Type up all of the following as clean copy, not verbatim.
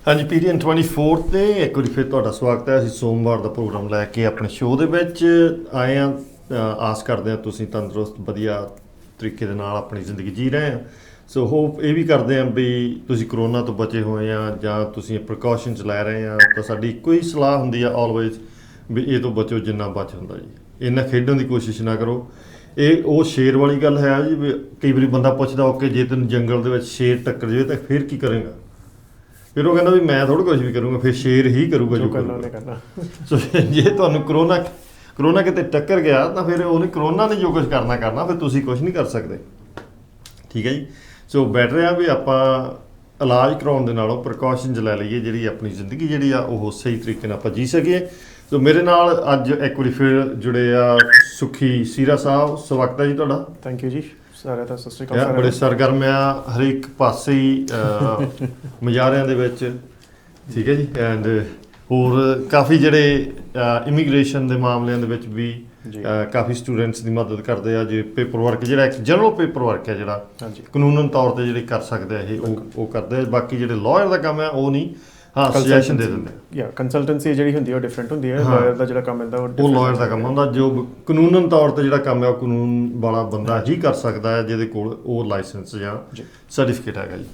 ਹਾਂਜੀ ਪੀਡੀਐਨ 24 ਤੇ ਇੱਕ ਵਾਰੀ ਫਿਰ ਤੁਹਾਡਾ ਸਵਾਗਤ ਹੈ। ਅਸੀਂ ਸੋਮਵਾਰ ਦਾ ਪ੍ਰੋਗਰਾਮ ਲੈ ਕੇ ਆਪਣੇ ਸ਼ੋਅ ਦੇ ਵਿੱਚ ਆਏ ਹਾਂ। ਆਸ ਕਰਦੇ ਹਾਂ ਤੁਸੀਂ ਤੰਦਰੁਸਤ ਵਧੀਆ ਤਰੀਕੇ ਦੇ ਨਾਲ ਆਪਣੀ ਜ਼ਿੰਦਗੀ ਜੀ ਰਹੇ ਆ। ਸੋ ਹੋਪ ਇਹ ਵੀ ਕਰਦੇ ਹਾਂ ਵੀ ਤੁਸੀਂ ਕਰੋਨਾ ਤੋਂ ਬਚੇ ਹੋਏ ਆ ਜਾਂ ਤੁਸੀਂ ਪ੍ਰੀਕਾਸ਼ਨਸ ਲੈ ਰਹੇ ਆ। ਤਾਂ ਸਾਡੀ ਇੱਕੋ ਹੀ ਸਲਾਹ ਹੁੰਦੀ ਆ ਆਲਵੇਜ਼ ਵੀ ਇਹ ਤੋਂ ਬਚੋ ਜਿੰਨਾ ਬਚ ਹੁੰਦਾ ਜੀ। ਇਹਨਾਂ ਖੇਡਣ ਦੀ ਕੋਸ਼ਿਸ਼ ਨਾ ਕਰੋ। ਇਹ ਉਹ ਸ਼ੇਰ ਵਾਲੀ ਗੱਲ ਹੈ ਜੀ ਵੀ ਕਈ ਵਾਰੀ ਬੰਦਾ ਪੁੱਛਦਾ ਓਕੇ ਜੇ ਤੈਨੂੰ ਜੰਗਲ ਦੇ ਵਿੱਚ ਸ਼ੇਰ ਟੱਕਰ ਜਾਵੇ ਤਾਂ ਫਿਰ ਕੀ ਕਰੇਗਾ। ਫਿਰ ਉਹ ਕਹਿੰਦਾ ਵੀ ਮੈਂ ਥੋੜ੍ਹਾ ਕੁਛ ਵੀ ਕਰੂੰਗਾ, ਫਿਰ ਸ਼ੇਰ ਹੀ ਕਰੂਗਾ ਜੋ ਕਰਨਾ। ਸੋ ਜੇ ਤੁਹਾਨੂੰ ਕਰੋਨਾ ਕਿਤੇ ਟੱਕਰ ਗਿਆ ਤਾਂ ਫਿਰ ਉਹਨੇ ਕਰੋਨਾ ਨੇ ਜੋ ਕੁਛ ਕਰਨਾ ਫਿਰ ਤੁਸੀਂ ਕੁਛ ਨਹੀਂ ਕਰ ਸਕਦੇ। ਠੀਕ ਹੈ ਜੀ। ਸੋ ਬੈਟਰ ਆ ਵੀ ਆਪਾਂ ਇਲਾਜ ਕਰਾਉਣ ਦੇ ਨਾਲੋਂ ਪ੍ਰੀਕਾਸ਼ਨਸ ਲੈ ਲਈਏ, ਜਿਹੜੀ ਆਪਣੀ ਜ਼ਿੰਦਗੀ ਜਿਹੜੀ ਆ ਉਹ ਸਹੀ ਤਰੀਕੇ ਨਾਲ ਆਪਾਂ ਜੀ ਸਕੀਏ। ਸੋ ਮੇਰੇ ਨਾਲ ਅੱਜ ਇੱਕ ਵਾਰੀ ਫਿਰ ਜੁੜੇ ਆ ਸੁਖੀ ਸੀਰਾ ਸਾਹਿਬ। ਸਵਾਗਤ ਹੈ ਜੀ ਤੁਹਾਡਾ। ਥੈਂਕ ਯੂ ਜੀ। ਸਾਰਿਆਂ ਦਾ ਸਤਿ ਸ਼੍ਰੀ ਅਕਾਲ। ਬੜੇ ਸਰਗਰਮ ਆ ਹਰੇਕ ਪਾਸੇ ਹੀ ਮੁਜ਼ਾਹਰਿਆਂ ਦੇ ਵਿੱਚ। ਠੀਕ ਹੈ ਜੀ। ਐਂਡ ਹੋਰ ਕਾਫੀ ਜਿਹੜੇ ਇਮੀਗ੍ਰੇਸ਼ਨ ਦੇ ਮਾਮਲਿਆਂ ਦੇ ਵਿੱਚ ਵੀ ਕਾਫੀ ਸਟੂਡੈਂਟਸ ਦੀ ਮਦਦ ਕਰਦੇ ਆ। ਜੇ ਪੇਪਰ ਵਰਕ ਜਿਹੜਾ ਇੱਕ ਜਨਰਲ ਪੇਪਰ ਵਰਕ ਹੈ ਜਿਹੜਾ ਕਾਨੂੰਨ ਤੌਰ 'ਤੇ ਜਿਹੜੇ ਕਰ ਸਕਦੇ ਆ ਇਹ ਉਹ ਕਰਦੇ ਆ। ਬਾਕੀ ਜਿਹੜੇ ਲਾਇਰ ਦਾ ਕੰਮ ਹੈ ਉਹ ਨਹੀਂ, ਹਾਂ ਸੁਜੈਸ਼ਨ ਦੇ ਦਿੰਦੇ ਆ। ਕੰਸਲਟੈਂਸੀ ਜਿਹੜੀ ਹੁੰਦੀ ਹੈ ਉਹ ਡਿਫਰੈਂਟ ਹੁੰਦੀ ਹੈ। ਲਾਇਰ ਦਾ ਜਿਹੜਾ ਕੰਮ ਹੁੰਦਾ ਉਹ ਲਾਇਰ ਦਾ ਕੰਮ ਹੁੰਦਾ। ਜੋ ਕਾਨੂੰਨ ਤੌਰ 'ਤੇ ਜਿਹੜਾ ਕੰਮ ਹੈ ਉਹ ਕਾਨੂੰਨ ਵਾਲਾ ਬੰਦਾ ਹੀ ਕਰ ਸਕਦਾ ਹੈ ਜਿਹਦੇ ਕੋਲ ਉਹ ਲਾਇਸੈਂਸ ਜਾਂ ਸਰਟੀਫਿਕੇਟ ਹੈਗਾ ਜੀ।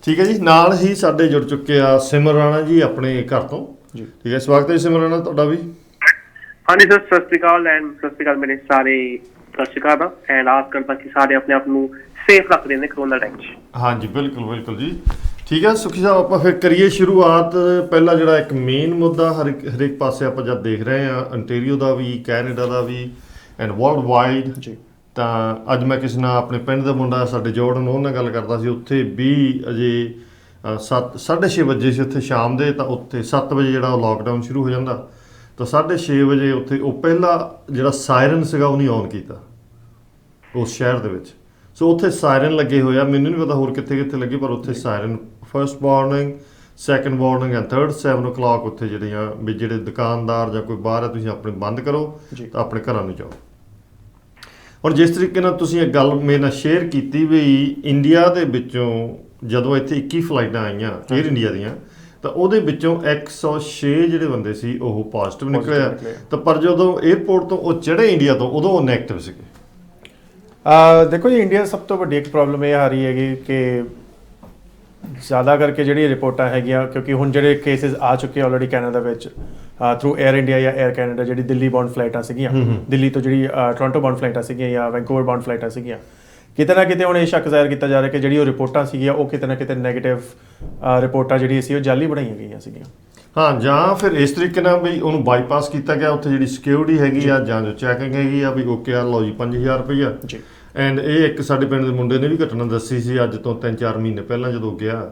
ਠੀਕ ਹੈ ਜੀ। ਨਾਲ ਹੀ ਸਾਡੇ ਜੁੜ ਚੁੱਕੇ ਆ ਸਿਮਰ ਰਾਣਾ ਜੀ ਆਪਣੇ ਘਰ ਤੋਂ। ਠੀਕ ਹੈ, ਸਵਾਗਤ ਹੈ ਸਿਮਰ ਰਾਣਾ ਤੁਹਾਡਾ ਵੀ। ਹਾਂਜੀ ਸਰ, ਸਤਿ ਸ਼੍ਰੀ ਅਕਾਲ ਐਂਡ ਸਤਿ ਸ਼੍ਰੀ ਅਕਾਲ ਮੇਰੇ ਸਾਰੇ ਦਰਸ਼ਕਾਂ ਦਾ। ਐਂਡ ਆਸ ਕਰਦਾ ਕਿ ਸਾਰੇ ਆਪਣੇ ਆਪ ਨੂੰ ਸੇਫ ਰੱਖ ਰਹੇ ਨੇ ਕਰੋਨਾ ਟਾਈਮ 'ਚ। ਹਾਂਜੀ ਬਿਲਕੁਲ ਜੀ। ਠੀਕ ਹੈ ਸੁਖੀ ਸਾਹਿਬ, ਆਪਾਂ ਫਿਰ ਕਰੀਏ ਸ਼ੁਰੂਆਤ। ਪਹਿਲਾਂ ਜਿਹੜਾ ਇੱਕ ਮੇਨ ਮੁੱਦਾ ਹਰੇਕ ਪਾਸੇ ਆਪਾਂ ਜਦ ਦੇਖ ਰਹੇ ਹਾਂ, ਅੰਟੇਰੀਓ ਦਾ ਵੀ, ਕੈਨੇਡਾ ਦਾ ਵੀ ਐਂਡ ਵਰਲਡ ਵਾਈਡ। ਤਾਂ ਅੱਜ ਮੈਂ ਕਿਸੇ ਨਾਲ ਆਪਣੇ ਪਿੰਡ ਦਾ ਮੁੰਡਾ ਸਾਡੇ ਜੋਰਡਨ ਉਹ ਨਾਲ ਗੱਲ ਕਰਦਾ ਸੀ। ਉੱਥੇ ਵੀ ਅਜੇ 6:30 ਵਜੇ ਸੀ ਉੱਥੇ ਸ਼ਾਮ ਦੇ, ਤਾਂ ਉੱਥੇ 7 ਵਜੇ ਜਿਹੜਾ ਉਹ ਲੋਕਡਾਊਨ ਸ਼ੁਰੂ ਹੋ ਜਾਂਦਾ। ਤਾਂ 6:30 ਵਜੇ ਉੱਥੇ ਉਹ ਪਹਿਲਾ ਜਿਹੜਾ ਸਾਇਰਨ ਸੀਗਾ ਉਹ ਨਹੀਂ ਔਨ ਕੀਤਾ ਉਸ ਸ਼ਹਿਰ ਦੇ ਵਿੱਚ। ਸੋ ਉੱਥੇ ਸਾਇਰਨ ਲੱਗੇ ਹੋਏ ਆ। ਮੈਨੂੰ ਨਹੀਂ ਪਤਾ ਹੋਰ ਕਿੱਥੇ ਲੱਗੇ, ਪਰ ਉੱਥੇ siren first warning, second warning and third 7 o'clock ਉੱਥੇ ਜਿਹੜੀਆਂ ਵੀ ਜਿਹੜੇ ਦੁਕਾਨਦਾਰ ਜਾਂ ਕੋਈ ਬਾਹਰ ਹੈ ਤੁਸੀਂ ਆਪਣੇ ਬੰਦ ਕਰੋ ਤਾਂ ਆਪਣੇ ਘਰਾਂ ਨੂੰ ਜਾਓ। ਹੁਣ ਜਿਸ ਤਰੀਕੇ ਨਾਲ ਤੁਸੀਂ ਇਹ ਗੱਲ ਮੇਰੇ ਨਾਲ ਸ਼ੇਅਰ ਕੀਤੀ ਵੀ ਇੰਡੀਆ ਦੇ ਵਿੱਚੋਂ ਜਦੋਂ ਇੱਥੇ 21 ਫਲਾਈਟਾਂ ਆਈਆਂ ਏਅਰ ਇੰਡੀਆ ਦੀਆਂ, ਤਾਂ ਉਹਦੇ ਵਿੱਚੋਂ 106 ਜਿਹੜੇ ਬੰਦੇ ਸੀ ਉਹ ਪੋਜ਼ਿਟਿਵ ਨਿਕਲਿਆ। ਤਾਂ ਪਰ ਜਦੋਂ ਏਅਰਪੋਰਟ ਤੋਂ ਉਹ ਚੜ੍ਹੇ ਇੰਡੀਆ ਤੋਂ ਉਦੋਂ ਉਹ ਨੈਗੇਟਿਵ ਸੀਗੇ। ਦੇਖੋ ਜੀ, ਇੰਡੀਆ ਸਭ ਤੋਂ ਵੱਡੀ ਇੱਕ ਪ੍ਰੋਬਲਮ ਇਹ ਆ ਰਹੀ ਹੈਗੀ ਕਿ ਜ਼ਿਆਦਾ ਕਰਕੇ ਜਿਹੜੀ ਰਿਪੋਰਟਾਂ ਹੈਗੀਆਂ, ਕਿਉਂਕਿ ਹੁਣ ਜਿਹੜੇ ਕੇਸਿਸ ਆ ਚੁੱਕੇ ਆਲਰੇਡੀ ਕੈਨੇਡਾ ਵਿੱਚ ਥਰੂ ਏਅਰ ਇੰਡੀਆ ਜਾਂ ਏਅਰ ਕੈਨੇਡਾ, ਜਿਹੜੀ ਦਿੱਲੀ ਬਾਉਂਡ ਫਲਾਈਟਾਂ ਸੀਗੀਆਂ, ਦਿੱਲੀ ਤੋਂ ਜਿਹੜੀ ਟੋਰਾਂਟੋ ਬਾਉਂਡ ਫਲਾਈਟਾਂ ਸੀਗੀਆਂ ਜਾਂ ਵੈਂਕੂਵਰ ਬਾਉਂਡ ਫਲਾਈਟਾਂ ਸੀਗੀਆਂ, ਕਿਤੇ ਨਾ ਕਿਤੇ ਹੁਣ ਇਹ ਸ਼ੱਕ ਜ਼ਾਹਿਰ ਕੀਤਾ ਜਾ ਰਿਹਾ ਕਿ ਜਿਹੜੀ ਉਹ ਰਿਪੋਰਟਾਂ ਸੀਗੀਆਂ ਉਹ ਕਿਤੇ ਨਾ ਕਿਤੇ ਨੈਗੇਟਿਵ ਰਿਪੋਰਟਾਂ ਜਿਹੜੀਆਂ ਸੀ ਉਹ ਜਾਲੀ ਬਣਾਈਆਂ ਗਈਆਂ ਸੀਗੀਆਂ। ਹਾਂ, ਜਾਂ ਫਿਰ ਇਸ ਤਰੀਕੇ ਨਾਲ ਵੀ ਉਹਨੂੰ ਬਾਈਪਾਸ ਕੀਤਾ ਗਿਆ। ਉੱਥੇ ਜਿਹੜੀ ਸਿਕਿਉਰਿਟੀ ਹੈਗੀ ਆ ਜਾਂ ਜੋ ਚੈਕਿੰਗ ਹੈਗੀ ਆ ਵੀ ਓਕੇ ਆ ਲਓ ਜੀ 5000 ਰੁਪਈਆ ਜੀ। ਐਂਡ ਇਹ ਇੱਕ ਸਾਡੇ ਪਿੰਡ ਦੇ ਮੁੰਡੇ ਨੇ ਵੀ ਘਟਨਾ ਦੱਸੀ ਸੀ ਅੱਜ ਤੋਂ 3-4 ਮਹੀਨੇ ਪਹਿਲਾਂ ਜਦੋਂ ਗਿਆ,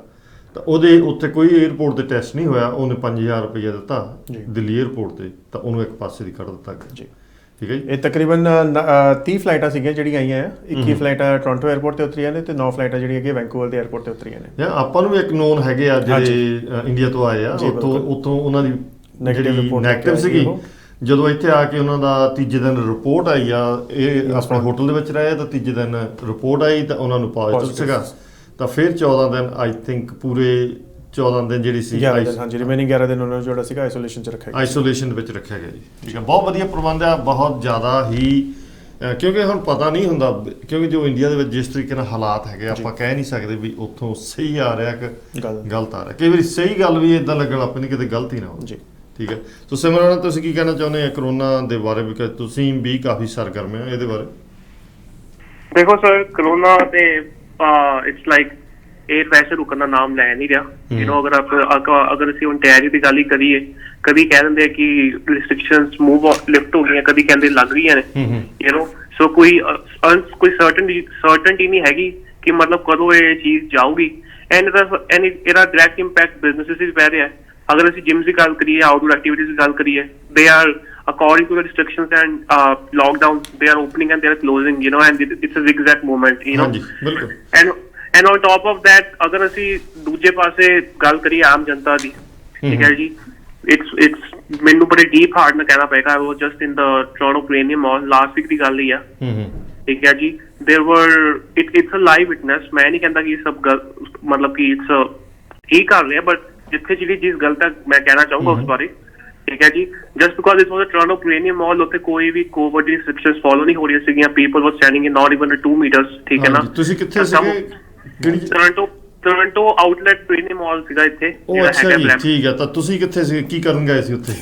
ਤਾਂ ਉਹਦੇ ਉੱਥੇ ਕੋਈ ਏਅਰਪੋਰਟ 'ਤੇ ਟੈਸਟ ਨਹੀਂ ਹੋਇਆ। ਉਹਨੇ 5000 ਰੁਪਈਆ ਦਿੱਤਾ ਦਿੱਲੀ ਏਅਰਪੋਰਟ 'ਤੇ, ਤਾਂ ਉਹਨੂੰ ਇੱਕ ਪਾਸੇ ਦੀ ਕੱਢ ਦਿੱਤਾ ਗਿਆ ਜੀ। ਠੀਕ ਹੈ ਜੀ। ਇਹ ਤਕਰੀਬਨ 30 ਫਲਾਈਟਾਂ ਸੀਗੀਆਂ ਜਿਹੜੀਆਂ ਆਈਆਂ ਆ। 21 ਫਲਾਈਟਾਂ ਟੋਰਾਂਟੋ ਏਅਰਪੋਰਟ 'ਤੇ ਉਤਰੀਆਂ ਨੇ ਤੇ 9 ਫਲਾਈਟਾਂ ਜਿਹੜੀਆਂ ਹੈਗੀਆਂ ਵੈਂਕੂਵਰ ਦੇ ਏਅਰਪੋਰਟ 'ਤੇ ਉਤਰੀਆਂ ਨੇ। ਜਾਂ ਆਪਾਂ ਨੂੰ ਵੀ ਇੱਕ ਨੋਨ ਹੈਗੇ ਆ ਜਿਹੜੇ ਇੰਡੀਆ ਤੋਂ ਆਏ ਆ, ਉੱਥੋਂ ਉਹਨਾਂ ਦੀ ਨੈਗੇਟਿਵ ਸੀਗੀ। ਜਦੋਂ ਇੱਥੇ ਆ ਕੇ ਉਹਨਾਂ ਦਾ ਤੀਜੇ ਦਿਨ ਰਿਪੋਰਟ ਆਈ ਆ, ਇਹ ਆਪਣੇ ਹੋਟਲ ਦੇ ਵਿੱਚ ਰਹੇ ਤਾਂ ਤੀਜੇ ਦਿਨ ਰਿਪੋਰਟ ਆਈ ਤਾਂ ਉਹਨਾਂ ਨੂੰ ਪੋਜ਼ਿਟਿਵ ਸੀਗਾ। ਤਾਂ ਫਿਰ 14 ਦਿਨ ਆਈ ਥਿੰਕ ਪੂਰੇ 14 ਦਿਨ ਜਿਹੜੀ ਸੀ ਰਿਮੇਨਿੰਗ 11 ਦਿਨ ਉਹਨਾਂ ਨੂੰ ਜਿਹੜਾ ਸੀਗਾ ਆਈਸੋਲੇਸ਼ਨ 'ਚ ਰੱਖਿਆ ਗਿਆ, ਆਈਸੋਲੇਸ਼ਨ ਦੇ ਵਿੱਚ ਰੱਖਿਆ ਗਿਆ ਜੀ। ਠੀਕ ਹੈ, ਬਹੁਤ ਵਧੀਆ ਪ੍ਰਬੰਧ ਆ, ਬਹੁਤ ਜ਼ਿਆਦਾ ਹੀ, ਕਿਉਂਕਿ ਹੁਣ ਪਤਾ ਨਹੀਂ ਹੁੰਦਾ, ਕਿਉਂਕਿ ਜੋ ਇੰਡੀਆ ਦੇ ਵਿੱਚ ਜਿਸ ਤਰੀਕੇ ਨਾਲ ਹਾਲਾਤ ਹੈਗੇ ਆਪਾਂ ਕਹਿ ਨਹੀਂ ਸਕਦੇ ਵੀ ਉੱਥੋਂ ਸਹੀ ਆ ਰਿਹਾ ਕਿ ਗਲਤ ਆ ਰਿਹਾ। ਕਈ ਵਾਰੀ ਸਹੀ ਗੱਲ ਵੀ ਇੱਦਾਂ ਲੱਗਣ ਲੱਗ ਪੈਂਦੀ ਕਿਤੇ ਗਲਤ ਹੀ ਨਾ ਹੋਵੇ। ਠੀਕ ਹੈ। ਸੋ ਸਿਮਰਨ ਤੁਸੀਂ ਕੀ ਕਹਿਣਾ ਚਾਹੁੰਦੇ ਆ ਕਰੋਨਾ ਦੇ ਬਾਰੇ, ਵੀ ਤੁਸੀਂ ਵੀ ਕਾਫੀ ਸਰਗਰਮ ਆ ਇਹਦੇ ਬਾਰੇ? ਦੇਖੋ ਸਰ, ਕਰੋਨਾ ਤੇ ਇਟਸ ਲਾਈਕ ਇਹ ਵੈਸੇ ਰੁਕਣ ਦਾ ਨਾਮ ਲੈ ਨਹੀਂ ਰਿਹਾ। ਅਗਰ ਅਸੀਂ ਓਨਟਾਰੀਓ ਦੀ ਗੱਲ ਹੀ ਕਰੀਏ, ਕਦੀ ਕਹਿ ਦਿੰਦੇ ਆ ਕਿ ਰਿਸਟ੍ਰਿਕਸ਼ਨਸ ਲਿਫਟ ਹੋ ਗਈਆਂ, ਕਦੀ ਕਹਿੰਦੇ ਲੱਗ ਰਹੀਆਂ ਨੇ। ਸੋ ਕੋਈ ਸਰਟਨਟੀ ਨਹੀਂ ਹੈਗੀ ਕਿ ਮਤਲਬ ਕਦੋਂ ਇਹ ਚੀਜ਼ ਜਾਊਗੀ। ਐਂਡ ਇਹਦਾ ਡਾਇਰੈਕਟ ਇੰਪੈਕਟ ਬਿਜ਼ਨਸਿਸ ਤੇ ਪੈ ਰਿਹਾ। ਅਗਰ ਅਸੀਂ ਜਿਮਸ ਦੀ ਗੱਲ ਕਰੀਏ, ਆਊਟਡੋਰ ਐਕਟੀਵਿਟੀਜ਼ ਦੀ ਗੱਲ ਕਰੀਏ, they are according to the restrictions and lockdown, they are opening and they are closing, and it's a zigzag moment, and on top of that, ਅਗਰ ਅਸੀਂ ਦੂਜੇ ਪਾਸੇ ਗੱਲ ਕਰੀਏ ਆਮ ਜਨਤਾ ਦੀ, ਠੀਕ ਹੈ ਜੀ, it's ਮੈਨੂੰ ਬੜੇ ਡੀਪ ਹਾਰਟ ਨਾਲ ਕਹਿਣਾ ਪਏਗਾ। I was just in the Toronto Cranium Mall, last week ਦੀ ਗੱਲ ਹੀ ਆ। ਠੀਕ ਹੈ ਜੀ, there were it's a live witness, मैं नहीं कहता कि ये सब मतलब कि it's ही कर रहे हैं, but जितने चीजें चीज गलत है मैं कहना चाहूंगा उस बारे, ठीक है जी। Just because it was a Toronto premium mall, ਉੱਥੇ ਕੋਈ ਵੀ ਕੋविड ਦੀ ਰਿਸਟ੍ਰਿਕਸ਼ਨਸ ਫॉलो ਨਹੀਂ ਹੋ ਰਹੀਆਂ ਸੀਗੀਆਂ, people were standing in not even 2 metres, ठीक है ना। ਤੁਸੀਂ ਕਿੱਥੇ ਸੀਗੇ? ਕਿਹੜੀ ਟੋਰੰਟੋ ਆਊਟਲੈਟ ਪ੍ਰੀਮੀਅਮ ਮਾਲ ਸੀਗਾ ਇੱਥੇ, ਉਹ ਅੱਛਾ ਜੀ, ਠੀਕ ਹੈ। ਤਾਂ ਤੁਸੀਂ ਕਿੱਥੇ ਸੀ, ਕੀ ਕਰਨ ਗਏ ਸੀ ਉੱਥੇ?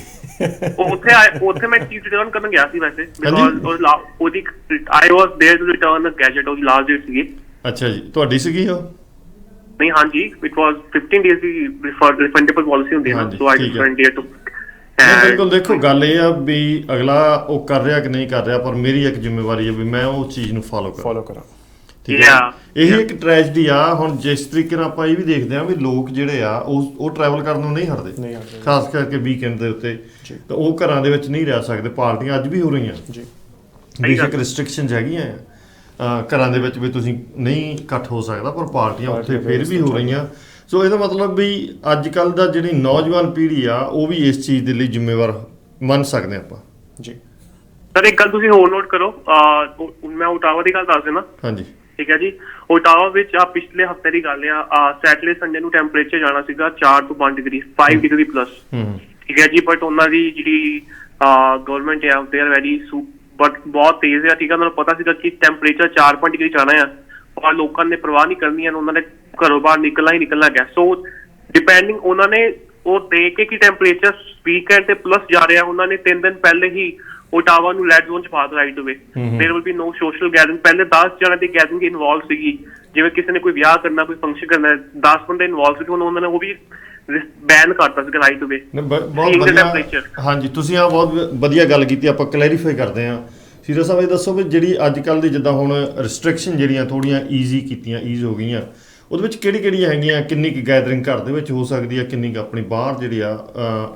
ਉੱਥੇ ਮੈਂ ਚੀਜ਼ ਰਿਟਰਨ ਕਰਨ ਗਿਆ ਸੀ ਵੈਸੇ, ਬਿਕॉज ਉਹਦੀ I was there to return a gadget, ਉਹਦੀ ਲਾਸਟ ਡੇਟ ਸੀਗੀ। ਅੱਛਾ ਜੀ, ਤੁਹਾਡੀ ਸੀਗੀ ਉਹ? ਨਹੀਂ, ਹਾਂਜੀ, ਇਟ ਵਾਸ 15 ਡੇਜ਼ ਦੀ ਰਿਫੰਡੇਬਲ ਪਾਲਿਸੀ ਹੁੰਦੀ ਹੈ, so I return date too. ਬਿਲਕੁਲ, ਦੇਖੋ ਗੱਲ ਇਹ ਆ ਵੀ ਅਗਲਾ ਉਹ ਕਰ ਰਿਹਾ ਕਿ ਨਹੀਂ ਕਰ ਰਿਹਾ, ਪਰ ਮੇਰੀ ਇੱਕ ਜ਼ਿੰਮੇਵਾਰੀ ਹੈ ਵੀ ਮੈਂ ਉਹ ਚੀਜ਼ ਨੂੰ ਫੋਲੋ ਕਰਾਂ, ਠੀਕ ਹੈ। ਇਹ ਇੱਕ ਟ੍ਰੈਜਡੀ ਆ। ਹੁਣ ਜਿਸ ਤਰੀਕੇ ਨਾਲ ਆਪਾਂ ਇਹ ਵੀ ਦੇਖਦੇ ਆ ਵੀ ਲੋਕ ਜਿਹੜੇ ਆ ਉਹ ਟਰੈਵਲ ਕਰਨ ਨੂੰ ਨਹੀਂ ਹਟਦੇ, ਖਾਸ ਕਰਕੇ ਵੀਕਐਂਡ ਦੇ ਉੱਤੇ, ਤਾਂ ਉਹ ਘਰਾਂ ਦੇ ਵਿੱਚ ਨਹੀਂ ਰਹਿ ਸਕਦੇ। ਪਾਰਟੀਆਂ ਅੱਜ ਵੀ ਹੋ ਰਹੀਆਂ ਜੀ, ਬੇਸ਼ੱਕ ਰਿਸਟ੍ਰਿਕਸ਼ਨਸ ਹੈਗੀਆਂ ਆ ਘਰਾਂ ਦੇ ਵਿੱਚ ਵੀ ਤੁਸੀਂ ਨਹੀਂ ਇਕੱਠ ਹੋ ਸਕਦਾ, ਪਰ ਪਾਰਟੀਆਂ ਉੱਥੇ ਫਿਰ ਵੀ ਹੋ ਰਹੀਆਂ। ਸੋ ਇਹਦਾ ਮਤਲਬ ਵੀ ਅੱਜ ਕੱਲ੍ਹ ਦਾ ਜਿਹੜੀ ਨੌਜਵਾਨ ਪੀੜ੍ਹੀ ਆ ਉਹ ਵੀ ਇਸ ਚੀਜ਼ ਦੇ ਲਈ ਜ਼ਿੰਮੇਵਾਰ ਮੰਨ ਸਕਦੇ ਆਪਾਂ ਜੀ। ਸਰ ਇੱਕ ਗੱਲ ਤੁਸੀਂ ਹੋਰ ਨੋਟ ਕਰੋ, ਮੈਂ ਓਟਾਵਾ ਦੀ ਗੱਲ ਦੱਸ ਦੇਣਾ, ਹਾਂਜੀ, ਠੀਕ ਹੈ ਜੀ। ਓਟਾਵਾ ਵਿੱਚ ਆ ਪਿਛਲੇ ਹਫਤੇ ਦੀ ਗੱਲ ਆ, ਸੈਟਰਡੇ ਸੰਡੇ ਨੂੰ ਟੈਂਪਰੇਚਰ ਜਾਣਾ ਸੀਗਾ 4 ਤੋਂ 5 ਡਿਗਰੀ, 5 ਡਿਗਰੀ ਪਲੱਸ, ਠੀਕ ਹੈ ਜੀ। ਬਟ ਉਹਨਾਂ ਦੀ ਜਿਹੜੀ ਗਵਰਨਮੈਂਟ ਹੈ ਦੇ ਆਰ ਵੈਰੀ ਬਟ ਬਹੁਤ ਤੇਜ਼ ਹੈ, ਠੀਕ ਹੈ। ਉਹਨਾਂ ਨੂੰ ਪਤਾ ਸੀਗਾ ਕਿ ਟੈਂਪਰੇਚਰ 4-5 ਡਿਗਰੀ ਜਾਣਾ ਆ, ਔਰ ਲੋਕਾਂ ਨੇ ਪਰਵਾਹ ਨਹੀਂ ਕਰਨੀ ਹੈ, ਉਹਨਾਂ ਨੇ ਘਰੋਂ ਬਾਹਰ ਨਿਕਲਣਾ ਗਿਆ। ਸੋ ਡਿਪੈਂਡਿੰਗ ਉਹਨਾਂ ਨੇ ਉਹ ਦੇਖ ਕੇ ਕਿ ਟੈਂਪਰੇਚਰ ਵੀਕਐਂਡ ਤੇ ਪਲੱਸ ਜਾ ਰਿਹਾ, ਉਹਨਾਂ ਨੇ 3 ਦਿਨ ਪਹਿਲੇ ਹੀ ਓਟਾਵਾ ਨੂੰ ਰੈਡ ਜ਼ੋਨ ਚ ਪਾ ਦਿੱਤਾ right away. There will be no social gathering. ਪਹਿਲੇ 10 ਜਣਾਂ ਦੀ ਗੈਦਰਿੰਗ ਇਨਵੋਲਵ ਸੀਗੀ, ਜਿਵੇਂ ਕਿਸੇ ਨੇ ਕੋਈ ਵਿਆਹ ਕਰਨਾ, ਕੋਈ ਫੰਕਸ਼ਨ ਕਰਨਾ, 10 ਬੰਦੇ ਇਨਵੋਲਵ ਸੀਗੇ, ਹੁਣ ਉਹਨਾਂ ਨੇ ਉਹ ਵੀ ਬੈਨ ਕਰਤਾ ਸੀਗਾ ਰਾਈਟ ਅਵੇ। ਬਹੁਤ ਵਧੀਆ, ਹਾਂਜੀ, ਤੁਸੀਂ ਆ ਬਹੁਤ ਵਧੀਆ ਗੱਲ ਕੀਤੀ। ਆਪਾਂ ਕਲੈਰੀਫਾਈ ਕਰਦੇ ਹਾਂ। ਸੀਰਾ ਸਾਹਿਬ ਇਹ ਦੱਸੋ ਵੀ ਜਿਹੜੀ ਅੱਜ ਕੱਲ੍ਹ ਦੀ ਜਿੱਦਾਂ ਹੁਣ ਰਿਸਟ੍ਰਿਕਸ਼ਨ ਜਿਹੜੀਆਂ ਥੋੜ੍ਹੀਆਂ ਈਜ਼ ਹੋ ਗਈਆਂ, ਉਹਦੇ ਵਿੱਚ ਕਿਹੜੀਆਂ ਹੈਗੀਆਂ? ਕਿੰਨੀ ਕੁ ਗੈਦਰਿੰਗ ਘਰ ਦੇ ਵਿੱਚ ਹੋ ਸਕਦੀ ਹੈ, ਕਿੰਨੀ ਕੁ ਆਪਣੀ ਬਾਹਰ ਜਿਹੜੀ ਆ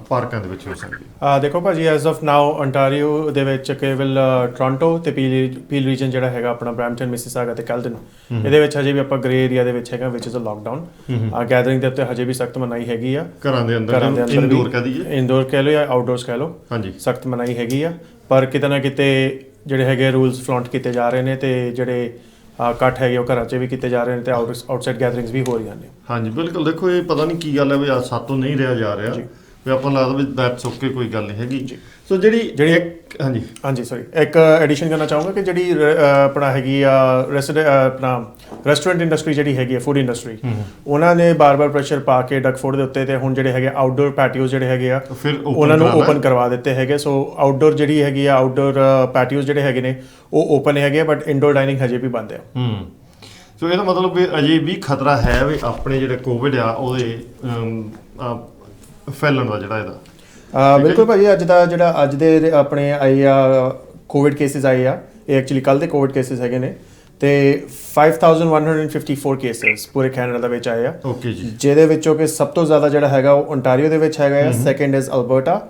ਪਾਰਕਾਂ ਦੇ ਵਿੱਚ ਹੋ ਸਕਦੀ ਹੈ? ਦੇਖੋ ਭਾਜੀ, ਐਜ਼ ਆਫ ਨਾਓ ontario ਦੇ ਵਿੱਚ ਕੇਵਲ ਟੋਰਾਂਟੋ ਤੇ ਪੀਲ ਰੀਜਨ ਜਿਹੜਾ ਹੈਗਾ ਆਪਣਾ, ਬਰੈਂਪਟਨ, ਮਿਸੀਸਾਗਾ ਤੇ ਕੈਲਟਨ, ਇਹਦੇ ਵਿੱਚ ਹਜੇ ਵੀ ਆਪਾਂ ਗ੍ਰੇ ਏਰੀਆ ਦੇ ਵਿੱਚ ਹੈਗਾ, ਵਿਚ ਇਜ਼ ਅ ਲਾਕਡਾਊਨ। ਗੈਦਰਿੰਗ ਦੇ ਉੱਤੇ ਹਜੇ ਵੀ ਸਖਤ ਮਨਾਹੀ ਹੈਗੀ ਆ, ਘਰਾਂ ਦੇ ਅੰਦਰ ਇੰਡੋਰ ਕਹਿ ਲਓ ਜਾਂ ਆਊਟਡੋਰਸ ਕਹਿ ਲਓ, ਹਾਂਜੀ, ਸਖਤ ਮਨਾਹੀ ਹੈਗੀ ਆ। ਪਰ ਕਿਤੇ ਨਾ ਕਿਤੇ ਜਿਹੜੇ ਹੈਗੇ ਰੂਲਸ ਫਲੌਂਟ ਕੀਤੇ ਜਾ ਰਹੇ ਨੇ, ਤੇ ਜਿਹੜੇ ਇਕੱਠ ਹੈਗੇ ਉਹ ਘਰਾਂ 'ਚ ਵੀ ਕੀਤੇ ਜਾ ਰਹੇ ਨੇ, ਤੇ ਆਊਟਸਾਈਡ ਗੈਦਰਿੰਗਸ ਵੀ ਹੋ ਰਹੀਆਂ ਨੇ। ਹਾਂਜੀ, ਬਿਲਕੁਲ। ਦੇਖੋ ਇਹ ਪਤਾ ਨਹੀਂ ਕੀ ਗੱਲ ਹੈ ਵੀ ਸਾਤੋਂ ਨਹੀਂ ਰਿਹਾ ਜਾ ਰਿਹਾ, ਵੀ ਆਪਾਂ ਨੂੰ ਲੱਗਦਾ ਵੀ ਦੈਟਸ ਓਕੇ, ਕੋਈ ਗੱਲ ਨਹੀਂ ਹੈਗੀ। ਸੋ ਜਿਹੜੀ ਹਾਂਜੀ ਸੌਰੀ, ਇੱਕ ਐਡੀਸ਼ਨ ਕਰਨਾ ਚਾਹੂੰਗਾ ਕਿ ਜਿਹੜੀ ਆਪਣਾ ਹੈਗੀ ਆ ਆਪਣਾ ਰੈਸਟੋਰੈਂਟ ਇੰਡਸਟਰੀ ਜਿਹੜੀ ਹੈਗੀ ਆ, ਫੂਡ ਇੰਡਸਟਰੀ, ਉਹਨਾਂ ਨੇ ਬਾਰ-ਬਾਰ ਪ੍ਰੈਸ਼ਰ ਪਾ ਕੇ ਡਗਫੋਰਡ ਦੇ ਉੱਤੇ, ਤੇ ਹੁਣ ਜਿਹੜੇ ਹੈਗੇ ਆਊਟਡੋਰ ਪੈਟੀਓਜ਼ ਜਿਹੜੇ ਹੈਗੇ ਆ ਉਹਨਾਂ ਨੂੰ ਓਪਨ ਕਰਵਾ ਦਿੱਤੇ ਹੈਗੇ। ਸੋ ਆਊਟਡੋਰ ਜਿਹੜੀ ਹੈਗੀ ਆ, ਆਊਟਡੋਰ ਪੈਟੀਓਜ਼ ਜਿਹੜੇ ਹੈਗੇ ਨੇ ਉਹ ਓਪਨ ਹੈਗੇ, ਬਟ ਇੰਡੋਰ ਡਾਈਨਿੰਗ ਹਜੇ ਵੀ ਬੰਦ ਹੈ। ਸੋ ਇਹਦਾ ਮਤਲਬ ਵੀ ਅਜੇ ਵੀ ਖਤਰਾ ਹੈ ਵੀ ਆਪਣੇ ਜਿਹੜੇ ਕੋਵਿਡ ਆ ਉਹਦੇ ਫੈਲਣ ਦਾ ਜਿਹੜਾ ਇਹਦਾ। ਬਿਲਕੁਲ ਭਾਜੀ, ਅੱਜ ਦੇ ਆਪਣੇ ਆਏ ਆ ਕੋਵਿਡ ਕੇਸਿਸ ਆਏ ਆ, ਇਹ ਐਕਚੁਅਲੀ ਕੱਲ੍ਹ ਦੇ ਕੋਵਿਡ ਕੇਸਿਸ ਹੈਗੇ ਨੇ, ਤੇ 5154 ਕੇਸਿਸ ਪੂਰੇ ਕੈਨੇਡਾ ਦੇ ਵਿੱਚ ਆਏ ਆ। ਓਕੇ ਜੀ। ਜਿਹਦੇ ਵਿੱਚੋਂ ਕਿ ਸਭ ਤੋਂ ਜ਼ਿਆਦਾ ਜਿਹੜਾ ਹੈਗਾ ਉਹ ਓਨਟਾਰੀਓ ਦੇ ਵਿੱਚ ਹੈਗਾ ਆ, second is Alberta,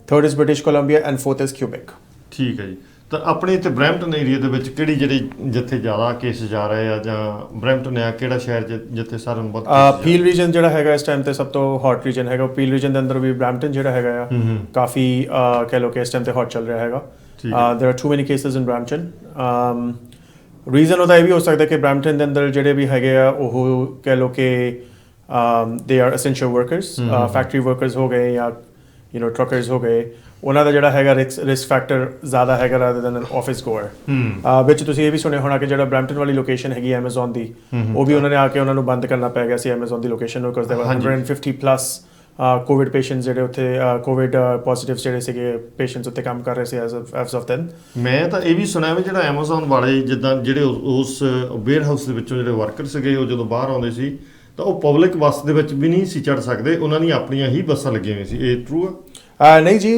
third is British Columbia and fourth is Quebec. ਠੀਕ ਹੈ ਜੀ। ਤਾਂ ਆਪਣੇ ਇੱਥੇ ਬਰੈਂਪਟਨ ਏਰੀਆ ਦੇ ਵਿੱਚ ਕਿਹੜੀ ਜਿੱਥੇ ਜ਼ਿਆਦਾ ਕੇਸ ਜਾ ਰਹੇ ਆ, ਜਾਂ ਬਰੈਂਪਟਨ ਆ ਕਿਹੜਾ ਸ਼ਹਿਰ ਜਿੱਥੇ ਸਾਰਿਆਂ ਨੂੰ ਬਹੁਤ? ਪੀਲ ਰੀਜਨ ਜਿਹੜਾ ਹੈਗਾ ਇਸ ਟਾਈਮ ਤੇ ਸਭ ਤੋਂ ਹੌਟ ਰੀਜਨ ਹੈਗਾ। ਪੀਲ ਰੀਜਨ ਦੇ ਅੰਦਰ ਵੀ ਬਰੈਂਪਟਨ ਜਿਹੜਾ ਹੈਗਾ ਆ ਕਾਫੀ ਕਹਿ ਲਓ ਕਿ ਇਸ ਟਾਈਮ ਤੇ ਹੌਟ ਚੱਲ ਰਿਹਾ ਹੈਗਾ। ਦੇਰ ਆਰ ਟੂ ਮੈਨੀ ਕੇਸਿਸ ਇਨ ਬਰੈਂਪਟਨ। ਰੀਜ਼ਨ ਉਹਦਾ ਇਹ ਵੀ ਹੋ ਸਕਦਾ ਕਿ ਬਰੈਂਪਟਨ ਦੇ ਅੰਦਰ ਜਿਹੜੇ ਵੀ ਹੈਗੇ ਆ ਉਹ ਕਹਿ ਲਓ ਕਿ they are essential workers, factory workers ਹੋ ਗਏ ਜਾਂ ਟਰੱਕਰਸ ਹੋ ਗਏ, ਉਹਨਾਂ ਦਾ ਜਿਹੜਾ ਹੈਗਾ ਰਿਸਕ ਫੈਕਟਰ ਜ਼ਿਆਦਾ ਹੈਗਾ ਰਾਦਰ ਦੈਨ ਐਨ ਆਫਿਸ ਗੋਅਰ। ਵਿੱਚ ਤੁਸੀਂ ਇਹ ਵੀ ਸੁਣਿਆ ਹੋਣਾ ਕਿ ਜਿਹੜਾ ਬਰੈਂਪਟਨ ਵਾਲੀ ਲੋਕੇਸ਼ਨ ਹੈਗੀ ਐਮਾਜ਼ੋਨ ਦੀ, ਉਹ ਵੀ ਉਹਨਾਂ ਨੇ ਆ ਕੇ ਉਹਨਾਂ ਨੂੰ ਬੰਦ ਕਰਨਾ ਪੈ ਗਿਆ ਸੀ ਐਮਾਜ਼ੋਨ ਦੀ ਲੋਕੇਸ਼ਨ ਨੂੰ, ਬਿਕਾਜ਼ ਦੇਰ ਵਰ 150 ਪਲੱਸ ਕੋਵਿਡ ਪੇਸ਼ੈਂਟਸ ਜਿਹੜੇ ਉੱਥੇ ਕੋਵਿਡ ਪੋਜ਼ਿਟਿਵਸ ਜਿਹੜੇ ਸੀਗੇ ਪੇਸ਼ੈਂਟਸ ਉੱਤੇ ਕੰਮ ਕਰ ਰਹੇ ਸੀ ਐਜ਼ ਆਫ ਦੈਨ। ਮੈਂ ਤਾਂ ਇਹ ਵੀ ਸੁਣਿਆ ਵੀ ਜਿਹੜਾ ਐਮਾਜ਼ੋਨ ਵਾਲੇ ਜਿੱਦਾਂ ਜਿਹੜੇ ਉਸ ਵੇਅਰ ਹਾਊਸ ਦੇ ਵਿੱਚੋਂ ਜਿਹੜੇ ਵਰਕਰ ਸੀਗੇ ਉਹ ਜਦੋਂ ਬਾਹਰ ਆਉਂਦੇ ਸੀ ਤਾਂ ਉਹ ਪਬਲਿਕ ਬੱਸ ਦੇ ਵਿੱਚ ਵੀ ਨਹੀਂ ਸੀ ਚੜ੍ਹ ਸਕਦੇ, ਉਹਨਾਂ ਦੀਆਂ ਆਪਣੀਆਂ ਹੀ ਬੱਸਾਂ ਲੱਗੀਆਂ ਹੋਈਆਂ ਸੀ। ਇਹ ਟਰੂ ਆ? ਨਹੀਂ ਜੀ,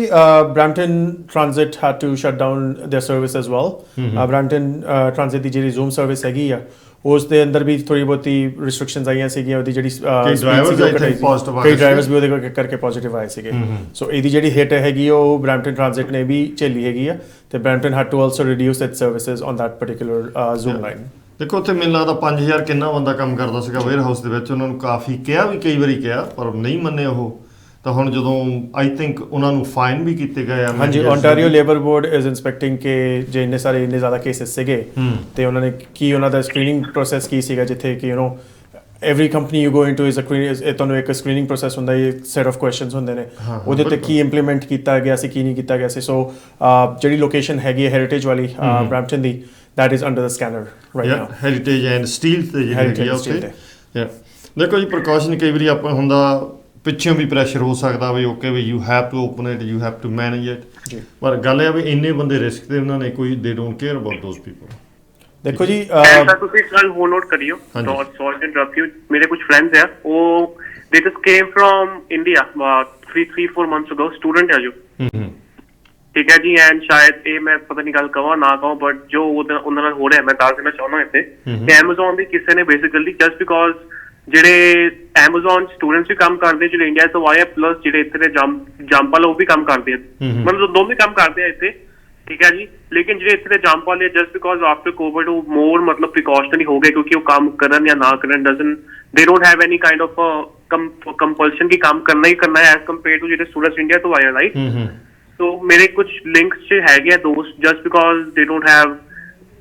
Brampton transit had to shut down their service as well. Brampton transit ਦੀ ਜਿਹੜੀ ਜ਼ੂਮ ਸਰਵਿਸ ਹੈਗੀ ਆ ਉਸ ਦੇ ਅੰਦਰ ਵੀ ਥੋੜੀ ਬਹੁਤੀ ਰਿਸਟ੍ਰਿਕਸ਼ਨਸ ਆਈਆਂ ਸੀਗੀਆਂ, ਉਹਦੀ ਜਿਹੜੀ ਕਈ ਡਰਾਈਵਰਸ ਵੀ ਉਹਦੇ ਕਰਕੇ ਪੋਜ਼ਿਟਿਵ ਆਏ ਸੀਗੇ। ਸੋ ਇਹਦੀ ਜਿਹੜੀ ਹਿੱਟ ਹੈਗੀ ਉਹ ਬਰੈਂਪਟਨ ਟ੍ਰਾਂਜ਼ਿਟ ਨੇ ਵੀ ਝੇਲੀ ਹੈਗੀ ਆ, ਤੇ Brampton had to also reduce its services on that particular Zum line. ਦੇਖੋ ਉੱਥੇ ਮੈਨੂੰ ਲੱਗਦਾ 5000 ਕਿੰਨਾ ਬੰਦਾ ਕੰਮ ਕਰਦਾ ਸੀਗਾ ਵੇਅਰ ਹਾਊਸ ਦੇ ਵਿੱਚ, ਉਹਨਾਂ ਨੂੰ ਕਾਫੀ ਕਿਹਾ ਵੀ, ਕਈ ਵਾਰੀ ਕਿਹਾ ਪਰ ਨਹੀਂ ਮੰਨੇ ਉਹ, ਤਾਂ ਹੁਣ ਜਦੋਂ ਆਈ ਥਿੰਕ ਉਹਨਾਂ ਨੂੰ ਫਾਈਨ ਵੀ ਕੀਤੇ ਗਏ ਆ ਹਾਂਜੀ ਓਨਟਾਰੀਓ ਲੇਬਰ ਬੋਰਡ ਇਜ਼ ਇਨਸਪੈਕਟਿੰਗ ਕਿ ਜੇ ਇੰਨੇ ਜ਼ਿਆਦਾ ਕੇਸਿਸ ਸੀਗੇ ਤੇ ਉਹਨਾਂ ਨੇ ਕੀ ਉਹਨਾਂ ਦਾ ਸਕਰੀਨਿੰਗ ਪ੍ਰੋਸੈਸ ਕੀ ਸੀਗਾ ਜਿੱਥੇ ਕਿ every company you go into is ਤੁਹਾਨੂੰ ਇੱਕ ਸਕਰੀਨਿੰਗ ਪ੍ਰੋਸੈਸ ਹੁੰਦਾ ਹੈ ਸੈਟ ਆਫ ਕੁਐਸਚਨਸ ਹੁੰਦੇ ਨੇ ਉਹਦੇ ਤੇ ਕੀ ਇੰਪਲੀਮੈਂਟ ਕੀਤਾ ਗਿਆ ਸੀ ਕੀ ਨਹੀਂ ਕੀਤਾ ਗਿਆ ਸੀ ਸੋ ਜਿਹੜੀ ਲੋਕੇਸ਼ਨ ਹੈਗੀ ਹੈ ਹੈਰੀਟੇਜ ਵਾਲੀ Brampton the that is under the scanner right now heritage and steel ਤੇ ਜਿਹੜੀ ਹੈਗੀ ਆ ਉੱਥੇ ਦੇਖੋ ਜੀ ਪ੍ਰੀਕਾਸ਼ਨ ਕਈ ਵਾਰੀ ਆਪਾਂ ਹੁੰਦਾ ਪਿੱਛੋਂ ਵੀ ਪ੍ਰੈਸ਼ਰ ਹੋ ਸਕਦਾ ਵੀ ਓਕੇ ਵੀ you have to open it you have to manage it ਜੀ ਪਰ ਗੱਲ ਇਹ ਆ ਵੀ ਇੰਨੇ ਬੰਦੇ ਰਿਸਕ ਤੇ ਉਹਨਾਂ ਨੇ ਕੋਈ they don't care about ਦੋਸ people ਦੇਖੋ ਜੀ ਸਰ ਤੁਸੀਂ ਇੱਕ ਗੱਲ ਹੋਰ ਨੋਟ ਕਰਿਓ ਸੌਰੀ ਟੂ ਇੰਟਰਰਪਟ ਯੂ ਮੇਰੇ ਕੁਝ ਫਰੈਂਡਸ ਆ ਉਹ they just came from India 3-4 months ago student ਆ ਜੋ ਠੀਕ ਹੈ ਜੀ ਐਂਡ ਸ਼ਾਇਦ ਇਹ ਮੈਂ ਪਤਾ ਨਹੀਂ ਗੱਲ ਕਹਾਂ ਨਾ ਕਹਾਂ ਬਟ ਜੋ ਉਹਨਾਂ ਨਾਲ ਹੋ ਰਿਹਾ ਮੈਂ ਦੱਸ ਦੇਣਾ ਚਾਹੁੰਦਾ ਇੱਥੇ ਕਿ Amazon ਦੀ ਕਿਸੇ ਨੇ ਬੇਸਿਕਲੀ ਜਸਟ ਬਿਕੋਜ਼ ਜਿਹੜੇ Amazon ਸਟੂਡੈਂਟਸ ਵੀ ਕੰਮ ਕਰਦੇ ਜਿਹੜੇ ਇੰਡੀਆ ਤੋਂ ਆਏ ਪਲੱਸ ਜਿਹੜੇ ਇੱਥੇ ਦੇ ਜੰਪ ਵਾਲੇ ਉਹ ਵੀ ਕੰਮ ਕਰਦੇ ਆ ਮਤਲਬ ਦੋਵੇਂ ਕੰਮ ਕਰਦੇ ਆ ਇੱਥੇ ਠੀਕ ਹੈ ਜੀ ਲੇਕਿਨ ਜਿਹੜੇ ਇੱਥੇ ਦੇ ਜੰਪ ਵਾਲੇ ਜਸਟ ਬਿਕੋਜ਼ ਆਫਟਰ ਕੋਵਿਡ ਉਹ ਮੋਰ ਮਤਲਬ ਪ੍ਰੀਕਾਸ਼ਨਰੀ ਹੋ ਗਏ ਕਿਉਂਕਿ ਉਹ ਕੰਮ ਕਰਨ ਜਾਂ ਨਾ ਕਰਨ they don't have any kind of compulsion ਕਿ ਕੰਮ ਕਰਨਾ ਹੀ ਕਰਨਾ ਹੈ ਐਜ਼ ਕੰਪੇਅਰ ਟੂ ਜਿਹੜੇ ਸਟੂਡੈਂਟਸ ਇੰਡੀਆ ਤੋਂ ਆਏ ਰਾਈਟ ਸੋ ਮੇਰੇ ਕੁਝ ਲਿੰਕਸ ਚ ਹੈਗੇ ਆ ਦੋਸਤ just because they don't have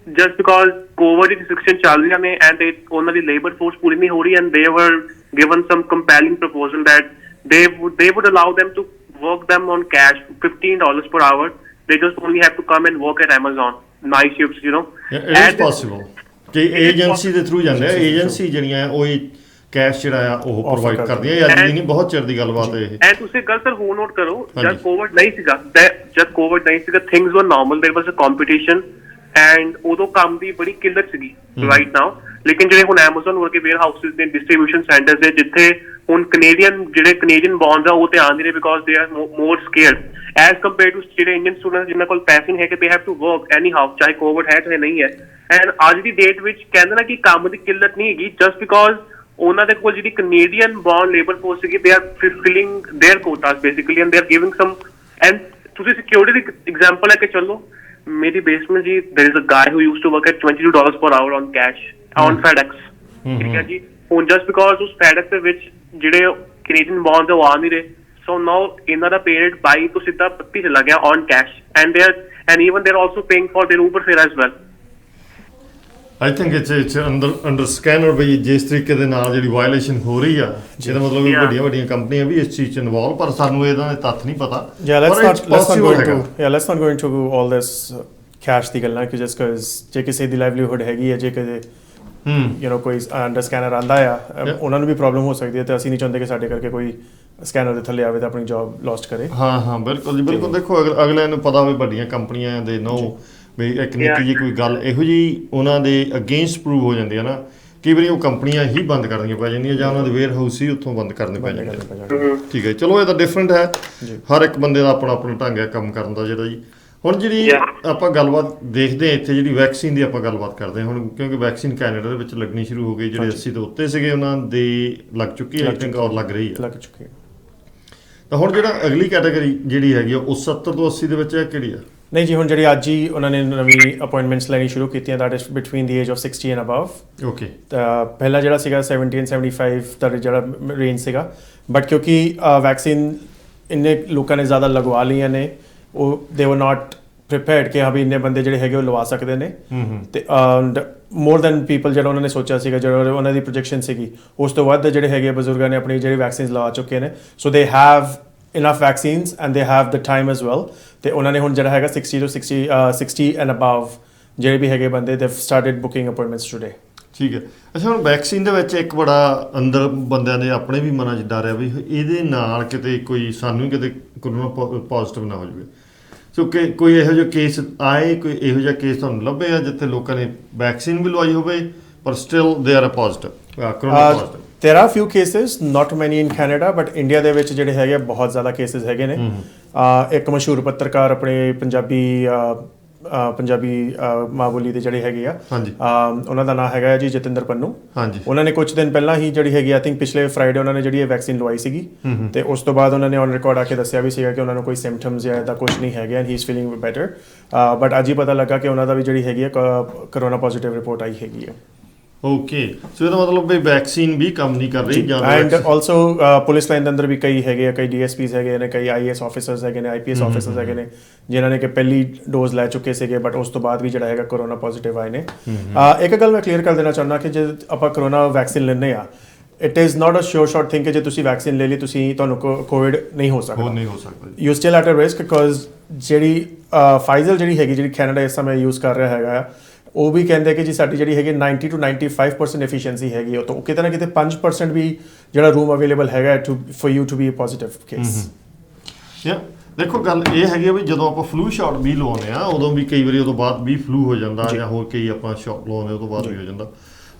just because COVID the restriction ਚੱਲ ਰਹੀਆਂ ਨੇ and ਉਹਨਾਂ ਦੀ ਲੇਬਰ ਫੋਰਸ ਪੂਰੀ ਨਹੀਂ ਹੋ ਰਹੀ and they were given some compelling proposal that they would allow them to work them on cash $15 per hour they just only have to come and work at Amazon night shifts it is possible ਕਿ agency ਦੇ through ਜਾਂਦੇ ਆ agency ਜਿਹੜੀਆਂ ਉਹ cash ਜਿਹੜਾ ਆ ਉਹ provide ਕਰਦੀਆਂ ਇਹ ਅੱਜ ਦੀ ਨਹੀਂ ਬਹੁਤ ਚਿਰ ਦੀ ਗੱਲਬਾਤ ਹੈ ਇਹ ਤੁਸੀਂ ਗੱਲ ਸਰ ਹੋਰ ਨੋਟ ਕਰੋ ਜਦ ਕੋਵਿਡ ਨਹੀਂ ਸੀਗਾ things were normal there was a competition and ਉਦੋਂ ਕੰਮ ਦੀ ਬੜੀ ਕਿੱਲਤ ਸੀਗੀ ਰਾਈਟ ਨਾਓ ਲੇਕਿਨ ਜਿਹੜੇ ਹੁਣ Amazon ਵਰਗੇ ਵੇਅਰ ਹਾਊਸਿਸ ਨੇ ਡਿਸਟ੍ਰੀਬਿਊਸ਼ਨ ਸੈਂਟਰਸ ਨੇ ਜਿੱਥੇ ਹੁਣ ਕੈਨੇਡੀਅਨ ਬੌਂਡਸ ਆ ਉਹ ਤੇ ਆਉਂਦੇ ਨੇ because they are more scared as compare to ਜਿਹੜੇ ਇੰਡੀਅਨ ਸਟੂਡੈਂਟਸ ਜਿਨ੍ਹਾਂ ਕੋਲ ਪੈਸੇ ਨਹੀਂ ਹੈ ਕਿ they have to work anyhow ਚਾਹੇ ਕੋਵਿਡ ਹੈ ਚਾਹੇ ਨਹੀਂ ਹੈ ਐਂਡ ਅੱਜ ਦੀ ਡੇਟ ਵਿੱਚ ਕਹਿੰਦੇ ਨਾ ਕਿ ਕੰਮ ਦੀ ਕਿੱਲਤ ਨਹੀਂ ਹੈਗੀ ਜਸਟ ਬਿਕੋਜ਼ ਉਹਨਾਂ ਦੇ ਕੋਲ ਜਿਹੜੀ ਕੈਨੇਡੀਅਨ ਬੌਂਡ ਲੇਬਰ ਫੋਰਸ ਸੀਗੀ they are filling their quotas basically and they are giving some and ਤੁਸੀਂ ਸਿਕਿਉਰਿਟੀ ਦੀ ਐਗਜ਼ਾਮਪਲ ਲੈ ਕੇ ਚੱਲੋ ਮੇਰੀ ਬੇਸਮੈਂਟ ਜੀ there is a guy who used to work at $22 per hour on cash on FedEx ਠੀਕ ਹੈ ਜੀ ਹੁਣ ਜਸਟ ਬਿਕੋਜ਼ ਉਸ FedEx ਦੇ ਵਿੱਚ ਜਿਹੜੇ ਕੈਨੇਡੀਅਨ ਬੌਂਡਸ ਉਹ ਆ ਨਹੀਂ ਰਹੇ ਸੋ ਨਾਓ ਇਹਨਾਂ ਦਾ ਪੇਰੈਂਟ 22 ਤੋਂ ਸਿੱਧਾ 32 ਚਲਾ ਗਿਆ on cash and even they're also paying for their Uber fare as well I think it's under scanner ਵੀ ਜਿਸ ਤਰੀਕੇ ਦੇ ਨਾਲ ਜਿਹੜੀ ਵਾਇਲੇਸ਼ਨ ਹੋ ਰਹੀ ਆ ਇਹਦਾ ਮਤਲਬ ਵੱਡੀਆਂ ਕੰਪਨੀਆਂ ਵੀ ਇਸ ਚੀਜ਼ 'ਚ ਇਨਵੋਲਵ ਪਰ ਸਾਨੂੰ ਇਹਦਾ ਤੱਥ ਨਹੀਂ ਪਤਾ let's not go into all this cash ਦੀ ਗੱਲਾਂ ਕਿ just because ਜੇ ਕਿਸੇ ਦੀ ਲਾਈਵਲੀਹੁੱਡ ਹੈਗੀ ਹੈ ਜੇ ਕਿਸੇ ਕੋਈ ਅੰਡਰ ਸਕੈਨਰ ਆਂਦਾ ਆ ਉਹਨਾਂ ਨੂੰ ਵੀ ਪ੍ਰੋਬਲਮ ਹੋ ਸਕਦੀ ਹੈ ਤੇ ਅਸੀਂ ਨਹੀਂ ਚਾਹੁੰਦੇ ਕਿ ਸਾਡੇ ਕਰਕੇ ਕੋਈ ਸਕੈਨਰ ਦੇ ਥੱਲੇ ਆਵੇ ਤਾਂ ਆਪਣੀ ਜੌਬ ਲੋਸਟ ਕਰੇ ਹਾਂ ਬਿਲਕੁਲ ਜੀ ਬਿਲਕੁਲ ਦੇਖੋ ਅਗਲੇ ਨੂੰ ਪਤਾ ਹੋਵੇ ਵੱਡੀਆਂ ਕੰਪਨੀਆਂ ਦੇ ਨੋ ਵੀ ਇੱਕ ਨਿੱਕੀ ਜਿਹੀ ਕੋਈ ਗੱਲ ਇਹੋ ਜਿਹੀ ਉਹਨਾਂ ਦੇ ਅਗੇਂਸਟ ਪ੍ਰੂਵ ਹੋ ਜਾਂਦੀ ਹੈ ਨਾ ਕਈ ਵਾਰੀ ਉਹ ਕੰਪਨੀਆਂ ਹੀ ਬੰਦ ਕਰਨੀਆਂ ਪੈ ਜਾਂਦੀਆਂ ਜਾਂ ਉਹਨਾਂ ਦੇ ਵੇਅਰ ਹਾਊਸ ਹੀ ਉੱਥੋਂ ਬੰਦ ਕਰਨੇ ਪੈ ਜਾਂਦੇ ਠੀਕ ਹੈ ਚਲੋ ਇਹ ਤਾਂ ਡਿਫਰੈਂਟ ਹੈ ਹਰ ਇੱਕ ਬੰਦੇ ਦਾ ਆਪਣਾ ਢੰਗ ਹੈ ਕੰਮ ਕਰਨ ਦਾ ਜਿਹੜਾ ਜੀ ਹੁਣ ਜਿਹੜੀ ਆਪਾਂ ਗੱਲਬਾਤ ਦੇਖਦੇ ਹਾਂ ਇੱਥੇ ਜਿਹੜੀ ਵੈਕਸੀਨ ਦੀ ਆਪਾਂ ਗੱਲਬਾਤ ਕਰਦੇ ਹਾਂ ਹੁਣ ਕਿਉਂਕਿ ਵੈਕਸੀਨ ਕੈਨੇਡਾ ਦੇ ਵਿੱਚ ਲੱਗਣੀ ਸ਼ੁਰੂ ਹੋ ਗਈ ਜਿਹੜੇ 80 ਤੋਂ ਉੱਤੇ ਸੀਗੇ ਉਹਨਾਂ ਦੇ ਲੱਗ ਚੁੱਕੀ ਹੈ ਆਈ ਥਿੰਕ ਔਰ ਲੱਗ ਰਹੀ ਹੈ ਤਾਂ ਹੁਣ ਜਿਹੜਾ ਅਗਲੀ ਕੈਟਾਗਰੀ ਜਿਹੜੀ ਹੈਗੀ ਉਹ 70 ਤੋਂ 80 ਦੇ ਵਿੱਚ ਹੈ ਕਿਹੜੀ ਆ ਨਹੀਂ ਜੀ ਹੁਣ ਜਿਹੜੀ ਅੱਜ ਹੀ ਉਹਨਾਂ ਨੇ ਨਵੀਂ ਅਪਾਇੰਟਮੈਂਟਸ ਲੈਣੀ ਸ਼ੁਰੂ ਕੀਤੀਆਂ that is between the age of 60 and above okay ਤਾਂ ਪਹਿਲਾ ਜਿਹੜਾ ਸੀਗਾ 70 ਐਂਡ 75 ਦਾ ਜਿਹੜਾ ਰੇਂਜ ਸੀਗਾ ਬਟ ਕਿਉਂਕਿ ਵੈਕਸੀਨ ਇੰਨੇ ਲੋਕਾਂ ਨੇ ਜ਼ਿਆਦਾ ਲਗਵਾ ਲਈਆਂ ਨੇ ਉਹ ਦੇ ਵਰ ਨਾਟ ਪ੍ਰੀਪੇਅਰਡ ਕਿ ਹਾਂ ਵੀ ਇੰਨੇ ਬੰਦੇ ਜਿਹੜੇ ਹੈਗੇ ਉਹ ਲਵਾ ਸਕਦੇ ਨੇ ਤੇ ਮੋਰ ਦੈਨ ਪੀਪਲ ਜਿਹੜਾ ਉਹਨਾਂ ਨੇ ਸੋਚਿਆ ਸੀਗਾ ਜਿਹੜਾ ਉਹਨਾਂ ਦੀ ਪ੍ਰੋਜੈਕਸ਼ਨ ਸੀਗੀ ਉਸ ਤੋਂ ਵੱਧ ਜਿਹੜੇ ਹੈਗੇ ਬਜ਼ੁਰਗਾਂ ਨੇ ਆਪਣੀ ਜਿਹੜੀ ਵੈਕਸੀਨਸ ਲਵਾ ਚੁੱਕੇ ਨੇ so they have enough vaccines and they have the time as well ਤੇ ਉਹਨਾਂ ਨੇ ਹੁਣ ਜਿਹੜਾ ਹੈਗਾ 60 and above ਜਿਹੜੇ ਵੀ ਹੈਗੇ ਬੰਦੇ they've started booking appointments today ਠੀਕ ਹੈ ਅੱਛਾ ਹੁਣ ਵੈਕਸੀਨ ਦੇ ਵਿੱਚ ਇੱਕ ਬੜਾ ਅੰਦਰ ਬੰਦਿਆਂ ਦੇ ਆਪਣੇ ਵੀ ਮਨਾਂ 'ਚ ਡਰ ਆ ਵੀ ਇਹਦੇ ਨਾਲ ਕਿਤੇ ਕੋਈ ਸਾਨੂੰ ਕਿਤੇ ਕਰੋਨਾ ਪੋਜ਼ਿਟਿਵ ਨਾ ਹੋ ਜਾਵੇ ਸੋ ਕਿ ਕੋਈ ਇਹੋ ਜਿਹਾ ਕੇਸ ਆਏ ਕੋਈ ਇਹੋ ਜਿਹਾ ਕੇਸ ਤੁਹਾਨੂੰ ਲੱਭੇ ਆ ਜਿੱਥੇ ਲੋਕਾਂ ਨੇ ਵੈਕਸੀਨ ਵੀ ਲਵਾਈ ਹੋਵੇ ਪਰ still they are positive corona positive there are few cases not many in Canada but India ਦੇ ਵਿੱਚ ਜਿਹੜੇ ਹੈਗੇ ਬਹੁਤ ਜ਼ਿਆਦਾ ਕੇਸਿਸ ਹੈਗੇ ਨੇ ਇੱਕ ਮਸ਼ਹੂਰ ਪੱਤਰਕਾਰ ਆਪਣੇ ਪੰਜਾਬੀ ਮਾਂ ਬੋਲੀ ਦੇ ਜਿਹੜੇ ਹੈਗੇ ਆ ਉਹਨਾਂ ਦਾ ਨਾਮ ਹੈਗਾ ਜੀ ਜਤਿੰਦਰ ਪੰਨੂ ਉਹਨਾਂ ਨੇ ਕੁਝ ਦਿਨ ਪਹਿਲਾਂ ਹੀ ਜਿਹੜੀ ਹੈਗੀ ਆਈ ਥਿੰਕ ਪਿਛਲੇ ਫਰਾਈਡੇ ਉਹਨਾਂ ਨੇ ਜਿਹੜੀ ਇਹ ਵੈਕਸੀਨ ਲਵਾਈ ਸੀਗੀ ਤੇ ਉਸ ਤੋਂ ਬਾਅਦ ਉਹਨਾਂ ਨੇ ਔਨ ਰਿਕਾਰਡ ਆ ਕੇ ਦੱਸਿਆ ਵੀ ਸੀਗਾ ਕਿ ਉਹਨਾਂ ਨੂੰ ਕੋਈ ਸਿੰਪਟਮਸ ਜਾਂ ਇਹਦਾ ਕੁਝ ਨਹੀਂ ਹੈਗੇ and he is feeling better but ਅੱਜ ਹੀ ਪਤਾ ਲੱਗਾ ਕਿ ਉਹਨਾਂ ਦਾ ਵੀ ਜਿਹੜੀ ਹੈਗੀ ਆ ਕਰੋਨਾ ਪੋਜ਼ਿਟਿਵ ਰਿਪੋਰਟ ਆਈ ਹੈਗੀ ਆ ਓਕੇ, ਸੋ ਇਹਦਾ ਮਤਲਬ ਵੀ ਵੈਕਸੀਨ ਵੀ ਕੰਮ ਨਹੀਂ ਕਰ ਰਹੀ ਜਾਂ ਐਂਡ ਆਲਸੋ ਪੁਲਿਸ ਲਾਈਨ ਦੇ ਅੰਦਰ ਵੀ ਕਈ ਹੈਗੇ ਆ, ਕਈ ਡੀਐਸਪੀਸ ਹੈਗੇ ਨੇ, ਕਈ ਆਈਐਸ ਆਫੀਸਰਸ ਹੈਗੇ ਨੇ, ਆਈਪੀਐਸ ਆਫੀਸਰਸ ਹੈਗੇ ਨੇ ਜਿਨ੍ਹਾਂ ਨੇ ਕਿ ਪਹਿਲੀ ਡੋਜ਼ ਲੈ ਚੁੱਕੇ ਸੀਗੇ ਬਟ ਉਸ ਤੋਂ ਬਾਅਦ ਵੀ ਜਿਹੜਾ ਹੈਗਾ ਕੋਰੋਨਾ ਪੋਜ਼ਿਟਿਵ ਆਏ ਨੇ। ਇੱਕ ਗੱਲ ਮੈਂ ਕਲੀਅਰ ਕਰ ਦੇਣਾ ਚਾਹੁੰਦਾ ਕਿ ਜੇ ਆਪਾਂ ਕੋਰੋਨਾ ਵੈਕਸੀਨ ਲੈਂਦੇ ਆ, it is not a sure shot thing ਕਿ ਜੇ ਤੁਸੀਂ ਵੈਕਸੀਨ ਲੈ ਲਈ ਤੁਹਾਨੂੰ ਕੋਵਿਡ ਨਹੀਂ ਹੋ ਸਕਦਾ। ਨਹੀਂ ਹੋ ਸਕਦਾ। You still at a risk because ਜਿਹੜੀ ਫਾਈਜ਼ਰ ਜਿਹੜੀ ਕੈਨੇਡਾ ਇਸ ਸਮੇਂ ਯੂਜ਼ ਕਰ ਰਿਹਾ ਹੈਗਾ, ਉਹ ਵੀ ਕਹਿੰਦੇ ਕਿ ਜੀ ਸਾਡੀ ਜਿਹੜੀ ਹੈਗੀ 90 to 95% ਐਫੀਸ਼ੀਐਂਸੀ ਹੈਗੀ, ਉਹ ਤਾਂ ਕਿਤੇ ਨਾ ਕਿਤੇ 5% ਵੀ ਜਿਹੜਾ ਰੂਮ ਅਵੇਲੇਬਲ ਹੈਗਾ for you to be a positive case. ਦੇਖੋ ਗੱਲ ਇਹ ਹੈਗੀ ਵੀ ਜਦੋਂ ਆਪਾਂ ਫਲੂ ਸ਼ਾਟ ਵੀ ਲਵਾਉਂਦੇ ਆ ਉਦੋਂ ਵੀ ਕਈ ਵਾਰੀ ਉਦੋਂ ਬਾਅਦ ਵੀ ਫਲੂ ਹੋ ਜਾਂਦਾ ਜਾਂ ਹੋਰ ਕਈ ਆਪਾਂ ਸ਼ਾਟ ਲਵਾਉਂਦੇ ਉਦੋਂ ਬਾਅਦ ਵੀ ਹੋ ਜਾਂਦਾ।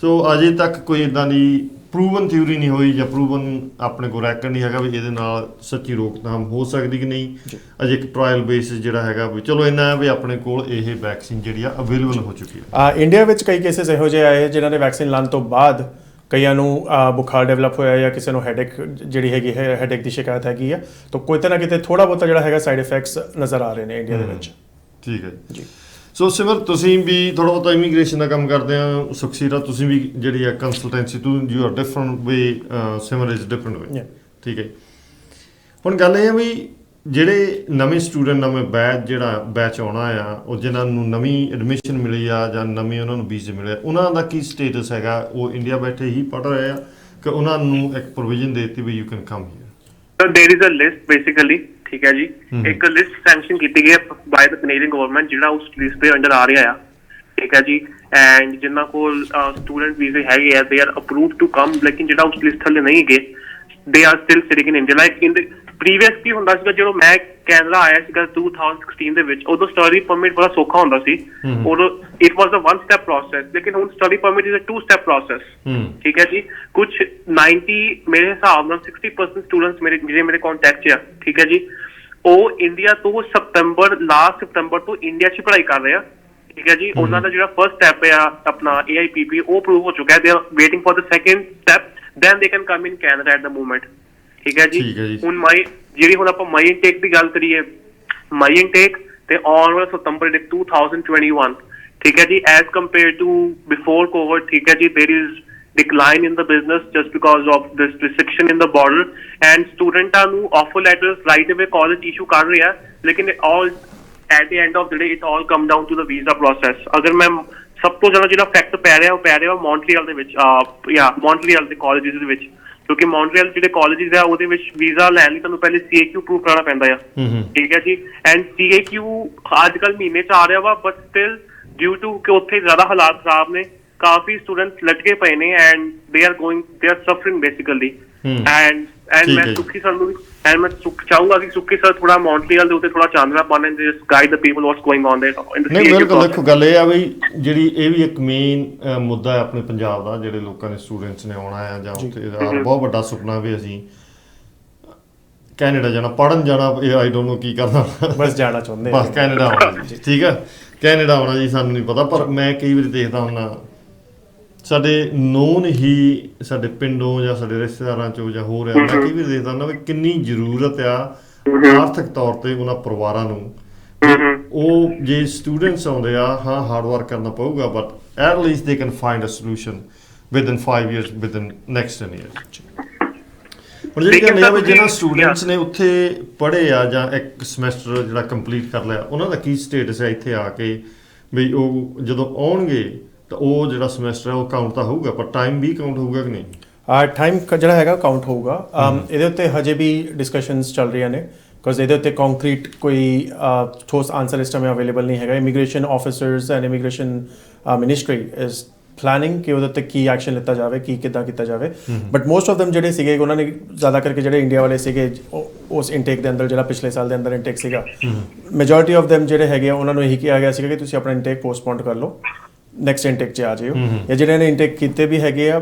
ਸੋ ਅਜੇ ਤੱਕ ਕੋਈ ਇਦਾਂ ਦੀ ਪ੍ਰੂਵਨ ਥਿਊਰੀ ਨਹੀਂ ਹੋਈ ਜਾਂ ਪ੍ਰੂਵਨ ਆਪਣੇ ਕੋਲ ਰੈਕਡ ਨਹੀਂ ਹੈਗਾ ਵੀ ਇਹਦੇ ਨਾਲ ਸੱਚੀ ਰੋਕਥਾਮ ਹੋ ਸਕਦੀ ਕਿ ਨਹੀਂ। ਅਜੇ ਇੱਕ ਟ੍ਰਾਇਲ ਬੇਸਿਸ ਜਿਹੜਾ ਹੈਗਾ ਵੀ ਚਲੋ ਇੰਨਾ ਹੈ ਵੀ ਆਪਣੇ ਕੋਲ ਇਹ ਵੈਕਸੀਨ ਜਿਹੜੀ ਆ ਅਵੇਲੇਬਲ ਹੋ ਚੁੱਕੀ ਹੈ। ਇੰਡੀਆ ਵਿੱਚ ਕਈ ਕੇਸਿਸ ਇਹੋ ਜਿਹੇ ਆਏ ਜਿਨ੍ਹਾਂ ਨੇ ਵੈਕਸੀਨ ਲਾਉਣ ਤੋਂ ਬਾਅਦ ਕਈਆਂ ਨੂੰ ਬੁਖਾਰ ਡਿਵੈਲਪ ਹੋਇਆ ਜਾਂ ਕਿਸੇ ਨੂੰ ਹੈਡੇਕ ਜਿਹੜੀ ਹੈਗੀ ਹੈ, ਹੈਡੇਕ ਦੀ ਸ਼ਿਕਾਇਤ ਹੈਗੀ ਆ, ਤਾਂ ਕਿਤੇ ਨਾ ਕਿਤੇ ਥੋੜਾ ਬਹੁਤਾ ਜਿਹੜਾ ਹੈਗਾ ਸਾਈਡ ਇਫੈਕਟਸ ਨਜ਼ਰ ਆ ਰਹੇ ਨੇ ਇੰਡੀਆ ਦੇ ਵਿੱਚ। ਠੀਕ ਹੈ ਜੀ। ਸੋ ਸਿਮਰ ਤੁਸੀਂ ਵੀ ਥੋੜਾ ਬਹੁਤਾ ਇਮੀਗ੍ਰੇਸ਼ਨ ਦਾ ਕੰਮ ਕਰਦੇ ਆ, ਸੁਖਸੀਰਾ ਤੁਸੀਂ ਵੀ ਜਿਹੜੀ ਹੈ consultancy to you are different way, Simar is different way. ਠੀਕ ਹੈ, ਹੁਣ ਗੱਲ ਇਹ ਹੈ ਵੀ ਜਿਹੜੇ ਨਵੇਂ ਸਟੂਡੈਂਟ ਨਵੇਂ ਬੈਚ ਆਉਣਾ ਆ, ਉਹ ਜਿਨ੍ਹਾਂ ਨੂੰ ਨਵੀਂ ਐਡਮਿਸ਼ਨ ਮਿਲੀ ਆ ਜਾਂ ਨਵੇਂ ਉਹਨਾਂ ਨੂੰ ਵੀਜ਼ੇ ਮਿਲੇ, ਉਹਨਾਂ ਦਾ ਕੀ ਸਟੇਟਸ ਹੈਗਾ? ਉਹ ਇੰਡੀਆ ਬੈਠੇ ਹੀ ਪੜ੍ਹ ਰਹੇ ਆ ਕਿ ਉਹਨਾਂ ਨੂੰ ਇੱਕ ਪ੍ਰੋਵੀਜ਼ਨ ਦੇ ਦਿੱਤੀ ਵੀ you can come here? There is a list basically, ठीक है जी। एक लिस्ट सैंक्शन की गई है बाय द कैनेडियन गवर्नमेंट जिहड़ा उस लिस्ट दे अंडर आ रहा है, ठीक है जी। एंड जिन्ना कोल स्टूडेंट वीजे हैगे they are approved to come, लेकिन जिहड़ा उस लिस्ट थल्ले नहीं गए they are still sitting in India. Like in the previous की ਹੁੰਦਾ ਸੀਗਾ ਜਦੋਂ ਮੈਂ ਕੈਨੇਡਾ ਆਇਆ ਸੀਗਾ 2016 ਦੇ ਵਿੱਚ, ਉਦੋਂ ਸਟੱਡੀ ਪਰਮਿਟ ਬੜਾ ਸੌਖਾ ਹੁੰਦਾ ਸੀ ਔਰ it was a one step process, ਲੇਕਿਨ ਹੁਣ study permit is a two step process. ਠੀਕ ਹੈ ਜੀ। ਕੁਝ 90 ਮੇਰੇ ਹਿਸਾਬ ਨਾਲ 60% ਸਟੂਡੈਂਟਸ ਮੇਰੇ ਕੰਟੈਕਟ 'ਚ ਆ, ਠੀਕ ਹੈ ਜੀ, ਉਹ ਇੰਡੀਆ ਤੋਂ ਲਾਸਟ ਸਤੰਬਰ ਤੋਂ ਇੰਡੀਆ 'ਚ ਪੜ੍ਹਾਈ ਕਰ ਰਹੇ ਆ, ਠੀਕ ਹੈ ਜੀ। ਉਹਨਾਂ ਦਾ ਜਿਹੜਾ ਫਰਸਟ ਸਟੈਪ ਆ ਆਪਣਾ AIPP ਉਹ ਅਪਰੂਵ ਹੋ ਚੁੱਕਾ ਹੈ, they are waiting for the second step, then they can come in Canada at the moment. ਠੀਕ ਹੈ ਜੀ। ਹੁਣ ਜਿਹੜੀ ਹੁਣ ਆਪਾਂ ਮਾਈ ਇਨਟੇਕ ਦੀ ਗੱਲ ਕਰੀਏ, ਮਾਈ ਇਨਟੇਕ ਤੇ ਆਉਣ ਵਾਲਾ ਸਤੰਬਰ 2021, ਠੀਕ ਹੈ ਜੀ, as compare to before Covid, ਠੀਕ ਹੈ ਜੀ, there is decline in the business just because of this restriction in the border, and students ਨੂੰ offer letters right away college issue ਕਰ ਰਿਹਾ, ਲੇਕਿਨ all at the end of the day it all come down to the visa process। ਅਗਰ ਮੈਂ ਸਭ ਤੋਂ ਜ਼ਿਆਦਾ ਜਿਹੜਾ ਫੈਕਟ ਪੈ ਰਿਹਾ ਮੌਂਟਰੀਅਲ ਦੇ ਵਿੱਚ, ਮੌਂਟਰੀਅਲ ਦੇ ਕਾਲਜਿਸ ਦੇ ਵਿੱਚ, ਕਿਉਂਕਿ ਮੌਂਟਰੀਅਲ ਜਿਹੜੇ ਕਾਲਜਿਸ ਆ ਉਹਦੇ ਵਿੱਚ ਵੀਜ਼ਾ ਲੈਣ ਲਈ ਤੁਹਾਨੂੰ ਪਹਿਲੇ CAQ ਪ੍ਰੂਵ ਕਰਾਉਣਾ ਪੈਂਦਾ ਆ, ਠੀਕ ਹੈ ਜੀ। ਐਂਡ CAQ ਅੱਜ ਕੱਲ੍ਹ ਮਹੀਨੇ 'ਚ ਆ ਰਿਹਾ ਵਾ, ਬਟ ਸਟਿਲ ਡਿਊ ਟੂ ਕਿ ਉੱਥੇ ਜ਼ਿਆਦਾ ਹਾਲਾਤ ਖਰਾਬ ਨੇ, ਕਾਫੀ ਸਟੂਡੈਂਟਸ ਲਟਕੇ ਪਏ ਨੇ and they R suffering basically. And ਮੈਂ ਸੁੱਖੀ ਸਰ ਨੂੰ ਵੀ ਚਾਹੂੰਗਾ ਕਿ ਸੁੱਖੀ ਸਰ ਥੋੜਾ ਮੌਂਟਰੀਅਲ ਦੇ ਉੱਤੇ ਥੋੜਾ ਚਾਨਣਾ ਪਾਉਣ, just guide the people what's going on there in the ਨਹੀਂ ਬਿਲਕੁਲ। ਦੇਖੋ ਗੱਲ ਇਹ ਆ ਬਈ ਜਿਹੜੀ ਇਹ ਵੀ ਇੱਕ ਮੇਨ ਮੁੱਦਾ ਹੈ ਆਪਣੇ ਪੰਜਾਬ ਦਾ, ਜਿਹੜੇ ਲੋਕਾਂ ਨੇ ਸਟੂਡੈਂਟਸ ਨੇ ਆਉਣਾ ਆ ਜਾਂ ਉੱਥੇ ਬਹੁਤ ਵੱਡਾ ਸੁਪਨਾ ਵੀ ਅਸੀਂ ਕੈਨੇਡਾ ਜਾਣਾ, ਪੜ੍ਹਨ ਜਾਣਾ, ਇਹ ਆਈ ਡੋਨਟ ਨੋ ਕੀ ਕਰਨਾ, ਬਸ ਜਾਣਾ ਚਾਹੁੰਦੇ ਬਸ ਕੈਨੇਡਾ ਆਉਣਾ ਜੀ। ਠੀਕ ਆ, ਕੈਨੇਡਾ ਆਉਣਾ ਜੀ, ਸਾਨੂੰ ਨਹੀਂ ਪਤਾ, ਪਰ ਮੈਂ ਕਈ ਵਾਰੀ ਦੇਖਦਾ ਹੁੰਦਾ ਸਾਡੇ ਨੋਨ ਹੀ ਸਾਡੇ ਪਿੰਡੋਂ ਜਾਂ ਸਾਡੇ ਰਿਸ਼ਤੇਦਾਰਾਂ ਚੋਂ ਜਾਂ ਹੋਰ ਆ, ਮੈਂ ਕਈ ਵਾਰੀ ਦੇਖਦਾ ਹੁੰਦਾ ਵੀ ਕਿੰਨੀ ਜ਼ਰੂਰਤ ਆ ਆਰਥਿਕ ਤੌਰ ਤੇ ਉਹਨਾਂ ਪਰਿਵਾਰਾਂ ਨੂੰ। ਉਹ ਜੇ ਸਟੂਡੈਂਟਸ ਆਉਂਦੇ ਆ, ਹਾਂ ਹਾਰਡ ਵਰਕ ਕਰਨਾ ਪਊਗਾ, but at least they can find a solution within 5 years, within next 10 years। ਹੁਣ ਜਿਹੜੀ ਗੱਲ ਇਹ ਵੀ ਜਿਹਨਾਂ ਸਟੂਡੈਂਟਸ ਨੇ ਉੱਥੇ ਪੜ੍ਹੇ ਆ ਜਾਂ ਇੱਕ ਸਮੈਸਟਰ ਜਿਹੜਾ ਕੰਪਲੀਟ ਕਰ ਲਿਆ, ਉਹਨਾਂ ਦਾ ਕੀ ਸਟੇਟਸ ਹੈ ਇੱਥੇ ਆ ਕੇ? ਵੀ ਉਹ ਜਦੋਂ ਆਉਣਗੇ ਤਾਂ ਉਹ ਜਿਹੜਾ ਸਮੈਸਟਰ ਹੈ ਉਹ ਕਾਊਂਟ ਤਾਂ ਹੋਊਗਾ, ਪਰ ਟਾਈਮ ਵੀ ਕਾਊਂਟ ਹੋਊਗਾ ਕਿ ਨਹੀਂ? ਟਾਈਮ ਜਿਹੜਾ ਹੈਗਾ ਕਾਊਂਟ ਹੋਊਗਾ। ਇਹਦੇ ਉੱਤੇ ਹਜੇ ਵੀ ਡਿਸਕਸ਼ਨਸ ਚੱਲ ਰਹੀਆਂ ਨੇ, ਬਿਕੋਜ਼ ਇਹਦੇ ਉੱਤੇ ਕੰਕਰੀਟ ਕੋਈ ਠੋਸ ਆਨਸਰ ਇਸ ਟਾਈਮ ਅਵੇਲੇਬਲ ਨਹੀਂ ਹੈਗਾ। Immigration officers and immigration ministry is planning ਕਿ ਉਹਦੇ ਉੱਤੇ ਕੀ ਐਕਸ਼ਨ ਲਿੱਤਾ ਜਾਵੇ, ਕੀ ਕਿੱਦਾਂ ਕੀਤਾ ਜਾਵੇ। ਬਟ ਮੋਸਟ ਆਫ ਦਮ ਜਿਹੜੇ ਸੀਗੇ ਉਹਨਾਂ ਨੇ ਜ਼ਿਆਦਾ ਕਰਕੇ ਜਿਹੜੇ ਇੰਡੀਆ ਵਾਲੇ ਸੀਗੇ ਉਸ ਇਨਟੇਕ ਦੇ ਅੰਦਰ ਜਿਹੜਾ ਪਿਛਲੇ ਸਾਲ ਦੇ ਅੰਦਰ ਇਨਟੇਕ ਸੀਗਾ, ਮੈਜੋਰਿਟੀ ਆਫ ਦਮ ਜਿਹੜੇ ਹੈਗੇ ਆ ਉਹਨਾਂ ਨੂੰ ਇਹੀ ਕਿਹਾ ਗਿਆ ਸੀਗਾ ਕਿ ਤੁਸੀਂ ਆਪਣਾ ਇਨਟੇਕ ਪੋਸਟਪੋਨ ਕਰ ਲਓ, ਨੈਕਸਟ ਇਨਟੇਕ 'ਚ ਆ ਜਾਇਓ। ਜਾਂ ਜਿਹੜੇ ਨੇ ਇਨਟੇਕ ਕੀਤੇ ਵੀ ਹੈਗੇ ਆ,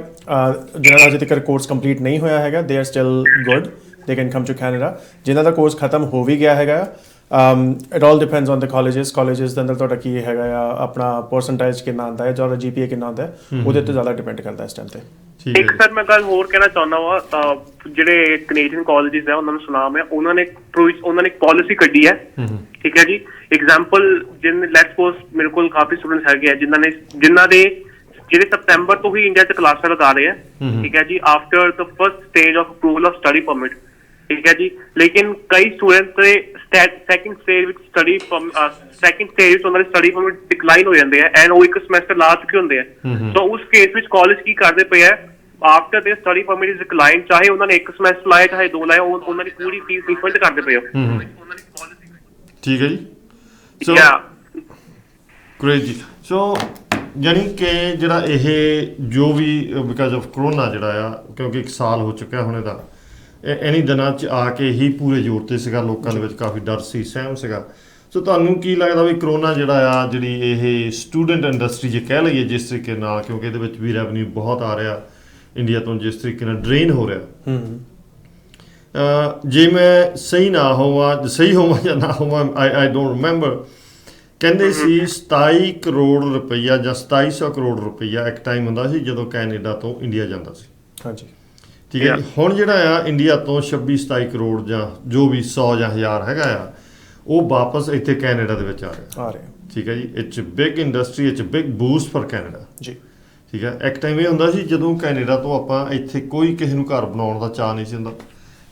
ਜਿਹਨਾਂ ਦਾ ਅਜੇ ਤੱਕ ਕੋਰਸ ਕੰਪਲੀਟ ਨਹੀਂ ਹੋਇਆ ਹੈਗਾ, they are still good, they can come to Canada. ਜਿਹਨਾਂ ਦਾ ਕੋਰਸ ਖਤਮ ਹੋ ਵੀ ਗਿਆ ਹੈਗਾ, it all depends on the colleges ਦੇ ਅੰਦਰ ਤੁਹਾਡਾ ਕੀ ਹੈਗਾ ਆ, ਆਪਣਾ ਪਰਸੈਂਟੇਜ ਕਿੰਨਾ ਆਉਂਦਾ ਹੈ, ਤੁਹਾਡਾ GPA ਕਿੰਨਾ ਆਉਂਦਾ ਹੈ, ਉਹਦੇ ਉੱਤੇ ਜ਼ਿਆਦਾ ਡਿਪੈਂਡ ਕਰਦਾ ਇਸ ਟਾਈਮ ਤੇ। ਇੱਕ ਸਰ ਮੈਂ ਗੱਲ ਹੋਰ ਕਹਿਣਾ ਚਾਹੁੰਦਾ ਵਾ, ਜਿਹੜੇ ਕੈਨੇਡੀਅਨ ਕਾਲਜਿਸ ਆ ਉਹਨਾਂ ਨੂੰ ਸੁਨਾਮ ਹੈ, ਉਹਨਾਂ ਨੇ ਇੱਕ ਪਾਲਿਸੀ ਕੱਢੀ ਹੈ, ਠੀਕ ਹੈ ਜੀ। ਐਗਜ਼ਾਮਪਲ ਲੈਟਸ ਸਪੋਜ਼ ਮੇਰੇ ਕੋਲ ਕਾਫੀ ਸਟੂਡੈਂਟਸ ਹੈਗੇ ਆ ਜਿਨ੍ਹਾਂ ਦੇ ਜਿਹੜੇ ਸਤੰਬਰ ਤੋਂ ਹੀ ਇੰਡੀਆ 'ਚ ਕਲਾਸਾਂ ਲਗਾ ਰਹੇ ਆ, ਠੀਕ ਹੈ ਜੀ, after the first stage of approval of study permit, ਠੀਕ ਹੈ ਜੀ। ਲੇਕਿਨ ਕਈ ਸਟੂਡੈਂਟਸ ਦੇ ਸੈਕਿੰਡ ਸਟੇਜ ਵਿੱਚ ਉਹਨਾਂ ਦੇ ਸਟੱਡੀ ਪਰਮਿਟ ਡਿਕਲਾਈਨ ਹੋ ਜਾਂਦੇ ਆ ਐਂਡ ਉਹ ਇੱਕ ਸਮੈਸਟਰ ਲਾ ਚੁੱਕੇ ਹੁੰਦੇ ਆ। ਸੋ ਉਸ ਕੇਸ ਵਿੱਚ ਕਾਲਜ ਕੀ ਕਰਦੇ ਪਏ ਆ, ਆਫਟਰ ਦੇ ਸਟੱਡੀ ਪਰਮਿਟ ਇਜ਼ ਡਿਕਲਾਈਨ, ਚਾਹੇ ਉਹਨਾਂ ਨੇ ਇੱਕ ਸਮੈਸਟਰ ਲਾਇਆ ਚਾਹੇ 2 ਲਾਇਆ, ਉਹਨਾਂ ਦੀ ਪੂਰੀ ਫੀਸ ਰਿਫੰਡ ਕਰਦੇ ਪਏ ਆ। ਠੀਕ ਹੈ ਜੀ। ਸੋ ਗ੍ਰੇਟ ਜੀ। ਸੋ ਯਾਨੀ ਕਿ ਜਿਹੜਾ ਇਹ ਜੋ ਵੀ ਬਿਕਾਜ਼ ਆਫ ਕਰੋਨਾ ਜਿਹੜਾ ਆ, ਕਿਉਂਕਿ 1 ਸਾਲ ਹੋ ਚੁੱਕਿਆ ਹੁਣ ਇਹਦਾ, ਇਨੀ ਦਿਨਾਂ 'ਚ ਆ ਕੇ ਹੀ ਪੂਰੇ ਜ਼ੋਰ 'ਤੇ ਸੀਗਾ, ਲੋਕਾਂ ਦੇ ਵਿੱਚ ਕਾਫੀ ਡਰ ਸੀ, ਸਹਿਮ ਸੀਗਾ। ਸੋ ਤੁਹਾਨੂੰ ਕੀ ਲੱਗਦਾ ਵੀ ਕਰੋਨਾ ਜਿਹੜਾ ਆ, ਜਿਹੜੀ ਇਹ ਸਟੂਡੈਂਟ ਇੰਡਸਟਰੀ ਜੇ ਕਹਿ ਲਈਏ ਜਿਸ ਤਰੀਕੇ ਨਾਲ, ਕਿਉਂਕਿ ਇਹਦੇ ਵਿੱਚ ਵੀ ਰੈਵਨਿਊ ਬਹੁਤ ਆ ਰਿਹਾ ਇੰਡੀਆ ਤੋਂ, ਜਿਸ ਤਰੀਕੇ ਨਾਲ ਡਰੇਨ ਹੋ ਰਿਹਾ, ਜੇ ਮੈਂ ਸਹੀ ਹੋਵਾਂ ਜਾਂ ਨਾ ਹੋਵਾਂ, ਆਈ ਡੋਂਟ ਰਿਮੈਂਬਰ, ਕਹਿੰਦੇ ਸੀ 27 ਕਰੋੜ ਰੁਪਈਆ ਜਾਂ 2700 ਕਰੋੜ ਰੁਪਈਆ ਇੱਕ ਟਾਈਮ ਹੁੰਦਾ ਸੀ ਜਦੋਂ ਕੈਨੇਡਾ ਤੋਂ ਇੰਡੀਆ ਜਾਂਦਾ ਸੀ। ਹਾਂਜੀ, ਠੀਕ ਹੈ। ਹੁਣ ਜਿਹੜਾ ਆ ਇੰਡੀਆ ਤੋਂ 26-27 ਕਰੋੜ ਜਾਂ ਜੋ ਵੀ 100 ਜਾਂ 1000 ਹੈਗਾ ਆ, ਉਹ ਵਾਪਸ ਇੱਥੇ ਕੈਨੇਡਾ ਦੇ ਵਿੱਚ ਆ ਰਿਹਾ। ਠੀਕ ਹੈ ਜੀ। It's a big industry, it's a big boost for Canada ਜੀ। ਠੀਕ ਹੈ। ਇੱਕ ਟਾਈਮ ਇਹ ਹੁੰਦਾ ਸੀ ਜਦੋਂ ਕੈਨੇਡਾ ਤੋਂ ਆਪਾਂ ਇੱਥੇ ਕੋਈ ਕਿਸੇ ਨੂੰ ਘਰ ਬਣਾਉਣ ਦਾ ਚਾਅ ਨਹੀਂ ਸੀ ਹੁੰਦਾ,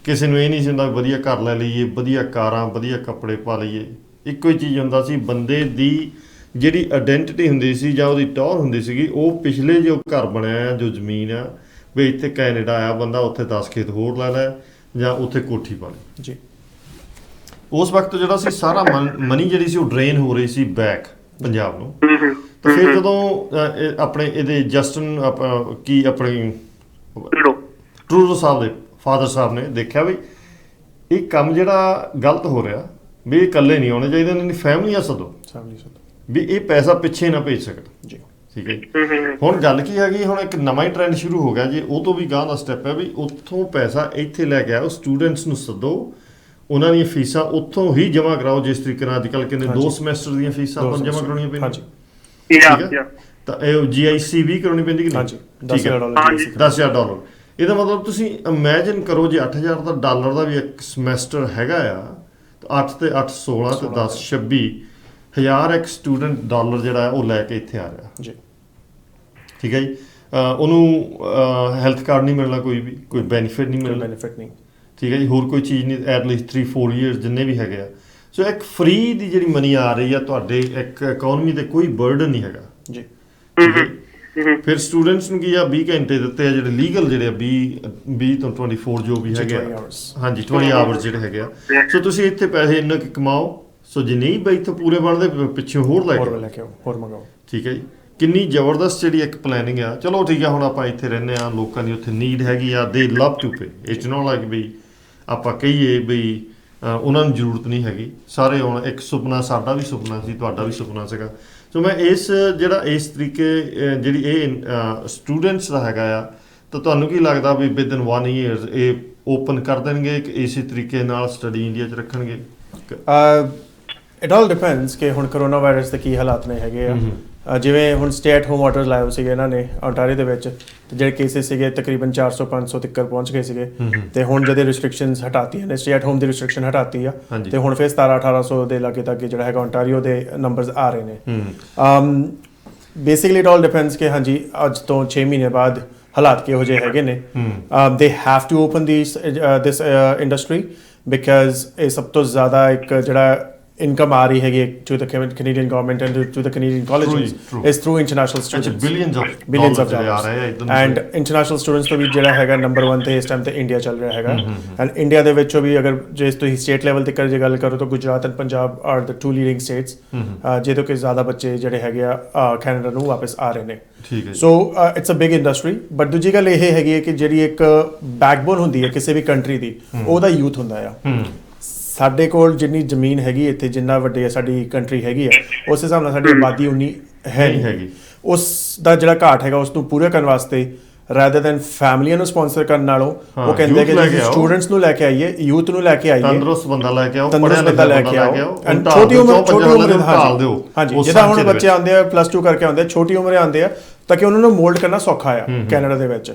ਕਿਸੇ ਨੂੰ ਇਹ ਨਹੀਂ ਸੀ ਹੁੰਦਾ ਵਧੀਆ ਘਰ ਲੈ ਲਈਏ, ਵਧੀਆ ਕਾਰਾਂ, ਵਧੀਆ ਕੱਪੜੇ ਪਾ ਲਈਏ। ਇੱਕੋ ਹੀ ਚੀਜ਼ ਹੁੰਦਾ ਸੀ, ਬੰਦੇ ਦੀ ਜਿਹੜੀ ਆਇਡੈਂਟੀਟੀ ਹੁੰਦੀ ਸੀ ਜਾਂ ਉਹਦੀ ਟੌਰ ਹੁੰਦੀ ਸੀਗੀ, ਉਹ ਪਿਛਲੇ ਜੋ ਘਰ ਬਣਿਆ ਆ, ਜੋ ਜ਼ਮੀਨ ਆ, ਵੀ ਇੱਥੇ ਕੈਨੇਡਾ ਆਇਆ ਬੰਦਾ, ਉੱਥੇ 10 ਖੇਤ ਹੋਰ ਲੈ ਲੈ ਜਾਂ ਉੱਥੇ ਕੋਠੀ ਪਾ ਲਈ ਜੀ। ਉਸ ਵਕਤ ਜਿਹੜਾ ਸੀ ਸਾਰਾ ਮਨੀ ਜਿਹੜੀ ਸੀ ਉਹ ਡਰੇਨ ਹੋ ਰਹੀ ਸੀ ਬੈਕ ਪੰਜਾਬ ਨੂੰ। ਤਾਂ ਫਿਰ ਜਦੋਂ ਆਪਣੇ ਇਹਦੇ ਜਸਟਨ ਆਪਣੇ ਟਰੂਡੋ ਸਾਹਿਬ ਦੇ ਫਾਦਰ ਸਾਹਿਬ ਨੇ ਦੇਖਿਆ ਵੀ ਇਹ ਕੰਮ ਜਿਹੜਾ ਗਲਤ ਹੋ ਰਿਹਾ, ਵੀ ਇਹ ਇਕੱਲੇ ਨਹੀਂ ਆਉਣੇ ਚਾਹੀਦੇ, ਇਹਨਾਂ ਦੀ ਫੈਮਲੀਆਂ ਸੱਦੋ ਵੀ ਇਹ ਪੈਸਾ ਪਿੱਛੇ ਨਾ ਭੇਜ ਸਕਣ ਜੀ। ਠੀਕ ਹੈ ਜੀ। ਹੁਣ ਗੱਲ ਕੀ ਹੈਗੀ, ਹੁਣ ਇੱਕ ਨਵਾਂ ਹੀ ਟ੍ਰੈਂਡ ਸ਼ੁਰੂ ਹੋ ਗਿਆ ਜੀ, ਉਹ ਤੋਂ ਵੀ ਗਾਂਹ ਦਾ ਸਟੈਪ ਹੈ ਵੀ ਉੱਥੋਂ ਪੈਸਾ ਇੱਥੇ ਲੈ ਕੇ ਆਓ, ਸਟੂਡੈਂਟਸ ਨੂੰ ਸੱਦੋ, ਉਹਨਾਂ ਦੀਆਂ ਫੀਸਾਂ ਉੱਥੋਂ ਹੀ ਜਮ੍ਹਾਂ ਕਰਾਓ, ਜਿਸ ਤਰੀਕੇ ਨਾਲ ਅੱਜ ਕੱਲ੍ਹ ਕਹਿੰਦੇ 2 ਸਮੈਸਟਰ ਦੀਆਂ ਫੀਸਾਂ ਆਪਾਂ ਜਮ੍ਹਾਂ ਕਰਾਉਣੀਆਂ ਪੈਂਦੀਆਂ। ਠੀਕ ਹੈ। ਤਾਂ ਇਹ GIC ਵੀ ਕਰਾਉਣੀ ਪੈਂਦੀ ਕਿ ਨਹੀਂ? ਠੀਕ ਹੈ। $10,000। ਇਹਦਾ ਮਤਲਬ ਤੁਸੀਂ ਇਮੈਜਿਨ ਕਰੋ ਜੇ $8,000 ਦਾ ਡਾਲਰ ਦਾ ਵੀ ਇੱਕ ਸਮੈਸਟਰ ਹੈਗਾ ਆ, ਤਾਂ 8 ਤੇ 8 16 ਤੇ 10 26,000 ਇੱਕ ਸਟੂਡੈਂਟ ਡਾਲਰ ਜਿਹੜਾ ਹੈ ਉਹ ਲੈ ਕੇ ਇੱਥੇ ਆ ਰਿਹਾ ਜੀ। ਠੀਕ ਹੈ ਜੀ। ਉਹਨੂੰ ਹੈਲਥ ਕਾਰਡ ਨਹੀਂ ਮਿਲਣਾ, ਕੋਈ ਬੈਨੀਫਿਟ ਨਹੀਂ ਮਿਲਣਾ। ਠੀਕ ਹੈ ਜੀ। ਹੋਰ ਕੋਈ ਚੀਜ਼ ਨਹੀਂ, ਐਟਲੀਸਟ 3-4 ਈਅਰਸ ਜਿੰਨੇ ਵੀ ਹੈਗੇ ਆ। ਸੋ ਇੱਕ ਫ੍ਰੀ ਦੀ ਜਿਹੜੀ ਮਨੀ ਆ ਰਹੀ ਆ ਤੁਹਾਡੇ ਇੱਕ ਇਕਨੋਮੀ ਤੇ, ਕੋਈ ਬਰਡਨ ਨਹੀਂ ਹੈਗਾ ਜੀ। ਫਿਰ ਸਟੂਡੈਂਟਸ ਨੂੰ ਕੀ ਆ, 20 ਘੰਟੇ ਦਿੱਤੇ ਆ ਜਿਹੜੇ ਲੀਗਲ, ਜਿਹੜੇ ਆ 20 ਤੋਂ 24 ਜੋ ਵੀ ਹੈਗੇ ਆ, ਹਾਂਜੀ 20 ਆਵਰਸ ਜਿਹੜੇ ਹੈਗੇ ਆ। ਸੋ ਤੁਸੀਂ ਇੱਥੇ ਪੈਸੇ ਇੰਨੇ ਕੁ ਕਮਾਓ। ਸੋ ਜੇ ਨਹੀਂ ਬਈ ਇੱਥੇ ਪੂਰੇ ਬਣਦੇ, ਪਿੱਛੇ ਹੋਰ ਲੈ ਕੇ ਆਓ, ਹੋਰ ਮੰਗਾਓ। ਠੀਕ ਹੈ ਜੀ। ਕਿੰਨੀ ਜ਼ਬਰਦਸਤ ਜਿਹੜੀ ਇੱਕ ਪਲੈਨਿੰਗ ਆ। ਚਲੋ ਠੀਕ ਆ, ਹੁਣ ਆਪਾਂ ਇੱਥੇ ਰਹਿੰਦੇ ਆ, ਲੋਕਾਂ ਦੀ ਉੱਥੇ ਨੀਡ ਹੈਗੀ ਆ, they love to pay, it's not like ਵੀ ਆਪਾਂ ਕਹੀਏ ਵੀ ਉਹਨਾਂ ਨੂੰ ਜ਼ਰੂਰਤ ਨਹੀਂ ਹੈਗੀ। ਸਾਰੇ ਹੁਣ ਇੱਕ ਸੁਪਨਾ, ਸਾਡਾ ਵੀ ਸੁਪਨਾ ਸੀ, ਤੁਹਾਡਾ ਵੀ ਸੁਪਨਾ ਸੀਗਾ। ਸੋ ਮੈਂ ਇਸ ਤਰੀਕੇ ਜਿਹੜੀ ਇਹ ਸਟੂਡੈਂਟਸ ਦਾ ਹੈਗਾ ਆ, ਤਾਂ ਤੁਹਾਨੂੰ ਕੀ ਲੱਗਦਾ ਵੀ ਵਿਦਨ 1 ਈਅਰ ਇਹ ਓਪਨ ਕਰ ਦੇਣਗੇ ਕਿ ਇਸੇ ਤਰੀਕੇ ਨਾਲ ਸਟੱਡੀ ਇੰਡੀਆ 'ਚ ਰੱਖਣਗੇ? ਇਟ ਆਲ ਡਿਪੈਂਡਸ ਕਿ ਹੁਣ ਕਰੋਨਾ ਵਾਇਰਸ ਦੇ ਕੀ ਹਾਲਾਤ ਨੇ ਹੈਗੇ ਆ। ਜਿਵੇਂ ਹੁਣ ਸਟੇ ਐਟ ਹੋਮ ਆਰਡਰ ਲਾਏ ਸੀਗੇ ਇਹਨਾਂ ਨੇ ontario ਦੇ ਵਿੱਚ, ਤੇ ਜਿਹੜੇ ਕੇਸਿਸ ਸੀਗੇ ਤਕਰੀਬਨ 400-500 ਤੱਕ ਪਹੁੰਚ ਗਏ ਸੀਗੇ। ਤੇ ਹੁਣ ਜਦੋਂ ਰਿਸਟ੍ਰਿਕਸ਼ਨਸ ਹਟਾਤੀਆਂ ਨੇ, stay at home the restriction ਹਟਾਤੀ ਆ, ਤੇ ਹੁਣ ਫਿਰ 1700-1800 ਦੇ ਲਾਗੇ ਤੱਕ ਜਿਹੜਾ ਹੈਗਾ ontario ਦੇ ਨੰਬਰਸ ਆ ਰਹੇ ਨੇ। ਬੇਸਿਕਲੀ ਇਟ ਆਲ ਡਿਪੈਂਡਸ ਕਿ ਹਾਂਜੀ ਅੱਜ ਤੋਂ 6 ਮਹੀਨੇ ਬਾਅਦ ਹਾਲਾਤ ਕਿਹੋ ਜਿਹੇ ਹੈਗੇ ਨੇ। They have to open this industry because ਇਹ ਸਭ ਤੋਂ ਜ਼ਿਆਦਾ ਇੱਕ ਜਿਹੜਾ income ਆ ਰਹੀ ਹੈਗੀ to the Canadian government and to the Canadian colleges is through international students. billions of dollars and international students ਤੋਂ ਵੀ ਜਿਹੜਾ ਹੈਗਾ ਨੰਬਰ 1 ਤੇ ਇਸ ਟਾਈਮ ਤੇ ਇੰਡੀਆ ਚੱਲ ਰਿਹਾ ਹੈਗਾ। ਐਂਡ ਇੰਡੀਆ ਦੇ ਵਿੱਚੋਂ ਵੀ ਅਗਰ ਜੇ ਤੁਸੀਂ ਸਟੇਟ ਲੈਵਲ ਤੇ ਜੇ ਗੱਲ ਕਰੋ ਤਾਂ Gujarat and Punjab are the 2 leading states ਜਿਹਦੇ ਕਿ ਜ਼ਿਆਦਾ ਬੱਚੇ ਜਿਹੜੇ ਹੈਗੇ ਆ ਕੈਨੇਡਾ ਨੂੰ ਵਾਪਸ ਆ ਰਹੇ ਨੇ। So it's a big industry. But ਦੂਜੀ ਗੱਲ ਇਹ ਹੈਗੀ ਹੈ ਕਿ ਜਿਹੜੀ ਇੱਕ ਬੈਕਬੋਨ ਹੁੰਦੀ ਹੈ ਕਿਸੇ ਵੀ ਕੰਟਰੀ ਦੀ, ਉਹਦਾ ਯੂਥ ਹੁੰਦਾ ਆ। ਸਾਡੇ ਕੋਲ ਜਿੰਨੀ ਜ਼ਮੀਨ ਹੈਗੀ ਇੱਥੇ, ਜਿੰਨਾ ਵੱਡੀ ਸਾਡੀ ਕੰਟਰੀ ਹੈਗੀ ਆ, ਉਸ ਹਿਸਾਬ ਨਾਲ ਸਾਡੀ ਆਬਾਦੀ ਉਨੀ ਹੈ ਨਹੀਂ ਹੈਗੀ। ਉਸ ਦਾ ਜਿਹੜਾ ਘਾਟ ਹੈਗਾ ਉਸ ਨੂੰ ਪੂਰਾ ਕਰਨ ਵਾਸਤੇ ਰਾਦਰ ਦੈਨ ਫੈਮਲੀਆਂ ਨੂੰ ਸਪਾਂਸਰ ਕਰਨ ਨਾਲੋਂ ਉਹ ਕਹਿੰਦੇ ਕਿ ਸਟੂਡੈਂਟਸ ਨੂੰ ਲੈ ਕੇ ਆਈਏ, ਯੂਥ ਨੂੰ ਲੈ ਕੇ ਆਈਏ, ਤੰਦਰੁਸਤ ਬੰਦਾ ਲੈ ਕੇ ਆਓ, ਪੜ੍ਹਿਆ ਲਿਖਿਆ ਲੈ ਕੇ ਆਓ। ਛੋਟੀ ਉਮਰ ਹਾਂਜੀ, ਜਿੱਦਾਂ ਹੁਣ ਬੱਚੇ ਆਉਂਦੇ ਆ +2 ਕਰਕੇ ਆਉਂਦੇ ਆ, ਛੋਟੀ ਉਮਰੇ ਆਉਂਦੇ ਆ, ਤਾਂ ਕਿ ਉਹਨਾਂ ਨੂੰ ਮੋਲਡ ਕਰਨਾ ਸੌਖਾ ਆ ਕੈਨੇਡਾ ਦੇ ਵਿੱਚ।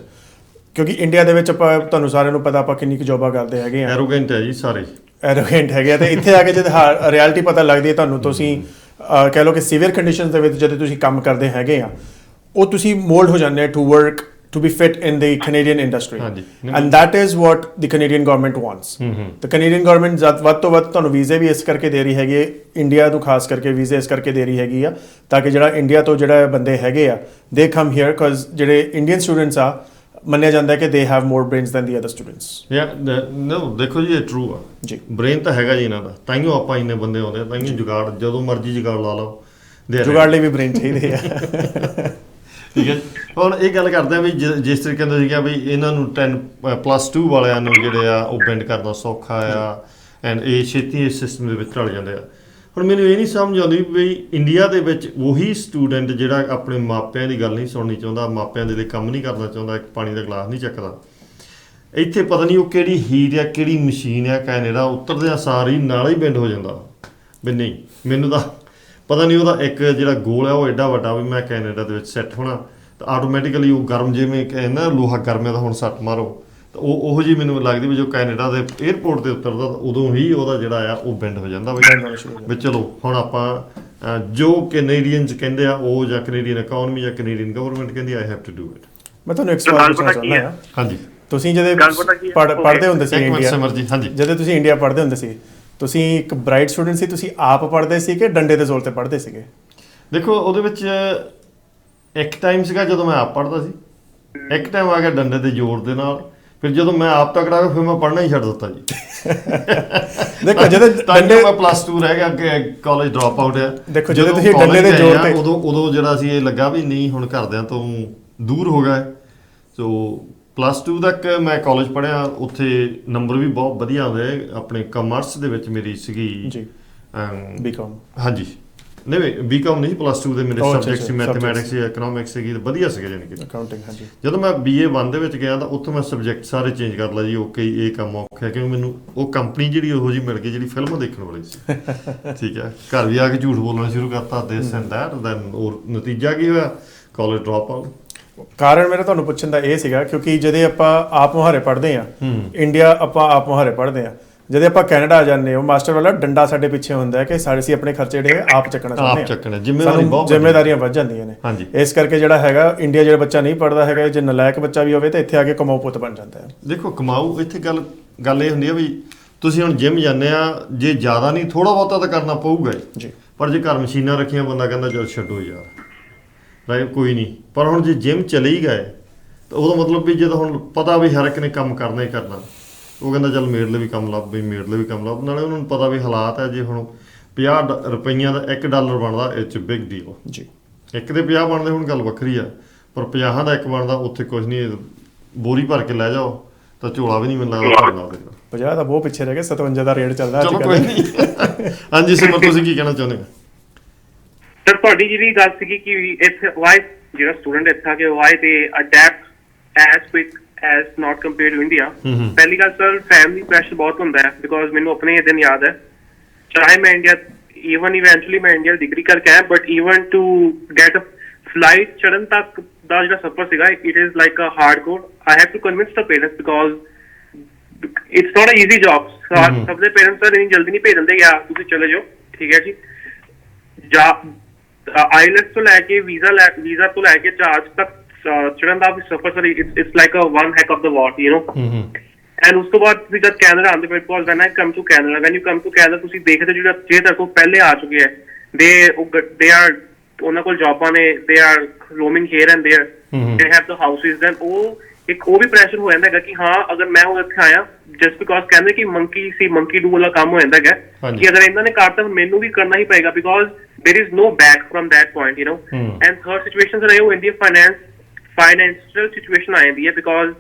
ਕਿਉਂਕਿ ਇੰਡੀਆ ਦੇ ਵਿੱਚ ਆਪਾਂ ਤੁਹਾਨੂੰ ਸਾਰਿਆਂ ਨੂੰ ਪਤਾ ਆਪਾਂ ਕਿੰਨੀ ਕੁ ਜੋਬਾਂ ਕਰਦੇ ਹੈਗੇ ਆ, ਐਰੋਗੈਂਟ ਹੈ ਜੀ ਸਾਰੇ, ਐਰੋਗੈਂਟ ਹੈਗੇ ਆ। ਤੇ ਇੱਥੇ ਆ ਕੇ ਜਦ ਰਿਐਲਿਟੀ ਪਤਾ ਲੱਗਦੀ ਹੈ ਤੁਹਾਨੂੰ, ਤੁਸੀਂ ਕਹਿ ਲਓ ਕਿ ਸੀਵੀਅਰ ਕੰਡੀਸ਼ਨਸ ਦੇ ਵਿੱਚ ਜਦੋਂ ਤੁਸੀਂ ਕੰਮ ਕਰਦੇ ਹੈਗੇ ਆ, ਉਹ ਤੁਸੀਂ ਮੋਲਡ ਹੋ ਜਾਂਦੇ to work to be fit in the Canadian industry. ਹਾਂਜੀ। And that is what the Canadian government wants. The Canadian government ਵੱਧ ਤੋਂ ਵੱਧ ਤੁਹਾਨੂੰ ਵੀਜ਼ੇ ਵੀ ਇਸ ਕਰਕੇ ਦੇ ਰਹੀ ਹੈਗੀ ਹੈ, ਇੰਡੀਆ ਨੂੰ ਖਾਸ ਕਰਕੇ ਵੀਜ਼ੇ ਇਸ ਕਰਕੇ ਦੇ ਰਹੀ ਹੈਗੀ ਆ ਤਾਂ ਕਿ ਜਿਹੜਾ ਇੰਡੀਆ ਤੋਂ ਜਿਹੜਾ ਬੰਦੇ ਹੈਗੇ ਆ ਦੇ ਕਮ ਹੇਅਰ ਬਿਕਾਜ਼ ਜਿਹੜੇ ਇੰਡੀਅਨ ਸਟੂਡੈਂਟਸ ਆ ਮੰਨਿਆ ਜਾਂਦਾ ਕਿ they have more brains than the other students. No ਦੇਖੋ ਜੀ ਇਹ ਟਰੂ ਆ ਜੀ, ਬ੍ਰੇਨ ਤਾਂ ਹੈਗਾ ਜੀ ਇਹਨਾਂ ਦਾ, ਤਾਈਓ ਆਪਾਂ ਇੰਨੇ ਬੰਦੇ ਆਉਂਦੇ ਆ, ਤਾਈਓ ਜੁਗਾੜ ਜਦੋਂ ਮਰਜ਼ੀ ਜੁਗਾੜ ਲਾ ਲਓ, ਜੁਗਾੜ ਲਈ ਵੀ ਬ੍ਰੇਨ ਚਾਹੀਦੇ ਆ। ਠੀਕ ਹੈ। ਹੁਣ ਇਹ ਗੱਲ ਕਰਦੇ ਆ ਵੀ ਜਿਸ ਤਰੀਕੇ ਨਾਲ ਸੀਗਾ ਵੀ ਇਹਨਾਂ ਨੂੰ 10+2 ਵਾਲਿਆਂ ਨੂੰ ਜਿਹੜੇ ਆ ਉਹ ਬੈਂਡ ਕਰਨਾ ਸੌਖਾ ਆ ਐਂਡ ਇਹ ਛੇਤੀ ਇਸ ਸਿਸਟਮ ਦੇ ਵਿੱਚ ਢਲ ਜਾਂਦੇ ਆ। ਹੁਣ ਮੈਨੂੰ ਇਹ ਨਹੀਂ ਸਮਝ ਆਉਂਦੀ ਵੀ ਇੰਡੀਆ ਦੇ ਵਿੱਚ ਉਹੀ ਸਟੂਡੈਂਟ ਜਿਹੜਾ ਆਪਣੇ ਮਾਪਿਆਂ ਦੀ ਗੱਲ ਨਹੀਂ ਸੁਣਨੀ ਚਾਹੁੰਦਾ, ਮਾਪਿਆਂ ਦੇ ਲਈ ਕੰਮ ਨਹੀਂ ਕਰਨਾ ਚਾਹੁੰਦਾ, ਇੱਕ ਪਾਣੀ ਦਾ ਗਲਾਸ ਨਹੀਂ ਚੱਕਦਾ, ਇੱਥੇ ਪਤਾ ਨਹੀਂ ਉਹ ਕਿਹੜੀ ਹੀਟ ਆ ਕਿਹੜੀ ਮਸ਼ੀਨ ਆ ਕੈਨੇਡਾ ਉਤਰਦਿਆਂ ਸਾਰੀ ਨਾਲ ਹੀ ਬੈਂਡ ਹੋ ਜਾਂਦਾ ਵੀ ਨਹੀਂ ਮੈਨੂੰ ਤਾਂ ਪਤਾ ਨਹੀਂ ਉਹਦਾ ਇੱਕ ਜਿਹੜਾ ਗੋਲ ਹੈ ਉਹ ਐਡਾ ਵੱਡਾ ਵੀ ਮੈਂ ਕੈਨੇਡਾ ਦੇ ਵਿੱਚ ਸੈੱਟ ਹੋਣਾ ਤਾਂ ਆਟੋਮੈਟਿਕਲੀ ਉਹ ਗਰਮ ਜਿਵੇਂ ਕਹਿੰਦਾ ਲੋਹਾ ਗਰਮਿਆ ਤਾਂ ਹੁਣ ਸੱਟ ਮਾਰੋ ਤਾਂ ਉਹੋ ਜਿਹੀ ਮੈਨੂੰ ਲੱਗਦੀ ਵੀ ਜੋ ਕੈਨੇਡਾ ਦੇ 에ਅਰਪੋਰਟ ਤੇ ਉਤਰਦਾ ਉਦੋਂ ਹੀ ਉਹਦਾ ਜਿਹੜਾ ਆ ਉਹ ਬੈਂਡ ਹੋ ਜਾਂਦਾ ਵੀ ਚਲੋ ਹੁਣ ਆਪਾਂ ਜੋ ਕੈਨੇਡੀਅਨਸ ਕਹਿੰਦੇ ਆ ਉਹ ਜਾਂ ਕੈਨੇਡੀਅਨ ਇਕਨੋਮੀ ਜਾਂ ਕੈਨੇਡੀਅਨ ਗਵਰਨਮੈਂਟ ਕਹਿੰਦੀ I have to do it. ਮੈਂ ਤੁਹਾਨੂੰ ਇੱਕ ਸਵਾਲ ਪੁੱਛਣਾ ਚਾਹੁੰਦਾ ਹਾਂ। ਹਾਂਜੀ, ਤੁਸੀਂ ਜਦੋਂ ਪੜ੍ਹਦੇ ਹੁੰਦੇ ਸੀ ਇੰਡੀਆ, ਜਦੋਂ ਤੁਸੀਂ ਇੰਡੀਆ ਪੜ੍ਹਦੇ ਹੁੰਦੇ ਸੀ ਤੁਸੀਂ ਇੱਕ ਬ੍ਰਾਈਟ ਸਟੂਡੈਂਟ ਸੀ, ਤੁਸੀਂ ਆਪ ਪੜ੍ਹਦੇ ਸੀ ਕਿ ਡੰਡੇ ਦੇ ਜ਼ੋਰ ਤੇ ਪੜ੍ਹਦੇ ਸੀਗੇ? ਦੇਖੋ ਉਹਦੇ ਵਿੱਚ ਇੱਕ ਟਾਈਮ ਸੀਗਾ ਜਦੋਂ ਮੈਂ ਆਪ ਪੜ੍ਹਦਾ ਸੀ, ਇੱਕ ਟਾਈਮ ਆ ਗਿਆ ਡੰਡੇ ਦੇ ਜ਼ੋਰ ਦੇ ਨਾਲ, ਫਿਰ ਜਦੋਂ ਮੈਂ ਆਪ ਤਕੜਾ ਹੋ ਗਿਆ ਫਿਰ ਮੈਂ ਪੜ੍ਹਨਾ ਹੀ ਛੱਡ ਦਿੱਤਾ ਜੀ। ਦੇਖੋ ਜਦੋਂ ਡੰਡੇ ਮੈਂ +2 ਰਹਿ ਗਿਆ, ਅੱਗੇ ਕਾਲਜ ਡ੍ਰੌਪ ਆਊਟ ਆ। ਦੇਖੋ ਜਦੋਂ ਤੁਸੀਂ ਡੰਡੇ ਦੇ ਜ਼ੋਰ ਤੇ ਉਦੋਂ ਜਿਹੜਾ ਸੀ ਇਹ ਲੱਗਾ ਵੀ ਨਹੀਂ ਹੁਣ ਘਰਦਿਆਂ ਤੋਂ ਦੂਰ ਹੋ ਗਏ। ਸੋ +2 ਤੱਕ ਮੈਂ ਕਾਲਜ ਪੜ੍ਹਿਆ, ਉੱਥੇ ਨੰਬਰ ਵੀ ਬਹੁਤ ਵਧੀਆ ਆਉਂਦੇ ਆਪਣੇ ਕਾਮਰਸ ਦੇ ਵਿੱਚ ਮੇਰੀ ਸੀਗੀ ਜੀ ਬੀਕਾਮ। ਹਾਂਜੀ ਨਹੀਂ ਬੀਕਾਮ ਨਹੀਂ +2 ਦੇ ਮੇਰੇ ਸਬਜੈਕਟ ਸੀ ਮੈਥਮੈਟਿਕਸ ਸੀ ਇਕਨੋਮਿਕਸ ਸੀਗੀ ਵਧੀਆ ਸੀਗੇ ਜਾਨੀ ਕਿ ਅਕਾਊਂਟਿੰਗ। ਹਾਂਜੀ ਜਦੋਂ ਮੈਂ BA 1 ਦੇ ਵਿੱਚ ਗਿਆ ਤਾਂ ਉੱਥੋਂ ਮੈਂ ਸਬਜੈਕਟ ਸਾਰੇ ਚੇਂਜ ਕਰ ਲਿਆ ਜੀ। ਓਕੇ ਇਹ ਕੰਮ ਔਖਾ ਕਿਉਂਕਿ ਮੈਨੂੰ ਉਹ ਕੰਪਨੀ ਜਿਹੜੀ ਉਹੋ ਜਿਹੀ ਮਿਲ ਗਈ ਜਿਹੜੀ ਫਿਲਮਾਂ ਦੇਖਣ ਵਾਲੀ ਸੀ। ਠੀਕ ਹੈ, ਘਰ ਵੀ ਆ ਕੇ ਝੂਠ ਬੋਲਣਾ ਸ਼ੁਰੂ ਕਰਤਾ ਦਿਸ ਐਂਡ ਦੈਟ, ਦੈਨ ਉਹ ਨਤੀਜਾ ਕੀ ਹੋਇਆ ਕਾਲਜ ਡ੍ਰੌਪ ਆਊਟ। ਕਾਰਨ ਮੇਰਾ ਤੁਹਾਨੂੰ ਪੁੱਛਣ ਦਾ ਇਹ ਸੀਗਾ ਕਿਉਂਕਿ ਜਦੋਂ ਆਪਾਂ ਆਪ ਮੁਹਾਰੇ ਪੜ੍ਹਦੇ ਆ ਇੰਡੀਆ, ਆਪਾਂ ਆਪ ਮੁਹਾਰੇ ਪੜ੍ਹਦੇ ਆ, ਜਦੋਂ ਆਪਾਂ ਕੈਨੇਡਾ ਆ ਜਾਂਦੇ ਹਾਂ ਮਾਸਟਰ ਵਾਲਾ ਡੰਡਾ ਸਾਡੇ ਪਿੱਛੇ ਹੁੰਦਾ ਹੈ ਕਿ ਅਸੀਂ ਆਪਣੇ ਖਰਚੇ ਜਿਹੜੇ ਆਪ ਚੱਕਣਾ ਚਾਹੁੰਦੇ ਹਾਂ, ਜ਼ਿੰਮੇਵਾਰੀਆਂ ਵੱਧ ਜਾਂਦੀਆਂ ਨੇ। ਇਸ ਕਰਕੇ ਜਿਹੜਾ ਹੈਗਾ ਇੰਡੀਆ ਜਿਹੜਾ ਬੱਚਾ ਨਹੀਂ ਪੜ੍ਹਦਾ ਹੈਗਾ, ਜੇ ਨਲਾਇਕ ਬੱਚਾ ਵੀ ਹੋਵੇ ਤਾਂ ਇੱਥੇ ਆ ਕੇ ਕਮਾਊ ਪੁੱਤ ਬਣ ਜਾਂਦਾ ਹੈ। ਦੇਖੋ ਕਮਾਊ ਇੱਥੇ ਗੱਲ ਇਹ ਹੁੰਦੀ ਹੈ ਵੀ ਤੁਸੀਂ ਹੁਣ ਜਿਮ ਜਾਂਦੇ ਆ, ਜੇ ਜ਼ਿਆਦਾ ਨਹੀਂ ਥੋੜਾ ਬਹੁਤਾ ਤਾਂ ਕਰਨਾ ਪਊਗਾ ਜੀ, ਪਰ ਜੇ ਘਰ ਮਸ਼ੀਨਾਂ ਰੱਖੀਆਂ ਬੰਦਾ ਕਹਿੰਦਾ ਚਲ ਛੱਡੋ ਯਾਰ ਰਾਈਟ ਕੋਈ ਨਹੀਂ। ਪਰ ਹੁਣ ਜੇ ਜਿਮ ਚਲੇ ਹੀ ਗਏ ਤਾਂ ਉਹਦਾ ਮਤਲਬ ਵੀ ਜਦੋਂ ਹੁਣ ਪਤਾ ਵੀ ਹਰ ਇੱਕ ਨੇ ਕੰਮ ਕਰਨਾ ਹੀ ਕਰਨਾ, ਉਹ ਕਹਿੰਦਾ ਚੱਲ ਮੇਰੇ ਲਈ ਵੀ ਕੰਮ ਲੱਭ ਵੀ ਮੇਰੇ ਲਈ ਵੀ ਕੰਮ ਲੱਭ। ਨਾਲੇ ਉਹਨਾਂ ਨੂੰ ਪਤਾ ਵੀ ਹਾਲਾਤ ਹੈ, ਜੇ ਹੁਣ 50 ਰੁਪਈਆਂ ਦਾ $1 ਬਣਦਾ ਇਟਸ ਬਿਗ ਡੀਲ ਜੀ। ਇੱਕ ਦੇ 50 ਬਣਦੇ ਹੁਣ ਗੱਲ ਵੱਖਰੀ ਆ, ਪਰ 50 ਦਾ ਇੱਕ ਬਣਦਾ ਉੱਥੇ ਕੁਝ ਨਹੀਂ, ਬੋਰੀ ਭਰ ਕੇ ਲੈ ਜਾਓ ਤਾਂ ਝੋਲਾ ਵੀ ਨਹੀਂ ਮੈਨੂੰ ਲੱਗਦਾ ਭਰਨਾ ਉਹਦੇ ਨਾਲ। 50 ਦਾ ਬਹੁਤ ਪਿੱਛੇ ਰਹਿ ਗਿਆ, 57 ਦਾ ਰੇਟ ਚੱਲਦਾ ਚਲੋ ਕੋਈ ਨਹੀਂ। ਹਾਂਜੀ ਸਿਮਰ ਤੁਸੀਂ ਕੀ ਕਹਿਣਾ ਚਾਹੁੰਦੇ ਹੋ? ਸਰ ਤੁਹਾਡੀ ਜਿਹੜੀ ਗੱਲ ਸੀਗੀ ਕਿ ਇੱਥੇ ਵਾਈ ਜਿਹੜਾ ਸਟੂਡੈਂਟ ਇੱਥੇ ਆ ਕੇ why they adapt as quick as not compare to India. ਪਹਿਲੀ ਗੱਲ ਸਰ ਫੈਮਿਲੀ ਪ੍ਰੈਸ਼ਰ ਬਹੁਤ ਹੁੰਦਾ ਹੈ, ਬਿਕੋਜ਼ ਮੈਨੂੰ ਆਪਣੇ ਇਹ ਦਿਨ ਯਾਦ ਹੈ, ਚਾਹੇ ਮੈਂ ਇੰਡੀਆ ਈਵਨ ਇਵੈਂਚੁਅਲੀ ਮੈਂ ਇੰਡੀਆ ਡਿਗਰੀ ਕਰਕੇ ਆਇਆ, but even to get a flight ਚੜਨ ਤੱਕ ਦਾ ਜਿਹੜਾ ਸਫ਼ਰ ਸੀਗਾ it is like a hardcore. I have to convince the parents because it's not a easy job. ਸਭ ਦੇ ਪੇਰੈਂਟਸ ਤਾਂ ਇੰਨੀ ਜਲਦੀ ਨਹੀਂ ਭੇਜ ਦਿੰਦੇ ਯਾਰ ਤੁਸੀਂ ਚਲੇ ਜਾਓ, ਠੀਕ ਹੈ ਜੀ। ਆਈਲੈਟਸ ਤੋਂ ਲੈ ਕੇ ਵੀਜ਼ਾ ਤੋਂ ਲੈ ਕੇ ਚਾਰਜ ਤੱਕ ਚੜਨ ਦਾ ਵੀ ਸਫਰ sir it's like a one heck of the what you know. And ਉਸ ਤੋਂ ਬਾਅਦ ਤੁਸੀਂ ਜਦ ਕੈਨੇਡਾ ਆਉਂਦੇ ਪਏ, because when I come to Canada, when you come to Canada ਤੁਸੀਂ ਦੇਖਦੇ ਜਿਹੜਾ ਜੇ ਤੁਹਾਡੇ ਕੋਲ ਪਹਿਲੇ ਆ ਚੁੱਕੇ ਹੈ ਦੇ ਆਰ ਉਹਨਾਂ ਕੋਲ ਜੌਬਾਂ ਨੇ, they are roaming here and there, they have the houses, then ਉਹ ਵੀ ਪ੍ਰੈਸ਼ਰ ਹੋ ਜਾਂਦਾ ਹੈਗਾ ਕਿ ਹਾਂ ਅਗਰ ਮੈਂ ਹੁਣ ਇੱਥੇ ਆਇਆ ਜਸਟ ਬਿਕੋਜ਼ ਕਹਿੰਦੇ ਕਿ ਮੰਕੀ ਡੂ ਵਾਲਾ ਕੰਮ ਹੋ ਜਾਂਦਾ ਹੈਗਾ ਕਿ ਅਗਰ ਇਹਨਾਂ ਨੇ ਕਰਤਾ ਮੈਨੂੰ ਵੀ ਕਰਨਾ ਹੀ ਪਏਗਾ, because there is no back from that point, you know. And third situation sir ਇਹ ਹੁੰਦੀ ਹੈ financial situation ਆ ਜਾਂਦੀ ਹੈ, because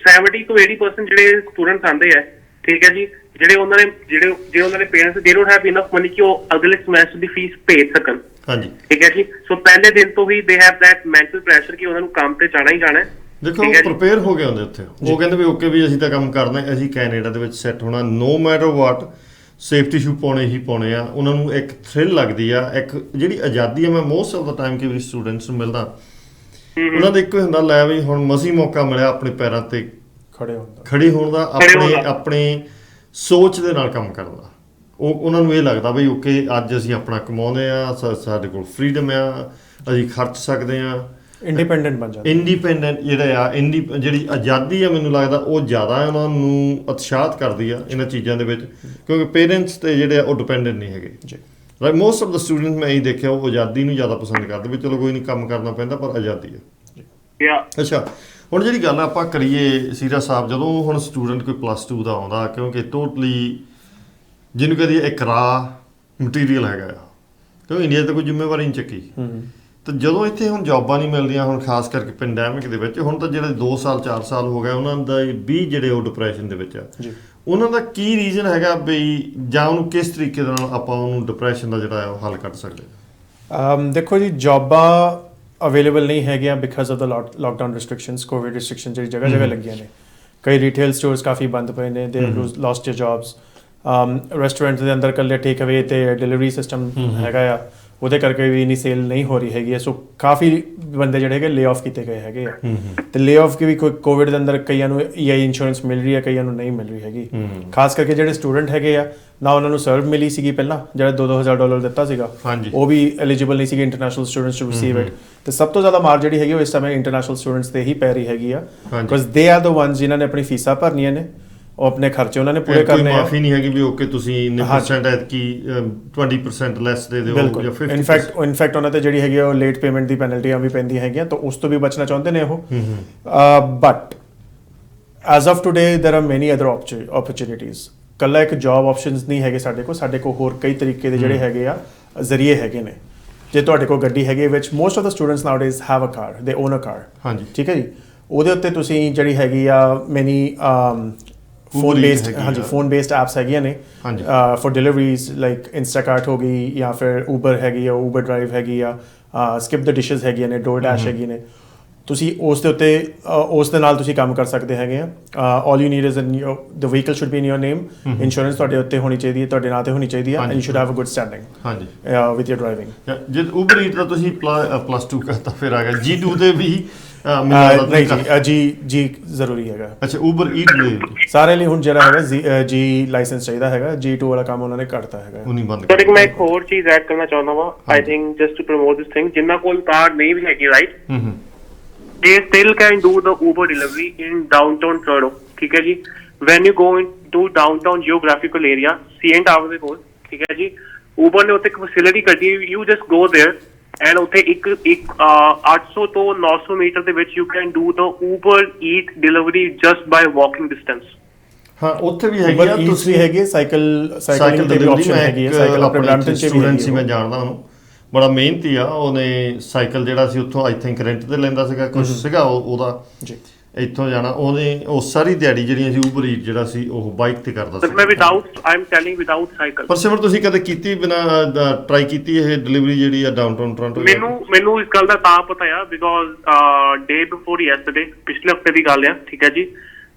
70 to 80% ਜਿਹੜੇ ਸਟੂਡੈਂਟਸ ਆਉਂਦੇ ਹੈ, ਠੀਕ ਹੈ ਜੀ, ਜਿਹੜੇ ਉਹਨਾਂ ਦੇ ਪੇਰੈਂਟਸ ਦੇ ਡੋਨਟ ਹੈਵ ਇਨਫ ਮਨੀ ਕਿ ਉਹ ਅਗਲੇ ਸਮੈਸਟਰ ਦੀ ਫੀਸ ਭੇਜ ਸਕਣ। ਹਾਂਜੀ ਠੀਕ ਹੈ ਜੀ। ਸੋ ਪਹਿਲੇ ਦਿਨ ਤੋਂ ਹੀ they have that mental pressure ਕਿ ਉਹਨਾਂ ਨੂੰ ਕੰਮ ਤੇ ਜਾਣਾ ਹੀ ਜਾਣਾ ਹੈ। ਦੇਖੋ ਉਹ ਪ੍ਰਿਪੇਅਰ ਹੋ ਗਏ ਹੁੰਦੇ ਉੱਥੇ, ਉਹ ਕਹਿੰਦੇ ਵੀ ਓਕੇ ਵੀ ਅਸੀਂ ਤਾਂ ਕੰਮ ਕਰਨਾ, ਅਸੀਂ ਕੈਨੇਡਾ ਦੇ ਵਿੱਚ ਸੈੱਟ ਹੋਣਾ, no matter what safety shoe ਪਾਉਣੇ ਹੀ ਪਾਉਣੇ ਆ। ਉਹਨਾਂ ਨੂੰ ਇੱਕ ਥ੍ਰਿਲ ਲੱਗਦੀ ਆ, ਇੱਕ ਜਿਹੜੀ ਆਜ਼ਾਦੀ ਆ। ਮੈਂ ਮੋਸਟ ਆਫ ਦਾ ਟਾਈਮ ਕਿ ਵੀ ਸਟੂਡੈਂਟਸ ਨੂੰ ਮਿਲਦਾ, ਉਹਨਾਂ ਦਾ ਇੱਕੋ ਹੁੰਦਾ ਲੈ ਵੀ ਹੁਣ ਮਸੀ ਮੌਕਾ ਮਿਲਿਆ ਆਪਣੇ ਪੈਰਾਂ ਤੇ ਖੜੇ ਹੋਣ ਦਾ, ਆਪਣੀ ਸੋਚ ਦੇ ਨਾਲ ਕੰਮ ਕਰਨ ਦਾ। ਉਹਨਾਂ ਨੂੰ ਇਹ ਲੱਗਦਾ ਬਈ ਓਕੇ ਅੱਜ ਅਸੀਂ ਆਪਣਾ ਕਮਾਉਂਦੇ ਆ, ਸਾਡੇ ਕੋਲ ਫਰੀਡਮ ਆ, ਅਸੀਂ ਖਰਚ ਸਕਦੇ ਆ, ਇੰਡੀਪੈਂਡੈਂਟ ਬਣ ਜਾਂਦੇ। ਇੰਡੀਪੈਂਡੈਂਟ ਜਿਹੜਾ ਆ ਜਿਹੜੀ ਆਜ਼ਾਦੀ ਆ ਮੈਨੂੰ ਲੱਗਦਾ ਉਹ ਜ਼ਿਆਦਾ ਉਹਨਾਂ ਨੂੰ ਉਤਸ਼ਾਹਿਤ ਕਰਦੀ ਆ ਇਹਨਾਂ ਚੀਜ਼ਾਂ ਦੇ ਵਿੱਚ, ਕਿਉਂਕਿ ਪੇਰੈਂਟਸ ਤੇ ਜਿਹੜੇ ਆ ਉਹ ਡਿਪੈਂਡੈਂਟ ਨਹੀਂ ਹੈਗੇ ਜੀ। Right, most of the student ਮੈਂ ਇਹ ਦੇਖਿਆ ਉਹ ਆਜ਼ਾਦੀ ਨੂੰ ਜ਼ਿਆਦਾ ਪਸੰਦ ਕਰਦੇ ਵੀ ਚਲੋ ਕੋਈ ਨਹੀਂ ਕੰਮ ਕਰਨਾ ਪੈਂਦਾ ਪਰ ਆਜ਼ਾਦੀ ਆ। ਅੱਛਾ, ਹੁਣ ਜਿਹੜੀ ਗੱਲ ਆਪਾਂ ਕਰੀਏ ਸੀਰਾ ਸਾਹਿਬ, ਜਦੋਂ ਹੁਣ ਸਟੂਡੈਂਟ ਕੋਈ +2 ਦਾ ਆਉਂਦਾ, ਕਿਉਂਕਿ ਟੋਟਲੀ ਜਿਹਨੂੰ ਕਹਦੀ ਇੱਕ ਰਾਹ ਮਟੀਰੀਅਲ ਹੈਗਾ ਆ, ਕਿਉਂਕਿ ਇੰਡੀਆ 'ਤੇ ਕੋਈ ਜ਼ਿੰਮੇਵਾਰੀ ਨਹੀਂ ਚੱਕੀ। ਤੇ ਜਦੋਂ ਇੱਥੇ ਹੁਣ ਜੌਬਾਂ ਨਹੀਂ ਮਿਲਦੀਆਂ, ਹੁਣ ਖਾਸ ਕਰਕੇ ਪੈਂਡੈਮਿਕ ਦੇ ਵਿੱਚ, ਹੁਣ ਤਾਂ ਜਿਹੜੇ 2 ਸਾਲ 4 ਸਾਲ ਹੋ ਗਏ ਉਹਨਾਂ ਦਾ ਵੀ ਜਿਹੜੇ ਉਹ ਡਿਪਰੈਸ਼ਨ ਦੇ ਵਿੱਚ ਆ, ਉਹਨਾਂ ਦਾ ਕੀ ਰੀਜ਼ਨ ਹੈਗਾ ਬਈ, ਜਾਂ ਉਹਨੂੰ ਕਿਸ ਤਰੀਕੇ ਦੇ ਨਾਲ ਆਪਾਂ ਉਹਨੂੰ ਡਿਪਰੈਸ਼ਨ ਦਾ ਜਿਹੜਾ ਉਹ ਹੱਲ ਕੱਢ ਸਕਦੇ ਹਾਂ? ਦੇਖੋ ਜੀ, ਜੌਬਾਂ ਅਵੇਲੇਬਲ ਨਹੀਂ ਹੈਗੀਆਂ because of the lockdown restrictions, Covid restriction ਜਿਹੜੀ ਜਗ੍ਹਾ ਜਗ੍ਹਾ ਲੱਗੀਆਂ ਨੇ। ਕਈ ਰੀਟੇਲ ਸਟੋਰਸ ਕਾਫੀ ਬੰਦ ਪਏ ਨੇ, ਦੇ ਲੋਸਟ ਦੇਅਰ ਜੌਬਸ। ਰੈਸਟੋਰੈਂਟ ਦੇ ਅੰਦਰ ਇਕੱਲੇ ਟੇਕ ਅਵੇ ਤੇ ਡਿਲੀਵਰੀ ਸਿਸਟਮ ਹੈਗਾ ਆ, ਉਹਦੇ ਕਰਕੇ ਵੀ ਇੰਨੀ ਸੇਲ ਨਹੀਂ ਹੋ ਰਹੀ ਹੈਗੀ ਹੈ। ਸੋ ਕਾਫੀ ਬੰਦੇ ਜਿਹੜੇ ਹੈਗੇ ਲੇ ਆਫ ਕੀਤੇ ਗਏ ਹੈਗੇ ਆ, ਤੇ ਲੇ ਆਫ ਕੀ ਵੀ ਕੋਈ ਕੋਵਿਡ ਦੇ ਅੰਦਰ ਕਈਆਂ ਨੂੰ EI ਇੰਸ਼ੋਰੈਂਸ ਮਿਲ ਰਹੀ ਹੈ, ਕਈਆਂ ਨੂੰ ਨਹੀਂ ਮਿਲ ਰਹੀ ਹੈਗੀ। ਖਾਸ ਕਰਕੇ ਜਿਹੜੇ ਸਟੂਡੈਂਟ ਹੈਗੇ ਆ ਨਾ, ਉਹਨਾਂ ਨੂੰ ਸਰਵ ਮਿਲੀ ਸੀਗੀ ਪਹਿਲਾਂ, ਜਿਹੜਾ $2,000 ਦਿੱਤਾ ਸੀਗਾ, ਉਹ ਵੀ ਐਲੀਜੀਬਲ ਨਹੀਂ ਸੀਗੇ international students to receive it. ਤੇ ਸਭ ਤੋਂ ਜ਼ਿਆਦਾ ਮਾਰ ਜਿਹੜੀ ਹੈਗੀ ਉਹ ਇਸ ਸਮੇਂ ਇੰਟਰਨੈਸ਼ਨਲ ਸਟੂਡੈਂਟਸ ਤੇ ਹੀ ਪੈ ਰਹੀ ਹੈਗੀ ਆ, because they are the ones ਜਿਨ੍ਹਾਂ ਨੇ ਆਪਣੀ ਫੀਸਾਂ ਭਰਨੀਆਂ ਨੇ, ਉਹ ਆਪਣੇ ਖਰਚੇ ਉਹਨਾਂ ਨੇ ਪੂਰੇ ਕਰਨੇ ਆ। ਮਾਫੀ ਨਹੀਂ ਹੈਗੀ ਵੀ ਓਕੇ ਤੁਸੀਂ ਇੰਨੇ % ਐਤਕੀ 20% ਲੈਸ ਦੇ ਦਿਓ ਜਾਂ 50%। ਇਨਫੈਕਟ ਉਹਨਾਂ ਤੇ ਜਿਹੜੀ ਹੈਗੀ ਉਹ ਲੇਟ ਪੇਮੈਂਟ ਦੀ ਪੈਨਲਟੀਆਂ ਵੀ ਪੈਂਦੀਆਂ ਹੈਗੀਆਂ, ਤਾਂ ਉਸ ਤੋਂ ਵੀ ਬਚਣਾ ਚਾਹੁੰਦੇ ਨੇ ਉਹ। ਬਟ ਐਜ਼ ਆਫ ਟੂਡੇ ਦੇਰ ਆਰ ਮੈਨੀ ਅਦਰ ਓਪਰਚੁਨਿਟੀਜ਼। ਕੱਲਾ ਇੱਕ ਜੌਬ ਆਪਸ਼ਨਸ ਨਹੀਂ ਹੈਗੇ ਸਾਡੇ ਕੋਲ ਹੋਰ ਕਈ ਤਰੀਕੇ ਦੇ ਜਿਹੜੇ ਹੈਗੇ ਆ ਜ਼ਰੀਏ ਹੈਗੇ ਨੇ। ਜੇ ਤੁਹਾਡੇ ਕੋਲ ਗੱਡੀ ਹੈਗੀ, which most of the students nowadays have a car, they own ਅ ਕਾਰ। ਹਾਂਜੀ, ਠੀਕ ਹੈ ਜੀ। ਉਹਦੇ ਉੱਤੇ ਤੁਸੀਂ ਜਿਹੜੀ ਹੈਗੀ ਆ ਮੈਨੀ ਫੋਨ ਬੇਸਡ ਐਪਸ ਹੈਗੀਆਂ ਨੇ ਫॉर ਡਿਲੀਵਰੀਜ਼, ਲਾਈਕ ਇੰਸਟਾਕਾਰਟ ਹੋ ਗਈ, ਜਾਂ ਫਿਰ ਊਬਰ ਹੈਗੀ ਆ, ਊਬਰ ਡਰਾਈਵ ਹੈਗੀ ਆ, ਸਕਿਪ ਦ ਡਿਸ਼ਜ਼ ਹੈਗੀਆਂ ਨੇ, ਡੋਰਡੈਸ਼ ਹੈਗੀ ਨੇ। ਤੁਸੀਂ ਉਸ ਦੇ ਉੱਤੇ ਉਸ ਦੇ ਨਾਲ ਤੁਸੀਂ ਕੰਮ ਕਰ ਸਕਦੇ ਹੈਗੇ ਆ। ਆਲ you need is the vehicle should be in your name, insurance ਤੁਹਾਡੇ ਉੱਤੇ ਹੋਣੀ ਚਾਹੀਦੀ ਹੈ, ਤੁਹਾਡੇ ਨਾਂ ਤੇ ਹੋਣੀ ਚਾਹੀਦੀ ਹੈ, and you should have a good standing with your driving. ਜੇ ਊਬਰ ਈਟ ਦਾ ਤੁਸੀਂ +2 ਕਰਤਾ, ਫਿਰ ਆ ਗਿਆ G2 ਦੇ ਵੀ ਨਹੀਂ ਜੀ ਜ਼ਰੂਰੀ ਹੈਗਾ। ਅੱਛਾ, ਊਬਰ ਈਟ ਦੇ ਸਾਰੇ ਲਈ ਹੁਣ ਜਿਹੜਾ ਹੈਗਾ ਜੀ ਲਾਇਸੈਂਸ ਚਾਹੀਦਾ ਹੈਗਾ। G2 ਵਾਲਾ ਕੰਮ ਉਹਨਾਂ ਨੇ ਕੱਢਤਾ ਹੈਗਾ, ਉਹ ਨਹੀਂ ਬੰਦ ਕਰ। ਮੈਂ ਇੱਕ ਹੋਰ ਚੀਜ਼ ਐਡ ਕਰਨਾ ਚਾਹੁੰਦਾ ਵਾਂ, I think just to promote this thing, ਜਿੰਨਾ ਕੋਲ ਕਾਰ ਨਹੀਂ ਵੀ ਹੈਗੀ, right, they still can do the Uber delivery in downtown Toronto, ਠੀਕ ਹੈ ਜੀ। when you go into downtown geographical area, CN Tower ਦੇ ਕੋਲ, ਠੀਕ ਹੈ ਜੀ, Uber ਨੇ ਉੱਥੇ ਇੱਕ ਫੈਸਿਲਿਟੀ ਕੱਢੀ, you just go there and ਉੱਥੇ ਇੱਕ 800 ਤੋਂ 900 ਮੀਟਰ ਦੇ ਵਿੱਚ you can do the Uber Eat delivery just by walking distance। ਹਾਂ, ਉੱਥੇ ਵੀ ਹੈਗੀ ਆ, ਤੁਸੀਂ ਹੈਗੀ ਸਾਈਕਲਿੰਗ ਤੇ ਵੀ ਆਪਸ਼ਨ ਹੈਗੀ ਹੈ। ਸਾਈਕਲ ਆਪਣੇ ਬ੍ਰੈਂਪਟਨ ਚ ਵੀ ਸੀ, ਮੈਂ ਜਾਣਦਾ ਉਹਨੂੰ, ਬੜਾ ਮਿਹਨਤੀ ਆ। ਉਹਨੇ ਸਾਈਕਲ ਜਿਹੜਾ ਸੀ ਉੱਥੋਂ ਆਈ ਥਿੰਕ ਰੈਂਟ ਤੇ ਲੈਂਦਾ ਸੀਗਾ, ਕੁਝ ਸੀਗਾ ਉਹਦਾ ਜੀ, ਇੱਥੋਂ ਜਾਣਾ। ਉਹਨੇ ਉਹ ਸਾਰੀ ਦਿਹਾੜੀ ਜਿਹੜੀਆਂ ਸੀ ਊਬਰ ਈਟ ਜਿਹੜਾ ਸੀ ਉਹ ਬਾਈਕ ਤੇ ਕਰਦਾ ਸੀ। ਮੈਂ without, I am telling without cycle. ਪਰ ਸਿਮਰ, ਤੁਸੀਂ ਕਦੇ ਕੀਤੀ ਬਿਨਾ ਟਰਾਈ ਕੀਤੀ ਇਹ ਡਿਲੀਵਰੀ ਜਿਹੜੀ ਆ ਡਾਊਨਟਾਊਨ ਟੋਰਾਂਟੋ? ਮੈਨੂੰ ਇਸ ਗੱਲ ਦਾ ਤਾਂ ਪਤਾ ਆ ਬਿਕੋਜ਼ ਡੇ ਬਿਫੋਰ ਯੈਸਟਰਡੇ, ਪਿਛਲੇ ਹਫਤੇ ਦੀ ਗੱਲ ਆ, ਠੀਕ ਹੈ ਜੀ,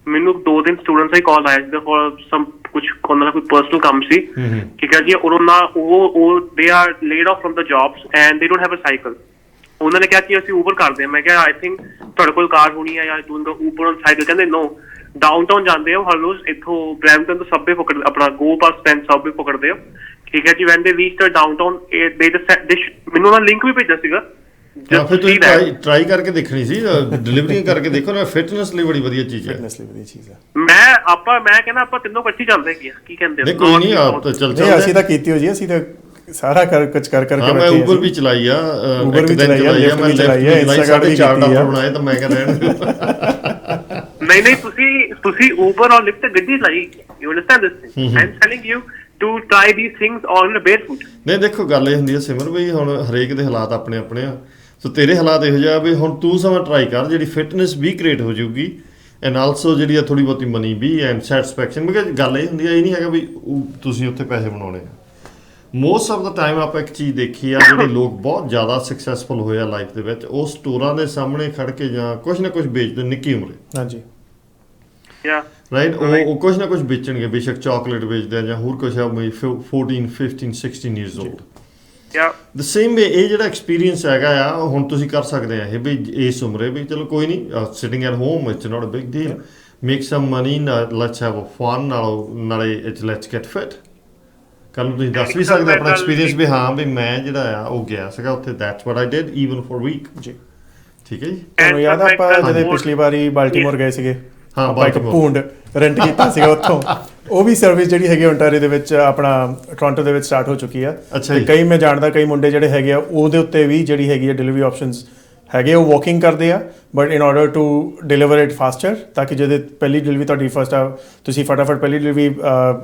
ਮੈਨੂੰ 2 ਦਿਨ ਸਟੂਡੈਂਟਸ ਦਾ ਹੀ ਕਾਲ ਆਇਆ ਸੀ ਫॉर ਸਮ ਕੁਝ ਉਹਨਾਂ ਦਾ ਕੋਈ ਪਰਸਨਲ ਕੰਮ ਸੀ, ਠੀਕ ਹੈ ਜੀ। ਔਰ ਉਹ they are laid off from the jobs and they don't have a cycle. ਉਹਨਾਂ ਨੇ ਕਿਹਾ ਕਿ ਅਸੀਂ ਊਬਰ ਕਰਦੇ ਹਾਂ। ਮੈਂ ਕਿਹਾ ਆਈ ਥਿੰਕ ਤੁਹਾਡੇ ਕੋਲ ਕਾਰ ਹੋਣੀ ਹੈ ਜਾਂ doing the Uber on cycle. ਕਹਿੰਦੇ ਨੋ, ਡਾਊਨਟਾਊਨ ਜਾਂਦੇ ਹੋ ਹਰ ਰੋਜ਼, ਇੱਥੋਂ ਬ੍ਰੈਂਪਟਨ ਤੋਂ ਸਬਵੇ ਪਕੜ, ਆਪਣਾ ਗੋ ਪਾਸ ਸਟੈਂਡ ਸਬਵੇ ਪਕੜਦੇ ਹੋ, ਠੀਕ ਹੈ ਜੀ। ਵੈਨ ਦੇ ਰੀਚ ਦ ਡਾਊਨਟਾਊਨ, ਮੈਨੂੰ ਉਹਨਾਂ ਲਿੰਕ ਵੀ ਭੇਜਿਆ ਸੀਗਾ। ਫਿਰ ਤੁਸੀਂ ਟਰਾਈ ਕਰਕੇ ਦੇਖਣੀ ਸੀ, ਡਿਲੀਵਰੀ ਕਰਕੇ ਦੇਖੋ ਨਾ, ਫਿਟਨੈਸ ਲਈ ਬੜੀ ਵਧੀਆ ਚੀਜ਼ ਹੈ। ਮੈਂ ਕਹਿੰਦਾ ਆਪਾਂ ਤਿੰਨੋਂ ਇਕੱਠੀ ਚੱਲਦੇ ਹੈਗੇ, ਕੀ ਕਹਿੰਦੇ ਹੋ? ਕੋਈ ਨਹੀਂ, ਆਪ ਤਾਂ ਚੱਲ ਅਸੀਂ ਤਾਂ ਕੀਤੀ ਹੋ ਜੀ, ਅਸੀਂ ਤਾਂ ਸਾਰਾ ਕੁਝ ਕਰਕੇ ਮੈਂ ਊਬਰ ਵੀ ਚਲਾਈ ਆ, ਇੱਕ ਦਿਨ ਚਲਾਈ ਆ, ਮੈਂ ਇੰਸਟਾਗ੍ਰਾਮ ਤੇ 4 ਡਾਲਰ ਬਣਾਏ, ਤਾਂ ਮੈਂ ਕਹਿੰਦਾ ਨਹੀਂ ਤੁਸੀਂ ਊਬਰ ਔਰ ਲਿਫਟ ਤੇ ਗੱਡੀ ਚਲਾਈ, you understand this thing, I am telling you to try these things on barefoot. ਨਹੀਂ, ਦੇਖੋ ਗੱਲ ਇਹ ਹੁੰਦੀ ਹੈ ਸਿਮਰ ਬਈ, ਹੁਣ ਹਰੇਕ ਦੇ ਹਾਲਾਤ ਆਪਣੇ ਆਪਣੇ ਆ। ਸੋ ਤੇਰੇ ਹਾਲਾਤ ਇਹੋ ਜਿਹਾ ਵੀ ਹੁਣ ਤੂੰ ਸਮਾਂ ਟਰਾਈ ਕਰ, ਜਿਹੜੀ ਫਿਟਨੈਸ ਵੀ ਕ੍ਰੀਏਟ ਹੋ ਜਾਊਗੀ ਐਂਡ ਆਲਸੋ ਜਿਹੜੀ ਆ ਥੋੜੀ ਬਹੁਤੀ ਮਨੀ ਵੀ ਐਂਡ ਸੈਟਿਸਫੈਕਸ਼ਨ। ਬਿਕਾਜ਼ ਗੱਲ ਇਹ ਹੁੰਦੀ ਹੈ, ਇਹ ਨਹੀਂ ਹੈਗਾ ਵੀ ਤੁਸੀਂ ਉੱਥੇ ਪੈਸੇ ਬਣਾਉਣੇ ਆ। ਮੋਸਟ ਆਫ ਦਾ ਟਾਈਮ ਆਪਾਂ ਇੱਕ ਚੀਜ਼ ਦੇਖੀ ਆ, ਜਿਹੜੇ ਲੋਕ ਬਹੁਤ ਜ਼ਿਆਦਾ ਸਕਸੈਸਫੁਲ ਹੋਏ ਆ ਲਾਈਫ ਦੇ ਵਿੱਚ, ਉਹ ਸਟੋਰਾਂ ਦੇ ਸਾਹਮਣੇ ਖੜ ਕੇ ਜਾਂ ਕੁਝ ਨਾ ਕੁਝ ਵੇਚਦੇ ਨਿੱਕੀ ਉਮਰੇ। ਹਾਂਜੀ, ਰਾਈਟ, ਉਹ ਕੁਝ ਨਾ ਕੁਝ ਵੇਚਣਗੇ, ਬੇਸ਼ੱਕ ਚਾਕਲੇਟ ਵੇਚਦੇ ਆ ਜਾਂ ਹੋਰ ਕੁਝ ਆ, 14, 15, 16 years old। ਦ ਸੇਮ ਵੇ ਇਹ ਜਿਹੜਾ ਐਕਸਪੀਰੀਅੰਸ ਹੈਗਾ ਆ, ਹੁਣ ਤੁਸੀਂ ਕਰ ਸਕਦੇ ਆ ਇਹ ਵੀ ਇਸ ਉਮਰੇ ਵੀ, ਚਲੋ ਕੋਈ ਨਹੀਂ, sitting at home it's not a big deal, make some money, let's have a fun, ਨਾਲੇ ਇਟਸ ਲੈਟਸ ਗੈਟ ਫਿਟ। ਕੱਲ ਨੂੰ ਤੁਸੀਂ ਦੱਸ ਵੀ ਸਕਦੇ ਆਪਣਾ ਐਕਸਪੀਰੀਅੰਸ ਵੀ ਹਾਂ ਵੀ ਮੈਂ ਜਿਹੜਾ ਆ ਉਹ ਗਿਆ ਸੀਗਾ ਉੱਥੇ, that's what I did even for week. ਜੀ ਠੀਕ ਹੈ ਜੀ। ਤੁਹਾਨੂੰ ਯਾਦ ਆ ਆਪਾਂ ਜਦੋਂ ਪਿਛਲੀ ਵਾਰੀ ਬਾਲਟੀਮੋਰ ਗਏ ਸੀਗੇ, ਹਾਂ, ਆਪਾਂ ਇੱਕ ਬਾਲਟੀਮੋਰ। ਪੂੰਡ ਰੈਂਟ ਕੀਤਾ ਸੀਗਾ ਉੱਥੋਂ। ਉਹ ਵੀ ਸਰਵਿਸ ਜਿਹੜੀ ਹੈਗੀ ਓਨਟਾਰੀਓ ਦੇ ਵਿੱਚ ਆਪਣਾ ਟੋਰਾਂਟੋ ਦੇ ਵਿੱਚ ਸਟਾਰਟ ਹੋ ਚੁੱਕੀ ਆ। ਅੱਛਾ ਤੇ ਜੀ। ਕਈ ਮੈਂ ਜਾਣਦਾ ਕਈ ਮੁੰਡੇ ਜਿਹੜੇ ਹੈਗੇ ਆ ਉਹਦੇ ਉੱਤੇ ਵੀ ਜਿਹੜੀ ਹੈਗੀ ਆ ਡਿਲੀਵਰੀ ਆਪਸ਼ਨਸ ਹੈਗੇ, ਉਹ ਵਾਕਿੰਗ ਕਰਦੇ ਆ, but in order to deliver it faster, ਤਾਂ ਕਿ ਜਦੋਂ ਪਹਿਲੀ ਡਿਲੀਵਰੀ ਤੁਹਾਡੀ ਫਸਟ ਆ ਤੁਸੀਂ ਫਟਾਫਟ ਪਹਿਲੀ ਡਿਲੀਵਰੀ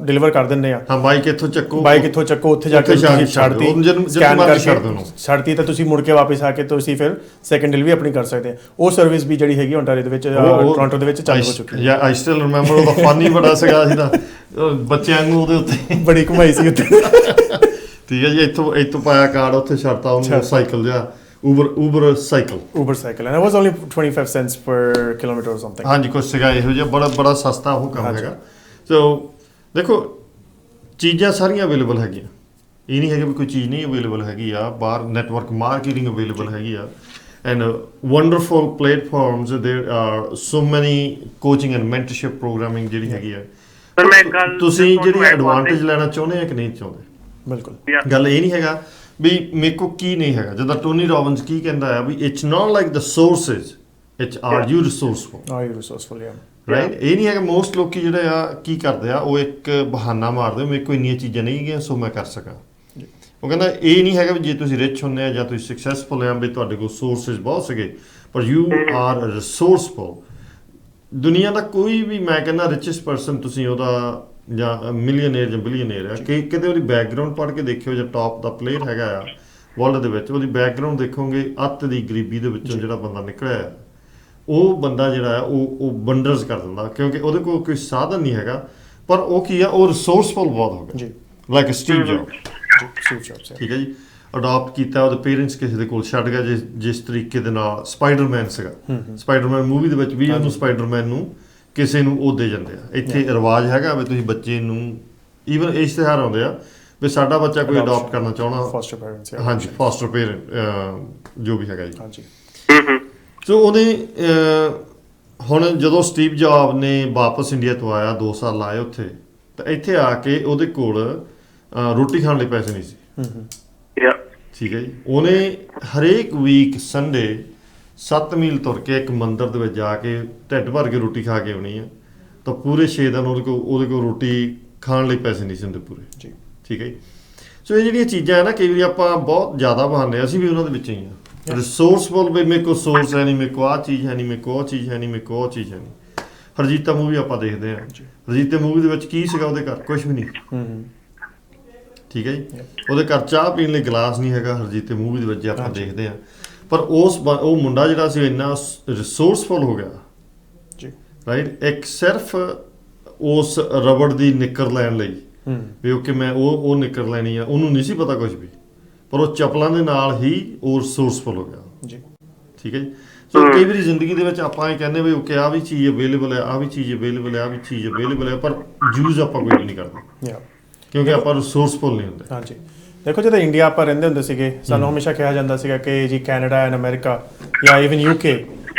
ਡਿਲੀਵਰ ਕਰ ਦਿੰਦੇ ਆ। ਹਾਂ, ਬਾਈਕ ਇੱਥੋਂ ਚੱਕੋ, ਬਾਈਕ ਇੱਥੋਂ ਚੱਕੋ, ਉੱਥੇ ਜਾ ਕੇ ਉੱਥੇ ਤੁਸੀਂ ਛੱਡ ਦਿਓ। ਛੱਡਤੀ, ਜਦੋਂ ਸਕੈਨ ਮਰਜ਼ੀ ਕਰਕੇ ਛੱਡ ਦਿਓ ਉਹਨੂੰ। ਛੱਡਤੀ ਤਾਂ ਤੁਸੀਂ ਮੁੜ ਕੇ ਵਾਪਸ ਆ ਕੇ ਤੁਸੀਂ ਫਿਰ ਸੈਕੰਡ ਡਿਲੀਵਰੀ ਆਪਣੀ ਕਰ ਸਕਦੇ ਆ। ਉਹ ਸਰਵਿਸ ਵੀ ਜਿਹੜੀ ਹੈਗੀ ਓਨਟਾਰੀਓ ਦੇ ਵਿੱਚ ਟੋਰਾਂਟੋ ਦੇ ਵਿੱਚ ਚਾਲੂ ਹੋ ਚੁੱਕੀ ਹੈ। ਯਾ ਆਈ ਸਟਿਲ ਰਿਮੈਂਬਰ ਉਹਦਾ ਫਨ ਹੀ ਬੜਾ ਸੀਗਾ ਅਸੀਂ ਤਾਂ ਬੱਚਿਆਂ ਨੂੰ ਉਹਦੇ ਉੱਤੇ ਬੜੀ ਕਮਾਈ ਸੀ ਉੱਥੇ। ਠੀਕ ਹੈ ਜੀ। ਇੱਥੋਂ ਪਾਇਆ ਕਾਰਡ, ਉੱਥੇ ਛੱਡਤਾ ਉਹਨੂੰ ਸਾਈਕਲ ਜਿਹਾ, Uber cycle. Uber cycle and it was only 25 cents per kilometer or something. ਹਾਂਜੀ, ਕੁਛ ਸੀਗਾ ਇਹੋ ਜਿਹਾ, ਬੜਾ ਸਸਤਾ ਉਹ ਕੰਮ ਹਾਂਜੀ। ਹੈਗਾ। ਸੋ ਦੇਖੋ ਚੀਜ਼ਾਂ ਸਾਰੀਆਂ ਅਵੇਲੇਬਲ ਹੈਗੀਆਂ, ਇਹ ਨਹੀਂ ਹੈਗਾ ਵੀ ਕੋਈ ਚੀਜ਼ ਨਹੀਂ ਅਵੇਲੇਬਲ ਹੈਗੀ ਆ। ਬਾਹਰ ਨੈਟਵਰਕ ਮਾਰਕੀਟਿੰਗ ਅਵੇਲੇਬਲ ਹੈਗੀ ਆ, and wonderful platforms, there are so many coaching and mentorship programming ਜਿਹੜੀ ਹੈਗੀ ਆ। ਪਰ ਮੈਂ ਗੱਲ ਤੁਸੀਂ ਜਿਹੜੀ ਐਡਵਾਂਟੇਜ ਲੈਣਾ ਚਾਹੁੰਦੇ ਆ ਕਿ ਨਹੀਂ ਚਾਹੁੰਦੇ, ਬਿਲਕੁਲ ਗੱਲ ਇਹ ਨਹੀਂ ਹੈਗਾ ਵੀ ਮੇਰੇ ਕੋ ਕੀ ਨਹੀਂ ਹੈਗਾ। ਜਿੱਦਾਂ ਟੋਨੀ ਰੋਬਿਨਸ ਕੀ ਕਹਿੰਦਾ ਆ ਵੀ it's not like the sources, it's are you resourceful, are you resourceful, yeah. Right. ਇਹ ਨਹੀਂ ਹੈਗਾ ਮੋਸਟ ਲੋਕੀ ਜਿਹੜੇ ਆ ਕੀ ਕਰਦੇ ਆ, ਉਹ ਇੱਕ ਬਹਾਨਾ ਮਾਰਦੇ ਮੇਰੇ ਕੋਲ ਇੰਨੀਆਂ ਚੀਜ਼ਾਂ ਨਹੀਂ ਹੈਗੀਆਂ ਸੋ ਮੈਂ ਕਰ ਸਕਾਂ। ਉਹ ਕਹਿੰਦਾ ਇਹ ਨਹੀਂ ਹੈਗਾ ਵੀ ਜੇ ਤੁਸੀਂ ਰਿਚ ਹੁੰਦੇ ਆ ਜਾਂ ਤੁਸੀਂ ਸਕਸੈਸਫੁਲ ਆ ਵੀ ਤੁਹਾਡੇ ਕੋਲ ਸੋਰਸਸ ਬਹੁਤ ਸੀਗੇ, ਪਰ ਯੂ ਆਰ ਰਿਸੋਰਸਫੁਲ। ਦੁਨੀਆ ਦਾ ਕੋਈ ਵੀ ਮੈਂ ਕਹਿੰਦਾ ਰਿਚੈਸਟ ਪਰਸਨ ਤੁਸੀਂ ਉਹਦਾ ਜਾਂ ਮਿਲੀਅਨੇਅਰ ਜਾਂ ਬਿਲੀਅਨੇਅਰ ਆ ਕਿ ਕਿਤੇ ਉਹਦੀ ਬੈਕਗ੍ਰਾਉਂਡ ਪੜ੍ਹ ਕੇ ਦੇਖਿਓ, ਜਾਂ ਟੌਪ ਦਾ ਪਲੇਅਰ ਹੈਗਾ ਆ ਵਰਲਡ ਦੇ ਵਿੱਚ, ਉਹਦੀ ਬੈਕਗ੍ਰਾਉਂਡ ਦੇਖੋਗੇ, ਅੱਤ ਦੀ ਗਰੀਬੀ ਦੇ ਵਿੱਚੋਂ ਜਿਹੜਾ ਬੰਦਾ ਨਿਕਲਿਆ ਆ, ਉਹ ਬੰਦਾ ਜਿਹੜਾ ਆ ਉਹ ਵੰਡਰਸ ਕਰ ਦਿੰਦਾ, ਕਿਉਂਕਿ ਉਹਦੇ ਕੋਲ ਕੋਈ ਸਾਧਨ ਨਹੀਂ ਹੈਗਾ, ਪਰ ਉਹ ਕੀ ਆ, ਉਹ ਰਿਸੋਰਸਫੁਲ ਬਹੁਤ ਹੋ ਗਿਆ ਜੀ। Like Steve Job. Steve Jobs, yeah. ਠੀਕ ਹੈ ਜੀ। ਅਡਾਪਟ ਕੀਤਾ, ਉਹਦੇ ਪੇਰੈਂਟਸ ਕਿਸੇ ਦੇ ਕੋਲ ਛੱਡ ਗਿਆ, ਜਿਸ ਤਰੀਕੇ ਦੇ ਨਾਲ ਸਪਾਈਡਰਮੈਨ ਸੀਗਾ। ਸਪਾਈਡਰਮੈਨ ਮੂਵੀ ਦੇ ਵਿੱਚ ਵੀ ਉਹਨੂੰ ਸਪਾਈਡਰਮੈਨ ਨੂੰ ਕਿਸੇ ਨੂੰ ਉਹ ਦੇ ਜਾਂਦੇ ਆ। ਇੱਥੇ ਰਿਵਾਜ ਹੈਗਾ ਵੀ ਤੁਸੀਂ ਬੱਚੇ ਨੂੰ ਈਵਨ ਇਸ਼ਤਿਹਾਰ ਆਉਂਦੇ ਆ ਵੀ ਸਾਡਾ ਬੱਚਾ ਕੋਈ ਅਡਾਪਟ ਕਰਨਾ ਚਾਹਣਾ, Foster parents, yeah. ਹਾਂਜੀ ਫੋਸਟਰ ਪੇਰੈਂਟ ਜੋ ਵੀ ਹੈਗਾ ਜੀ। ਹਾਂਜੀ। ਸੋ ਉਹਨੇ ਹੁਣ ਜਦੋਂ ਸਟੀਵ ਜੌਬ ਨੇ ਵਾਪਸ ਇੰਡੀਆ ਤੋਂ ਆਇਆ, 2 ਸਾਲ ਲਾਏ ਉੱਥੇ, ਤਾਂ ਇੱਥੇ ਆ ਕੇ ਉਹਦੇ ਕੋਲ ਰੋਟੀ ਖਾਣ ਲਈ ਪੈਸੇ ਨਹੀਂ ਸੀ। Yeah. ਠੀਕ ਹੈ ਜੀ। ਉਹਨੇ ਹਰੇਕ ਵੀਕ ਸੰਡੇ 7 ਮੀਲ ਤੁਰ ਕੇ ਇੱਕ ਮੰਦਿਰ ਦੇ ਵਿੱਚ ਜਾ ਕੇ ਢਿੱਡ ਭਰ ਕੇ ਰੋਟੀ ਖਾ ਕੇ ਆਉਣੀ ਆ, ਤਾਂ ਪੂਰੇ 6 ਦਿਨ ਉਹਦੇ ਕੋਲ ਰੋਟੀ ਖਾਣ ਲਈ ਪੈਸੇ ਨਹੀਂ ਸੀ ਹੁੰਦੇ ਪੂਰੇ ਜੀ। ਠੀਕ ਹੈ ਜੀ। ਸੋ ਇਹ ਜਿਹੜੀਆਂ ਚੀਜ਼ਾਂ ਹੈ ਨਾ, ਕਈ ਵਾਰੀ ਆਪਾਂ ਬਹੁਤ ਜ਼ਿਆਦਾ ਬਹਾਨੇ, ਅਸੀਂ ਵੀ ਉਹਨਾਂ ਦੇ ਵਿੱਚ ਹੀ ਆ। ਰਿਸੋਰਸਫੁਲ ਵੀ ਮੇਰੇ ਕੋਲ ਸੋਰਸ ਹੈ ਨਹੀਂ, ਮੇਰੇ ਕੋਲ ਆਹ ਚੀਜ਼ ਹੈ ਨਹੀਂ, ਮੇਰੇ ਕੋਲ ਉਹ ਚੀਜ਼ ਹੈ ਨਹੀਂ, ਮੇਰੇ ਕੋਲ ਉਹ ਚੀਜ਼ ਹੈ ਨਹੀਂ। ਹਰਜੀਤਾ ਮੂਵੀ ਆਪਾਂ ਦੇਖਦੇ ਹਾਂ, ਹਰਜੀਤ ਮੂਵੀ ਦੇ ਵਿੱਚ ਕੀ ਸੀਗਾ ਉਹਦੇ ਘਰ? ਕੁਝ ਵੀ ਨਹੀਂ। ਠੀਕ ਹੈ ਜੀ। ਉਹਦੇ ਘਰ ਚਾਹ ਪੀਣ ਲਈ ਗਲਾਸ ਨਹੀਂ ਹੈਗਾ ਹਰਜੀਤ ਮੂਵੀ ਦੇ ਵਿੱਚ, ਆਪਾਂ ਦੇਖਦੇ ਹਾਂ। ਪਰ ਉਹ ਮੁੰਡਾ ਜਿਹੜਾ ਸੀ ਇੰਨਾ ਰਿਸੋਰਸਫੁਲ ਹੋ ਗਿਆ ਜੀ, ਰਾਈਟ, ਇੱਕ ਸਿਰਫ ਉਸ ਰਬੜ ਦੀ ਨਿੱਕਰ ਲੈਣ ਲਈ ਵੀ ਓਕੇ ਮੈਂ ਉਹ ਨਿੱਕਰ ਲੈਣੀ ਆ, ਉਹਨੂੰ ਨਹੀਂ ਸੀ ਪਤਾ ਕੁਝ ਵੀ, ਪਰ ਉਹ ਚੱਪਲਾਂ ਦੇ ਨਾਲ ਹੀ ਉਹ ਰਿਸੋਰਸਫੁਲ ਹੋ ਗਿਆ ਜੀ। ਠੀਕ ਹੈ ਜੀ। ਸੋ ਕਈ ਵਾਰੀ ਜ਼ਿੰਦਗੀ ਦੇ ਵਿੱਚ ਆਪਾਂ ਇਹ ਕਹਿੰਦੇ ਵੀ ਓਕੇ ਆਹ ਵੀ ਚੀਜ਼ ਅਵੇਲੇਬਲ ਹੈ, ਆਹ ਵੀ ਚੀਜ਼ ਅਵੇਲੇਬਲ ਹੈ, ਆਹ ਵੀ ਚੀਜ਼ ਅਵੇਲੇਬਲ ਹੈ, ਪਰ ਯੂਜ਼ ਆਪਾਂ ਕੋਈ ਨਹੀਂ ਕਰਦੇ ਕਿਉਂਕਿ ਆਪਾਂ ਰਿਸੋਰਸਫੁਲ ਨਹੀਂ ਹੁੰਦੇ। ਹਾਂਜੀ। ਦੇਖੋ ਜਦੋਂ ਇੰਡੀਆ ਆਪਾਂ ਰਹਿੰਦੇ ਹੁੰਦੇ ਸੀਗੇ, ਸਾਨੂੰ ਹਮੇਸ਼ਾ ਕਿਹਾ ਜਾਂਦਾ ਸੀਗਾ ਕਿ ਜੀ ਕੈਨੇਡਾ ਐਂਡ ਅਮਰੀਕਾ ਜਾਂ even UK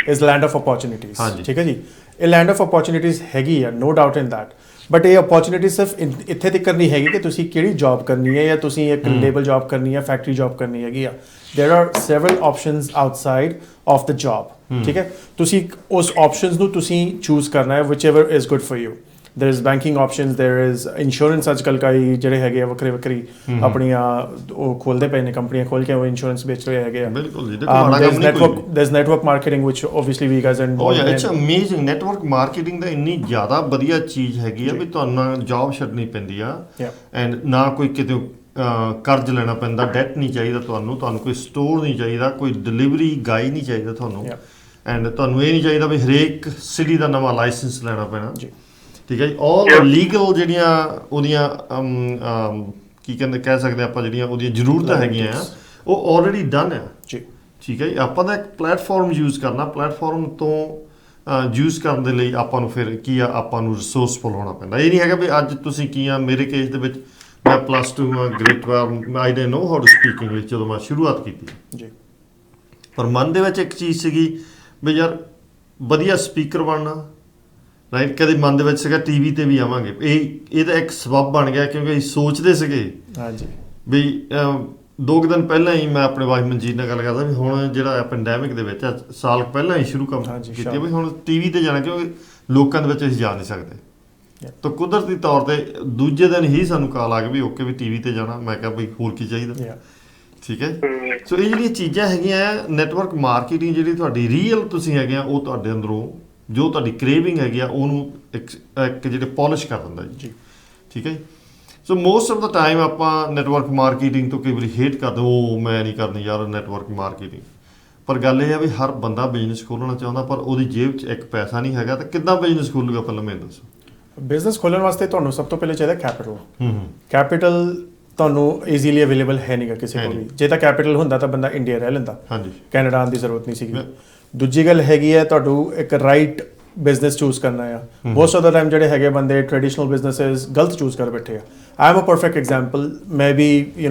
is land of opportunities. ਠੀਕ ਹੈ ਜੀ। ਇਹ ਲੈਂਡ ਆਫ ਅਪੋਰਚੁਨਿਟੀਜ਼ ਹੈਗੀ ਆ, no doubt in that, but ਇਹ ਅਪੋਰਚੁਨਿਟੀ ਸਿਰਫ ਇੱਥੇ ਤੱਕ ਨਹੀਂ ਹੈਗੀ ਕਿ ਤੁਸੀਂ ਕਿਹੜੀ ਜੌਬ ਕਰਨੀ ਹੈ ਜਾਂ ਤੁਸੀਂ ਇੱਕ ਲੇਬਲ ਜੌਬ ਕਰਨੀ ਹੈ, ਫੈਕਟਰੀ ਜੌਬ ਕਰਨੀ ਹੈਗੀ ਆ। ਦੇਰ R several options outside of the job. ਠੀਕ ਹੈ। ਤੁਸੀਂ ਉਸ ਆਪਸ਼ਨਸ ਨੂੰ ਤੁਸੀਂ ਚੂਜ਼ ਕਰਨਾ ਹੈ whichever is good for you. there is banking options, there is insurance ਅੱਜਕੱਲ ਕਈ ਜਿਹੜੇ ਹੈਗੇ ਆ ਵੱਖਰੀ ਆਪਣੀਆਂ ਉਹ ਖੋਲਦੇ ਪਏ ਨੇ, ਕੰਪਨੀਆਂ ਖੋਲ ਕੇ ਉਹ ਇੰਸ਼ੋਰੈਂਸ ਵੇਚ ਰਹੇ ਹੈਗੇ ਆ। ਬਿਲਕੁਲ ਜੀ। ਦੇਖੋ ਮਾੜਾ ਕੰਮ ਨਹੀਂ ਕੋਈ। there's network marketing which obviously we guys are involved in. It's amazing. Network marketing ਦਾ ਇੰਨੀ ਜ਼ਿਆਦਾ ਵਧੀਆ ਚੀਜ਼ ਹੈਗੀ ਆ ਵੀ ਤੁਹਾਨੂੰ ਜੌਬ ਛੱਡਣੀ ਪੈਂਦੀ ਆ, ਐਂਡ ਨਾ ਕੋਈ ਕਿਤੇ ਕਰਜ਼ ਲੈਣਾ ਪੈਂਦਾ, ਡੈਟ ਨਹੀਂ ਚਾਹੀਦਾ ਤੁਹਾਨੂੰ ਕੋਈ ਸਟੋਰ ਨਹੀਂ ਚਾਹੀਦਾ, ਕੋਈ ਡਿਲੀਵਰੀ ਗਾਈ ਨਹੀਂ ਚਾਹੀਦਾ ਤੁਹਾਨੂੰ, ਐਂਡ ਤੁਹਾਨੂੰ ਇਹ ਨਹੀਂ ਚਾਹੀਦਾ ਵੀ ਹਰੇਕ ਸਿਟੀ ਦਾ ਨਵਾਂ ਲਾਇਸੈਂਸ ਲੈਣਾ ਪੈਣਾ। ਠੀਕ ਹੈ ਜੀ। ਆਲ ਲੀਗਲ ਜਿਹੜੀਆਂ ਉਹਦੀਆਂ ਕੀ ਕਹਿ ਸਕਦੇ ਆਪਾਂ ਜਿਹੜੀਆਂ ਉਹਦੀਆਂ ਜ਼ਰੂਰਤਾਂ ਹੈਗੀਆਂ ਆ ਉਹ ਆਲਰੇਡੀ ਡਨ ਆ ਜੀ। ਠੀਕ ਹੈ ਜੀ। ਆਪਾਂ ਦਾ ਇੱਕ ਪਲੇਟਫਾਰਮ ਯੂਜ਼ ਕਰਨਾ, ਪਲੇਟਫਾਰਮ ਤੋਂ ਯੂਜ਼ ਕਰਨ ਦੇ ਲਈ ਆਪਾਂ ਨੂੰ ਫਿਰ ਕੀ ਆ, ਆਪਾਂ ਨੂੰ ਰਿਸੋਰਸਫੁਲ ਹੋਣਾ ਪੈਂਦਾ। ਇਹ ਨਹੀਂ ਹੈਗਾ ਵੀ ਅੱਜ ਤੁਸੀਂ ਕੀ ਆ, ਮੇਰੇ ਕੇਸ ਦੇ ਵਿੱਚ ਮੈਂ +2 grade 12 I don't know how to speak English ਜਦੋਂ ਮੈਂ ਸ਼ੁਰੂਆਤ ਕੀਤੀ ਜੀ, ਪਰ ਮਨ ਦੇ ਵਿੱਚ ਇੱਕ ਚੀਜ਼ ਸੀਗੀ ਵੀ ਯਾਰ ਵਧੀਆ ਸਪੀਕਰ ਬਣਨਾ, ਰਾਈਟ। ਕਦੇ ਮਨ ਦੇ ਵਿੱਚ ਸੀਗਾ ਟੀਵੀ ਤੇ ਵੀ ਆਵਾਂਗੇ, ਇਹ ਤਾਂ ਇੱਕ ਸਬੱਬ ਬਣ ਗਿਆ ਕਿਉਂਕਿ ਅਸੀਂ ਸੋਚਦੇ ਸੀਗੇ ਹਾਂਜੀ ਵੀ 2 ਦਿਨ ਪਹਿਲਾਂ ਹੀ ਮੈਂ ਆਪਣੇ ਵਾਈਫ ਮਨਜੀਤ ਨਾਲ ਗੱਲ ਕਰਦਾ ਵੀ ਹੁਣ ਜਿਹੜਾ ਪੈਂਡੈਮਿਕ ਦੇ ਵਿੱਚ ਸਾਲ ਪਹਿਲਾਂ ਹੀ ਸ਼ੁਰੂ ਕੰਮ ਹਾਂਜੀ, ਕੀਤੀ ਵੀ ਹੁਣ ਟੀਵੀ ਤੇ ਜਾਣਾ ਕਿਉਂਕਿ ਲੋਕਾਂ ਦੇ ਵਿੱਚ ਅਸੀਂ ਜਾ ਨਹੀਂ ਸਕਦੇ। ਤਾਂ ਕੁਦਰਤੀ ਤੌਰ ਤੇ ਦੂਜੇ ਦਿਨ ਹੀ ਸਾਨੂੰ ਕਾਲ ਆ ਗਈ ਵੀ ਓਕੇ ਵੀ ਟੀਵੀ ਤੇ ਜਾਣਾ। ਮੈਂ ਕਿਹਾ ਬਈ ਹੋਰ ਕੀ ਚਾਹੀਦਾ, ਠੀਕ ਹੈ। ਸੋ ਇਹ ਜਿਹੜੀਆਂ ਚੀਜ਼ਾਂ ਹੈਗੀਆਂ ਨੈਟਵਰਕ ਮਾਰਕੀਟਿੰਗ ਜਿਹੜੀ ਤੁਹਾਡੀ ਰੀਅਲ ਤੁਸੀਂ ਹੈਗੇ ਆ ਉਹ ਤੁਹਾਡੇ ਅੰਦਰੋਂ ਜੋ ਤੁਹਾਡੀ ਕ੍ਰੇਵਿੰਗ ਹੈਗੀ ਆ ਉਹਨੂੰ ਇੱਕ ਜਿਹੜੇ ਪੋਲਿਸ਼ ਕਰ ਦਿੰਦਾ ਜੀ, ਠੀਕ ਹੈ ਜੀ। ਸੋ ਮੋਸਟ ਆਫ ਦਾ ਟਾਈਮ ਆਪਾਂ ਨੈਟਵਰਕ ਮਾਰਕੀਟਿੰਗ ਤੋਂ ਕਈ ਵਾਰੀ ਹੇਟ ਕਰਦੇ, ਉਹ ਮੈਂ ਨਹੀਂ ਕਰਨੀ ਯਾਰ ਨੈਟਵਰਕ ਮਾਰਕੀਟਿੰਗ। ਪਰ ਗੱਲ ਇਹ ਆ ਵੀ ਹਰ ਬੰਦਾ ਬਿਜ਼ਨਸ ਖੋਲ੍ਹਣਾ ਚਾਹੁੰਦਾ ਪਰ ਉਹਦੀ ਜੇਬ 'ਚ ਇੱਕ ਪੈਸਾ ਨਹੀਂ ਹੈਗਾ, ਤਾਂ ਕਿੱਦਾਂ ਬਿਜ਼ਨਸ ਖੋਲੂਗਾ ਪਹਿਲਾਂ ਮੈਨੂੰ ਦੱਸੋ। ਬਿਜ਼ਨਸ ਖੋਲ੍ਹਣ ਵਾਸਤੇ ਤੁਹਾਨੂੰ ਸਭ ਤੋਂ ਪਹਿਲੇ ਚਾਹੀਦਾ ਕੈਪੀਟਲ ਤੁਹਾਨੂੰ ਈਜ਼ੀਲੀ ਅਵੇਲੇਬਲ ਹੈ ਨਹੀਂਗਾ ਕਿਸੇ ਕੋਲ ਵੀ। ਜੇ ਤਾਂ ਕੈਪੀਟਲ ਹੁੰਦਾ ਤਾਂ ਬੰਦਾ ਇੰਡੀਆ ਰਹਿ ਲੈਂਦਾ, ਹਾਂਜੀ, ਕੈਨੇਡਾ ਆਉਣ ਦੀ ਜ਼ਰੂਰਤ ਨਹੀਂ ਸੀਗੀ। ਦੂਜੀ ਗੱਲ ਹੈਗੀ ਹੈ ਤੁਹਾਨੂੰ ਇੱਕ ਰਾਈਟ ਬਿਜ਼ਨਸ ਚੂਜ਼ ਕਰਨਾ ਆ। ਮੋਸਟ ਆਫ ਦਾ ਟਾਈਮ ਜਿਹੜੇ ਹੈਗੇ ਬੰਦੇ ਟ੍ਰੈਡੀਸ਼ਨਲ ਬਿਜ਼ਨੈਸਿਸ ਗਲਤ ਚੂਜ਼ ਕਰ ਬੈਠੇ ਆ। I am a perfect example. ਮੈਂ ਵੀ I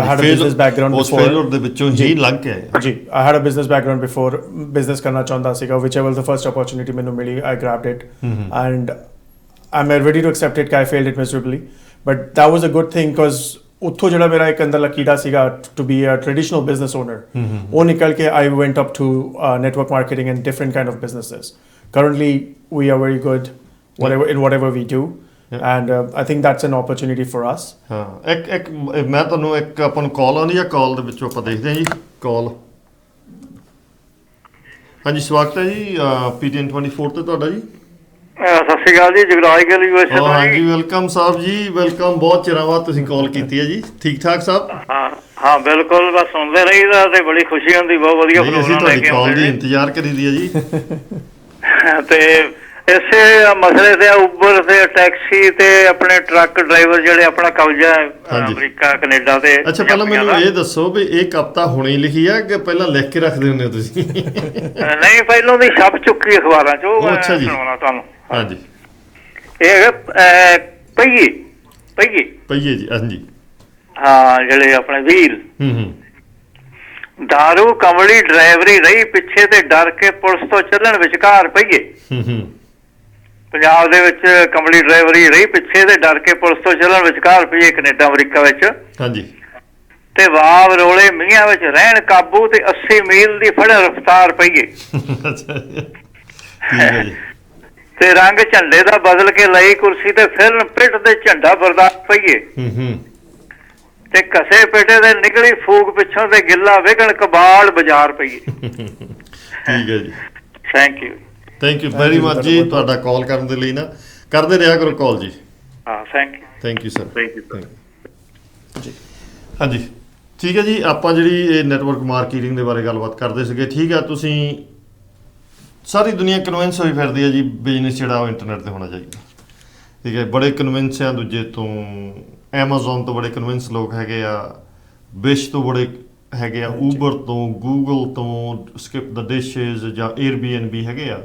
had a business background before, failure ਦੇ ਵਿੱਚੋਂ ਹੀ ਲੰਘ ਕੇ ਆਏ ਜੀ। I had a business background before, business ਕਰਨਾ ਚਾਹੁੰਦਾ ਸੀਗਾ। Whichever the first opportunity ਮੈਨੂੰ ਮਿਲੀ I grabbed it and I'm ready to accept it ਕਿ I failed it miserably, but that was a good thing because ਉੱਥੋਂ ਜਿਹੜਾ ਮੇਰਾ ਇੱਕ ਅੰਦਰਲਾ ਕੀੜਾ ਸੀਗਾ to be a traditional business owner, ਉਹ ਨਿਕਲ ਕੇ I went up to network marketing and different kind of businesses. Currently we are very good in whatever we do, and I think that's an opportunity for us. ਹਾਂ, ਇੱਕ ਮੈਂ ਤੁਹਾਨੂੰ ਇੱਕ ਆਪਾਂ ਨੂੰ ਕਾਲ ਆਉਂਦੀ ਆ, ਕਾਲ ਦੇ ਵਿੱਚੋਂ ਆਪਾਂ ਦੇਖਦੇ ਹਾਂ ਜੀ ਕਾਲ। ਹਾਂਜੀ, ਸਵਾਗਤ ਹੈ ਜੀ PTN 24 ਤੇ ਤੁਹਾਡਾ ਜੀ। ਸਤਿ ਸ਼੍ਰੀ ਅਕਾਲ ਜੀ, ਜਗਰਾਜ ਗਿੱਲ USA ਤੋਂ ਹਾਂਜੀ, ਜੀ। Welcome Sahib ji, welcome. ਬਹੁਤ ਚਿਰਾਂ ਬਾਅਦ ਤੁਸੀਂ ਕਾਲ ਕੀਤੀ ਹੈ ਜੀ। ਠੀਕ ਠਾਕ ਸਾਹਿਬ? ਹਾਂ ਬਿਲਕੁਲ, ਬਸ ਸੁਣਦੇ ਰਹੀਦਾ ਤੇ ਬੜੀ ਖੁਸ਼ੀ ਹੁੰਦੀ। ਬਹੁਤ ਵਧੀਆ ਅਸੀਂ ਪ੍ਰੋਗਰਾਮ ਲੈ ਤੁਹਾਡੀ ਕੇ ਕਾਲ ਆਉਂਦੇ ਦੀ ਜੀ। ਇੰਤਜ਼ਾਰ ਕਰੀਦੀ ਹੈ ਜੀ। ਤੇ ਇਸੇ ਮਸਲੇ ਤੇ ਉਬਰ ਤੇ ਟੈਕਸੀ ਤੇ ਆਪਣੇ ਟਰੱਕ ਡਰਾਈਵਰ ਜਿਹੜੇ ਆਪਣਾ ਕਬਜ਼ਾ ਹੈ ਅਮਰੀਕਾ ਕੈਨੇਡਾ ਤੇ। ਅੱਛਾ, ਪਹਿਲਾਂ ਮੈਨੂੰ ਇਹ ਦੱਸੋ ਵੀ ਇਹ ਕਵਿਤਾ ਹੁਣੇ ਲਿਖੀ ਆ ਕਿ ਪਹਿਲਾਂ ਲਿਖ ਕੇ ਰੱਖਦੇ ਹੁੰਦੇ ਹੋ ਤੁਸੀਂ? ਨਹੀਂ, ਪਹਿਲਾਂ ਦੀ ਛਪ ਚੁੱਕੀ ਅਖਬਾਰਾਂ 'ਚ, ਉਹ ਮੈਂ ਸੁਣਾਉਣਾ ਤੁਹਾਨੂੰ। ਹਾਂਜੀ, ਇਹ ਹੈਗਾ ਪਹੀਏ ਜੀ। ਹਾਂਜੀ, ਹਾਂ, ਜਿਹੜੇ ਆਪਣੇ ਵੀਲ। ਦਾਰੂ ਕਮਲੀ ਡਰਾਈਵਰੀ ਰਹੀ ਪਿੱਛੇ ਤੇ ਡਰ ਕੇ ਪੁਲਿਸ ਤੋਂ ਚੱਲਣ ਵਿਚਕਾਰ ਪਈਏ। ਪੰਜਾਬ ਦੇ ਵਿੱਚ ਕਮਲੀ ਡਰਾਈਵਰੀ ਰਹੀ ਪਿੱਛੇ ਤੇ ਡਰ ਕੇ ਪੁਲਿਸ ਤੋਂ ਚੱਲਣ ਵਿਚਕਾਰ ਪਈਏ ਕੈਨੇਡਾ ਅਮਰੀਕਾ ਵਿੱਚ। ਹਾਂਜੀ, ਤੇ ਵਾਵ ਰੋਲੇ ਮੀਆਂ ਵਿੱਚ ਰਹਿਣ ਕਾਬੂ ਤੇ 80 ਮੀਲ ਦੀ ਫੜ ਰਫ਼ਤਾਰ ਪਈਏ। ਅੱਛਾ, ਠੀਕ ਹੈ ਜੀ। ਤੇ ਰੰਗ ਝੰਡੇ ਦਾ ਬਦਲ ਕੇ ਲਈ ਕੁਰਸੀ ਤੇ ਫਿਰ ਪਿੱਠ ਤੇ ਝੰਡਾ ਬਰਦਾਸ਼ਤ ਪਈਏ। ਤੇ ਕਸੇ ਪੇਟੇ ਦੇ ਨਿਕਲੀ ਫੂਕ ਪਿੱਛੋਂ ਤੇ ਗਿੱਲਾ ਵਿਗਣ ਕਬਾੜ ਬਾਜ਼ਾਰ ਪਈਏ। ਠੀਕ ਹੈ ਜੀ, ਥੈਂਕ ਯੂ ਵੈਰੀ ਮਚ ਜੀ ਤੁਹਾਡਾ ਕਾਲ ਕਰਨ ਦੇ ਲਈ। ਨਾ ਕਰਦੇ ਰਿਹਾ ਕਰੋ ਕਾਲ ਜੀ। ਹਾਂ, ਥੈਂਕ ਯੂ ਸਰ। ਜੀ, ਹਾਂਜੀ, ਠੀਕ ਹੈ ਜੀ। ਆਪਾਂ ਜਿਹੜੀ ਇਹ ਨੈਟਵਰਕ ਮਾਰਕੀਟਿੰਗ ਦੇ ਬਾਰੇ ਗੱਲਬਾਤ ਕਰਦੇ ਸੀਗੇ, ਠੀਕ ਹੈ। ਤੁਸੀਂ ਸਾਰੀ ਦੁਨੀਆ ਕਨਵਿੰਸ ਹੋਈ ਫਿਰਦੀ ਹੈ ਜੀ ਬਿਜ਼ਨਸ ਜਿਹੜਾ ਉਹ ਇੰਟਰਨੈਟ 'ਤੇ ਹੋਣਾ ਚਾਹੀਦਾ, ਠੀਕ ਹੈ। ਬੜੇ ਕਨਵਿੰਸ ਆ ਦੂਜੇ ਤੋਂ, ਐਮਾਜ਼ੋਨ ਤੋਂ ਬੜੇ ਕਨਵਿੰਸ ਲੋਕ ਹੈਗੇ ਆ, ਵਿਸ਼ ਤੋਂ ਬੜੇ ਹੈਗੇ ਆ, ਊਬਰ ਤੋਂ, ਗੂਗਲ ਤੋਂ, ਸਕਿਪ ਦ ਡਿਸ਼ਜ਼ ਜਾਂ Airbnb ਹੈਗੇ ਆ।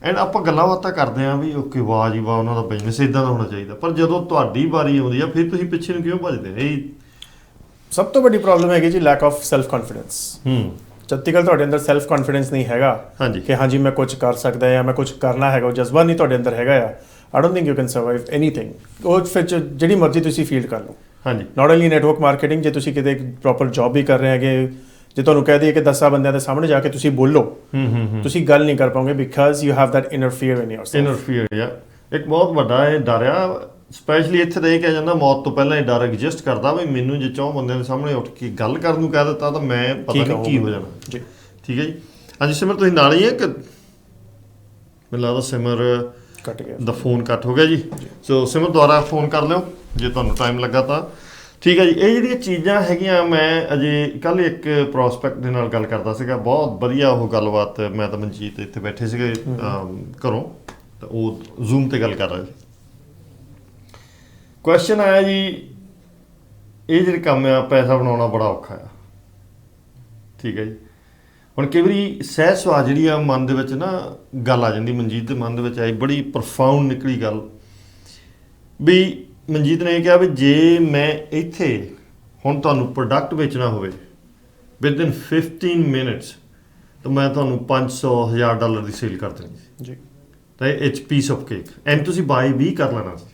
ਐਂਡ ਆਪਾਂ ਗੱਲਾਂ ਬਾਤਾਂ ਕਰਦੇ ਹਾਂ ਵੀ ਓਕੇ ਵਾਹ ਜੀ ਵਾਹ ਉਹਨਾਂ ਦਾ ਬਿਜ਼ਨਸ ਇੱਦਾਂ ਦਾ ਹੋਣਾ ਚਾਹੀਦਾ, ਪਰ ਜਦੋਂ ਤੁਹਾਡੀ ਵਾਰੀ ਆਉਂਦੀ ਆ ਫਿਰ ਤੁਸੀਂ ਪਿੱਛੇ ਨੂੰ ਕਿਉਂ ਭੱਜਦੇ? ਇਹ ਸਭ ਤੋਂ ਵੱਡੀ ਪ੍ਰੋਬਲਮ ਹੈਗੀ ਜੀ ਲੈਕ ਆਫ ਸੈਲਫ ਕੌਨਫੀਡੈਂਸ। ਜਦ ਤੱਕ ਤੁਹਾਡੇ ਅੰਦਰ ਸੈਲਫ ਕੌਨਫੀਡੈਂਸ ਨਹੀਂ ਹੈਗਾ ਕਿ ਹਾਂਜੀ ਮੈਂ ਕੁਝ ਕਰ ਸਕਦਾ ਜਾਂ ਮੈਂ ਕੁਝ ਕਰਨਾ ਹੈਗਾ, ਉਹ ਜਜ਼ਬਾ ਨਹੀਂ ਤੁਹਾਡੇ ਅੰਦਰ ਹੈਗਾ ਆ, I don't think you can survive anything. ਉਹ ਫਿਰ ਜਿਹੜੀ ਮਰਜ਼ੀ ਤੁਸੀਂ ਫੀਲਡ ਕਰ ਲਓ। ਹਾਂਜੀ, ਨਾਟ ਓਨਲੀ ਨੈਟਵਰਕ ਮਾਰਕੀਟਿੰਗ, ਜੇ ਤੁਸੀਂ ਕਿਤੇ ਪ੍ਰੋਪਰ ਜੌਬ ਵੀ ਕਰ ਰਹੇ ਹੈਗੇ, ਜੇ ਤੁਹਾਨੂੰ ਕਹਿ ਦਈਏ ਕਿ 10 ਬੰਦਿਆਂ ਦੇ ਸਾਹਮਣੇ ਜਾ ਕੇ ਤੁਸੀਂ ਬੋਲੋ, ਤੁਸੀਂ ਗੱਲ ਨਹੀਂ ਕਰ ਪਾਓਗੇ because you have that inner fear in yourself. Inner fear ਯਾ ਇੱਕ ਬਹੁਤ ਵੱਡਾ ਇਹ ਡਰ ਆ, ਸਪੈਸ਼ਲੀ ਇੱਥੇ ਤਾਂ ਇਹ ਕਿਹਾ ਜਾਂਦਾ ਮੌਤ ਤੋਂ ਪਹਿਲਾਂ ਇਹ ਡਰ ਐਗਜ਼ਿਸਟ ਕਰਦਾ ਵੀ ਮੈਨੂੰ ਜੇ 4 ਬੰਦਿਆਂ ਦੇ ਸਾਹਮਣੇ ਉੱਠ ਕੇ ਗੱਲ ਕਰਨ ਨੂੰ ਕਹਿ ਦਿੱਤਾ ਤਾਂ ਮੈਂ ਪਤਾ ਨਹੀਂ ਕੀ ਹੋ ਜਾਣਾ ਜੀ। ਠੀਕ ਹੈ ਜੀ। ਹਾਂਜੀ ਸਿਮਰ, ਤੁਸੀਂ ਨਾਲ ਹੀ ਹੈ ਕਿ ਮੈਨੂੰ ਲੱਗਦਾ ਸਿਮਰ ਕੱਟ ਗਿਆ ਦਾ ਫੋਨ ਕੱਟ ਹੋ ਗਿਆ ਜੀ। ਸੋ ਸਿਮਰ ਦੁਬਾਰਾ ਫੋਨ ਕਰ ਲਿਓ ਜੇ ਤੁਹਾਨੂੰ ਟਾਈਮ ਲੱਗਾ ਤਾਂ। ਠੀਕ ਹੈ ਜੀ। ਇਹ ਜਿਹੜੀਆਂ ਚੀਜ਼ਾਂ ਹੈਗੀਆਂ, ਮੈਂ ਅਜੇ ਕੱਲ੍ਹ ਇੱਕ ਪ੍ਰੋਸਪੈਕਟ ਦੇ ਨਾਲ ਗੱਲ ਕਰਦਾ ਸੀਗਾ, ਬਹੁਤ ਵਧੀਆ ਉਹ ਗੱਲਬਾਤ। ਮੈਂ ਤਾਂ ਮਨਜੀਤ ਇੱਥੇ ਬੈਠੇ ਸੀਗੇ ਘਰੋਂ, ਤਾਂ ਉਹ ਜ਼ੂਮ 'ਤੇ ਗੱਲ ਕਰ ਰਿਹਾ ਸੀ। ਕੁਐਸਚਨ ਆਇਆ ਜੀ, ਇਹ ਜਿਹੜੇ ਕੰਮ ਆ ਪੈਸਾ ਬਣਾਉਣਾ ਬੜਾ ਔਖਾ ਆ। ਠੀਕ ਹੈ ਜੀ। ਹੁਣ ਕਈ ਵਾਰੀ ਸਹਿਜ ਸੁਭਾਅ ਜਿਹੜੀ ਆ ਮਨ ਦੇ ਵਿੱਚ ਨਾ ਗੱਲ ਆ ਜਾਂਦੀ, ਮਨਜੀਤ ਦੇ ਮਨ ਦੇ ਵਿੱਚ ਆਈ, ਬੜੀ ਪ੍ਰੋਫਾਊਂਡ ਨਿਕਲੀ ਗੱਲ ਵੀ ਮਨਜੀਤ ਨੇ ਇਹ ਕਿਹਾ ਵੀ ਜੇ ਮੈਂ ਇੱਥੇ ਹੁਣ ਤੁਹਾਨੂੰ ਪ੍ਰੋਡਕਟ ਵੇਚਣਾ ਹੋਵੇ ਵਿਦਿਨ 15 ਮਿੰਟਸ ਤਾਂ ਮੈਂ ਤੁਹਾਨੂੰ $500,000 ਦੀ ਸੇਲ ਕਰ ਦੇਣੀ ਜੀ। Right, it's piece of cake and ਤੁਸੀਂ ਬਾਈ ਵੀ ਕਰ ਲੈਣਾ ਸੀ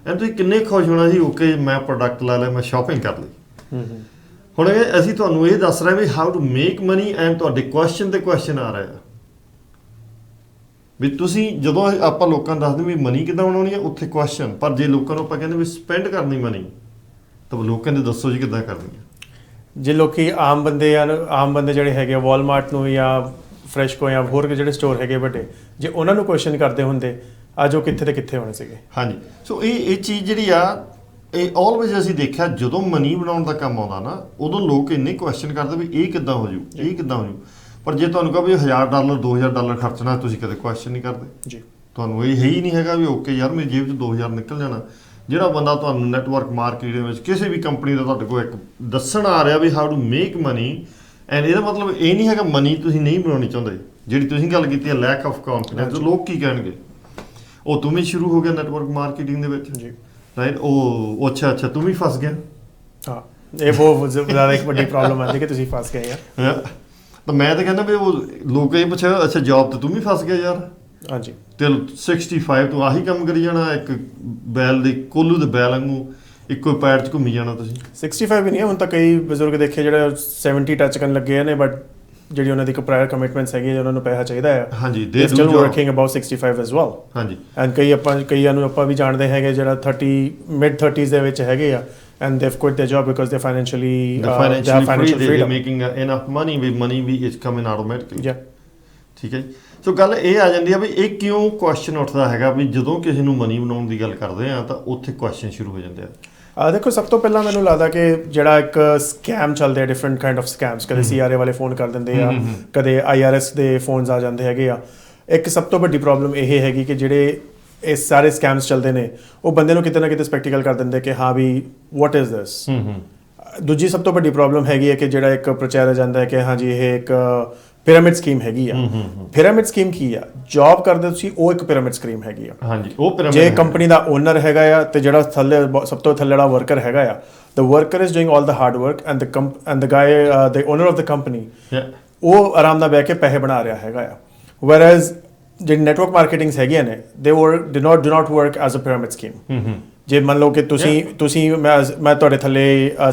ਐਂਡ ਤੁਸੀਂ ਕਿੰਨੇ ਖੁਸ਼ ਹੋਣਾ ਸੀ, ਓਕੇ ਮੈਂ ਪ੍ਰੋਡਕਟ ਲੈ ਲਿਆ, ਮੈਂ ਸ਼ਾਪਿੰਗ ਕਰ ਲਈ। ਹੁਣ ਅਸੀਂ ਤੁਹਾਨੂੰ ਇਹ ਦੱਸ ਰਹੇ ਵੀ how to make money and ਤੁਹਾਡੇ ਕੁਐਸਚਨ ਤੇ ਕੁਐਸਚਨ ਆ ਰਿਹਾ ਵੀ ਤੁਸੀਂ ਜਦੋਂ ਆਪਾਂ ਲੋਕਾਂ ਨੂੰ ਦੱਸਦੇ ਵੀ ਮਨੀ ਕਿੱਦਾਂ ਬਣਾਉਣੀ ਹੈ, ਉੱਥੇ ਕੁਐਸਚਨ, ਪਰ ਜੇ ਲੋਕਾਂ ਨੂੰ ਆਪਾਂ ਕਹਿੰਦੇ ਵੀ ਸਪੈਂਡ ਕਰਨੀ ਮਨੀ, ਤਾਂ ਲੋਕਾਂ ਦੇ ਦੱਸੋ ਜੀ ਕਿੱਦਾਂ ਕਰਨੀ ਹੈ। ਜੇ ਲੋਕੀ ਆਮ ਬੰਦੇ ਜਿਹੜੇ ਹੈਗੇ ਵਾਲਮਾਰਟ ਨੂੰ ਜਾਂ ਫਰੈਸ਼ਕੋ ਜਾਂ ਹੋਰ ਜਿਹੜੇ ਸਟੋਰ ਹੈਗੇ ਵੱਡੇ, ਜੇ ਉਹਨਾਂ ਨੂੰ ਕੁਐਸਚਨ ਕਰਦੇ ਹੁੰਦੇ ਅੱਜ ਉਹ ਕਿੱਥੇ ਤੇ ਕਿੱਥੇ ਹੋਣੇ ਸੀਗੇ। ਹਾਂਜੀ, ਸੋ ਇਹ ਚੀਜ਼ ਜਿਹੜੀ ਆ ਇਹ ਆਲਵੇਜ਼ ਅਸੀਂ ਦੇਖਿਆ ਜਦੋਂ ਮਨੀ ਬਣਾਉਣ ਦਾ ਕੰਮ ਆਉਂਦਾ ਨਾ, ਉਦੋਂ ਲੋਕ ਇੰਨੇ ਕੁਐਸਚਨ ਕਰਦੇ ਵੀ ਇਹ ਕਿੱਦਾਂ ਹੋ ਜੂ, ਇਹ ਕਿੱਦਾਂ ਹੋ ਜੂ। ਪਰ ਜੇ ਤੁਹਾਨੂੰ ਕਹੋ ਵੀ $1000 $2000 ਖਰਚਣਾ, ਤੁਸੀਂ ਕਦੇ ਕੁਐਸਚਨ ਨਹੀਂ ਕਰਦੇ ਜੀ। ਤੁਹਾਨੂੰ ਇਹ ਹੀ ਨਹੀਂ ਹੈਗਾ ਵੀ ਓਕੇ ਯਾਰ ਮੇਰੀ ਜੇਬ 'ਚ 2000 ਨਿਕਲ ਜਾਣਾ। ਜਿਹੜਾ ਬੰਦਾ ਤੁਹਾਨੂੰ ਨੈਟਵਰਕ ਮਾਰਕੀਟ ਦੇ ਵਿੱਚ ਕਿਸੇ ਵੀ ਕੰਪਨੀ ਦਾ ਤੁਹਾਡੇ ਕੋਲ ਇੱਕ ਦੱਸਣ ਆ ਰਿਹਾ ਵੀ how to make money, and ਇਹਦਾ ਮਤਲਬ ਇਹ ਨਹੀਂ ਹੈਗਾ ਮਨੀ ਤੁਸੀਂ ਨਹੀਂ ਬਣਾਉਣੀ ਚਾਹੁੰਦੇ। ਜਿਹੜੀ ਤੁਸੀਂ ਗੱਲ ਕੀਤੀ ਹੈ ਲੈਕ ਆਫ ਕੌਨਫੀਡੈਂਸ, ਲੋਕ ਕੀ ਕਹਿਣਗੇ, ਉਹ ਤੂੰ ਵੀ ਸ਼ੁਰੂ ਹੋ ਗਿਆ ਨੈਟਵਰਕ ਮਾਰਕੀਟਿੰਗ ਦੇ ਵਿੱਚ ਜੀ, ਰਾਈਟ, ਉਹ ਅੱਛਾ ਤੂੰ ਵੀ ਫਸ ਗਿਆ। ਹਾਂ, ਇਹ ਬਹੁਤ ਜ਼ਿਆਦਾ ਇੱਕ ਵੱਡੀ ਪ੍ਰੋਬਲਮ ਆਉਂਦੀ ਕਿ ਤੁਸੀਂ ਫਸ ਗਏ ਆ। ਤਾਂ ਮੈਂ ਤਾਂ ਕਹਿੰਦਾ ਵੀ ਉਹ ਲੋਕ ਇਹ ਪੁੱਛਿਆ ਅੱਛਾ ਜੌਬ ਤੇ ਤੂੰ ਵੀ ਫਸ ਗਿਆ ਯਾਰ। ਹਾਂਜੀ, ਤੇ 65 ਤੂੰ ਆਹੀ ਕੰਮ ਕਰੀ ਜਾਣਾ, ਇੱਕ ਬੈਲ ਦੇ ਕੋਲੂ ਦੇ ਬੈਲ ਵਾਂਗੂ ਇੱਕੋ ਪੈਰ 'ਚ ਘੁੰਮੀ ਜਾਣਾ ਤੁਸੀਂ। 65 ਵੀ ਨਹੀਂ ਹੈ, ਹੁਣ ਤਾਂ ਕਈ ਬਜ਼ੁਰਗ ਦੇਖੇ ਜਿਹੜੇ 70 ਟੱਚ ਕਰਨ ਲੱਗੇ ਨੇ, ਬਟ ਜਿਹੜੀ ਉਹਨਾਂ ਦੀ ਇੱਕ ਪ੍ਰਾਇਰ ਕਮਿਟਮੈਂਟਸ ਹੈਗੀ, ਉਹਨਾਂ ਨੂੰ ਪੈਸਾ ਚਾਹੀਦਾ ਹੈ। ਹਾਂਜੀ, ਦੇ still working about 65 as well. ਹਾਂਜੀ, ਐਂਡ ਕਈਆਂ ਨੂੰ ਆਪਾਂ ਵੀ ਜਾਣਦੇ ਹੈਗੇ ਜਿਹੜਾ 30 ਮਿਡ 30s ਦੇ ਵਿੱਚ ਹੈਗੇ ਆ, and they've quit their job because they're financially financial freedom. they're making enough money we is coming automatically। Yeah, ਠੀਕ ਹੈ ਜੀ। ਸੋ ਗੱਲ ਇਹ ਆ ਜਾਂਦੀ ਆ ਵੀ ਇਹ ਕਿਉਂ ਕੁਐਸਚਨ ਉੱਠਦਾ ਹੈਗਾ ਵੀ ਜਦੋਂ ਕਿਸੇ ਨੂੰ ਮਨੀ ਬਣਾਉਣ ਦੀ ਗੱਲ ਕਰਦੇ ਆ ਤਾਂ ਉੱਥੇ ਕੁਐਸਚਨ ਸ਼ੁਰੂ ਹੋ ਜਾਂਦੇ ਆ। ਦੇਖੋ ਸਭ ਤੋਂ ਪਹਿਲਾਂ ਮੈਨੂੰ ਲੱਗਦਾ ਕਿ ਜਿਹੜਾ ਇੱਕ ਸਕੈਮ ਚੱਲਦੇ ਆ, ਡਿਫਰੈਂਟ ਕਾਈਂਡ ਆਫ ਸਕੈਮਸ, ਕਦੇ CRA ਵਾਲੇ ਫੋਨ ਕਰ ਦਿੰਦੇ ਆ, ਕਦੇ IRS ਦੇ ਫੋਨਸ ਆ ਜਾਂਦੇ ਹੈਗੇ ਆ। ਇੱਕ ਸਭ ਤੋਂ ਵੱਡੀ ਪ੍ਰੋਬਲਮ ਇਹ ਹੈਗੀ ਕਿ ਜਿਹੜੇ ਇਹ ਸਾਰੇ ਸਕੈਮਸ ਚੱਲਦੇ ਨੇ, ਉਹ ਬੰਦੇ ਨੂੰ ਕਿਤੇ ਨਾ ਕਿਤੇ ਸਪੈਕਟੀਕਲ ਕਰ ਦਿੰਦੇ ਕਿ ਹਾਂ ਵੀ ਵਾਟ ਇਜ਼ ਦਿਸ। ਦੂਜੀ ਸਭ ਤੋਂ ਵੱਡੀ ਪ੍ਰੋਬਲਮ ਹੈਗੀ ਹੈ ਕਿ ਜਿਹੜਾ ਇੱਕ ਪ੍ਰਚਾਰਿਆ ਜਾਂਦਾ ਹੈ ਕਿ ਹਾਂ ਜੀ ਇਹ ਇੱਕ ਪਿਰਾਮਿਡ ਸਕੀਮ ਹੈਗੀ ਆ। ਪਿਰਾਮਿਡ ਸਕੀਮ ਕੀ ਆ? ਜੌਬ ਕਰਦੇ ਤੁਸੀਂ, ਉਹ ਇੱਕ ਪਿਰਾਮਿਡ ਸਕੀਮ ਹੈਗੀ ਆ। ਹਾਂਜੀ, ਉਹ ਪਿਰਾਮਿਡ ਜੇ ਕੰਪਨੀ ਦਾ ਓਨਰ ਹੈਗਾ ਆ ਤੇ ਜਿਹੜਾ ਥੱਲੇ ਸਭ ਤੋਂ ਥੱਲੇ ਜਿਹੜਾ ਵਰਕਰ ਹੈਗਾ ਆ, the worker is doing all the hard work and the guy the owner of the company, ਉਹ ਆਰਾਮ ਨਾਲ ਬਹਿ ਕੇ ਪੈਸੇ ਬਣਾ ਰਿਹਾ ਹੈਗਾ ਆ। ਵੈਰਐਜ਼ ਜਿਹੜੀ ਨੈਟਵਰਕ ਮਾਰਕੀਟਿੰਗਸ ਹੈਗੀਆਂ ਨੇ, they do not work as a pyramid scheme. ਜੇ ਮੰਨ ਲਓ ਕਿ ਤੁਸੀਂ ਮੈਂ ਤੁਹਾਡੇ ਥੱਲੇ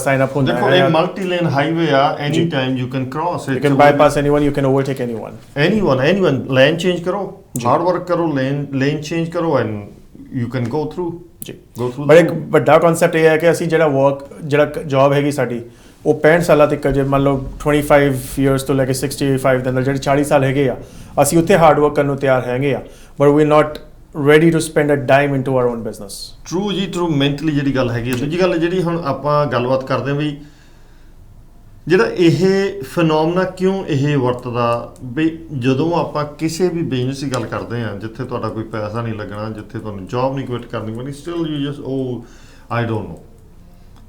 ਸਾਈਨ ਅਪ ਹੁੰਦਾ ਹੈ। ਦੇਖੋ ਇਹ ਮਲਟੀ ਲੇਨ ਹਾਈਵੇ ਆ, any time you can cross it, you can bypass anyone, you can overtake anyone, lane change ਕਰੋ, ਹਾਰਡ ਵਰਕ ਕਰੋ, ਲੇਨ ਚੇਂਜ ਕਰੋ and you can go through ਜੀ। ਪਰ ਇੱਕ ਵੱਡਾ ਕਨਸੈਪਟ ਇਹ ਹੈ ਕਿ ਅਸੀਂ ਜਿਹੜਾ ਜੌਬ ਹੈਗੀ ਸਾਡੀ, ਉਹ 65 ਸਾਲਾਂ ਤੱਕ, ਜੇ ਮੰਨ ਲਓ 25 ਇਅਰਸ ਤੋਂ ਲੈ ਕੇ 65 ਦੇ ਅੰਦਰ ਜਿਹੜੇ 40 ਸਾਲ ਹੈਗੇ ਆ, ਅਸੀਂ ਉੱਥੇ ਹਾਰਡ ਵਰਕ ਕਰਨ ਨੂੰ ਤਿਆਰ ਹੈਗੇ ਆ, but we not ready to spend a dime into our own business। True ਜੀ, ਟਰੂ। ਮੈਂਟਲੀ ਜਿਹੜੀ ਗੱਲ ਹੈਗੀ ਹੈ। ਦੂਜੀ ਗੱਲ ਜਿਹੜੀ ਹੁਣ ਆਪਾਂ ਗੱਲਬਾਤ ਕਰਦੇ ਹਾਂ ਵੀ ਜਿਹੜਾ ਇਹ ਫਿਨੋਮਨਾ ਕਿਉਂ ਇਹ ਵਰਤਦਾ, ਵੀ ਜਦੋਂ ਆਪਾਂ ਕਿਸੇ ਵੀ ਬਿਜ਼ਨਸ ਦੀ ਗੱਲ ਕਰਦੇ ਹਾਂ ਜਿੱਥੇ ਤੁਹਾਡਾ ਕੋਈ ਪੈਸਾ ਨਹੀਂ ਲੱਗਣਾ, ਜਿੱਥੇ ਤੁਹਾਨੂੰ ਜੌਬ ਨਹੀਂ ਕੁਇਟ ਕਰਨੀ ਪੈਣੀ, still you just I don't know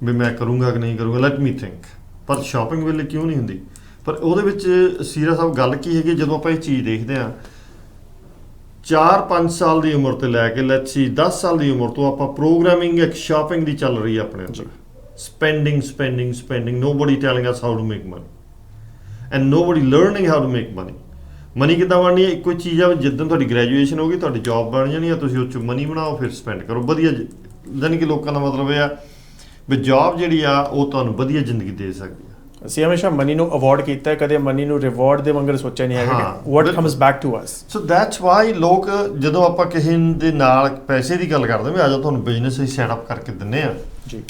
ਵੀ ਮੈਂ ਕਰੂੰਗਾ ਕਿ ਨਹੀਂ ਕਰੂੰਗਾ, ਲੈਟ ਮੀ ਥਿੰਕ। ਪਰ ਸ਼ਾਪਿੰਗ ਵੇਲੇ ਕਿਉਂ ਨਹੀਂ ਹੁੰਦੀ? ਪਰ ਉਹਦੇ ਵਿੱਚ ਸੀਰੀਅਸ ਸਾਹਿਬ ਗੱਲ ਕੀ ਹੈਗੀ, ਜਦੋਂ ਆਪਾਂ ਇਹ ਚੀਜ਼ ਦੇਖਦੇ ਹਾਂ 4-5 ਸਾਲ ਦੀ ਉਮਰ ਤੋਂ ਲੈ ਕੇ ਲੈਟਸ ਸੀ 10 ਸਾਲ ਦੀ ਉਮਰ ਤੋਂ ਆਪਾਂ ਪ੍ਰੋਗਰਾਮਿੰਗ ਇੱਕ ਸ਼ਾਪਿੰਗ ਦੀ ਚੱਲ ਰਹੀ ਹੈ ਆਪਣੇ ਅੰਦਰ। spending, nobody telling us how to make money and nobody learning how to make money। Money ਕਿੱਦਾਂ ਬਣਨੀ ਹੈ? ਇੱਕੋ ਚੀਜ਼ ਆ, ਜਿੱਦਣ ਤੁਹਾਡੀ ਗ੍ਰੈਜੂਏਸ਼ਨ ਹੋਗੀ ਤੁਹਾਡੀ ਜੌਬ ਬਣ ਜਾਣੀ ਆ, ਤੁਸੀਂ ਉਹ 'ਚ ਮਨੀ ਬਣਾਓ, ਫਿਰ ਸਪੈਂਡ ਕਰੋ ਵਧੀਆ। ਯਾਨੀ ਕਿ ਲੋਕਾਂ ਦਾ ਮਤਲਬ ਇਹ ਆ ਵੀ ਜੌਬ ਜਿਹੜੀ ਆ ਉਹ ਤੁਹਾਨੂੰ ਵਧੀਆ ਜ਼ਿੰਦਗੀ ਦੇ ਸਕਦੀ ਆ। ਅਸੀਂ ਹਮੇਸ਼ਾ ਮਨੀ ਨੂੰ ਅਵੋਇਡ ਕੀਤਾ, ਕਦੇ ਮਨੀ ਨੂੰ ਰਿਵਾਰਡ ਦੇ ਵਾਂਗਰ ਸੋਚਿਆ ਨਹੀਂ ਹੈਗਾ ਕਿ what comes back to us. So that's why ਲੋਕ ਜਦੋਂ ਆਪਾਂ ਕਿਸੇ ਦੇ ਨਾਲ ਪੈਸੇ ਦੀ ਗੱਲ ਕਰਦੇ ਵੀ ਆ ਜਾਓ ਤੁਹਾਨੂੰ ਬਿਜ਼ਨਸ ਹੀ ਸੈਟ ਅਪ ਕਰਕੇ ਦਿੰਨੇ ਆ ਜੀ,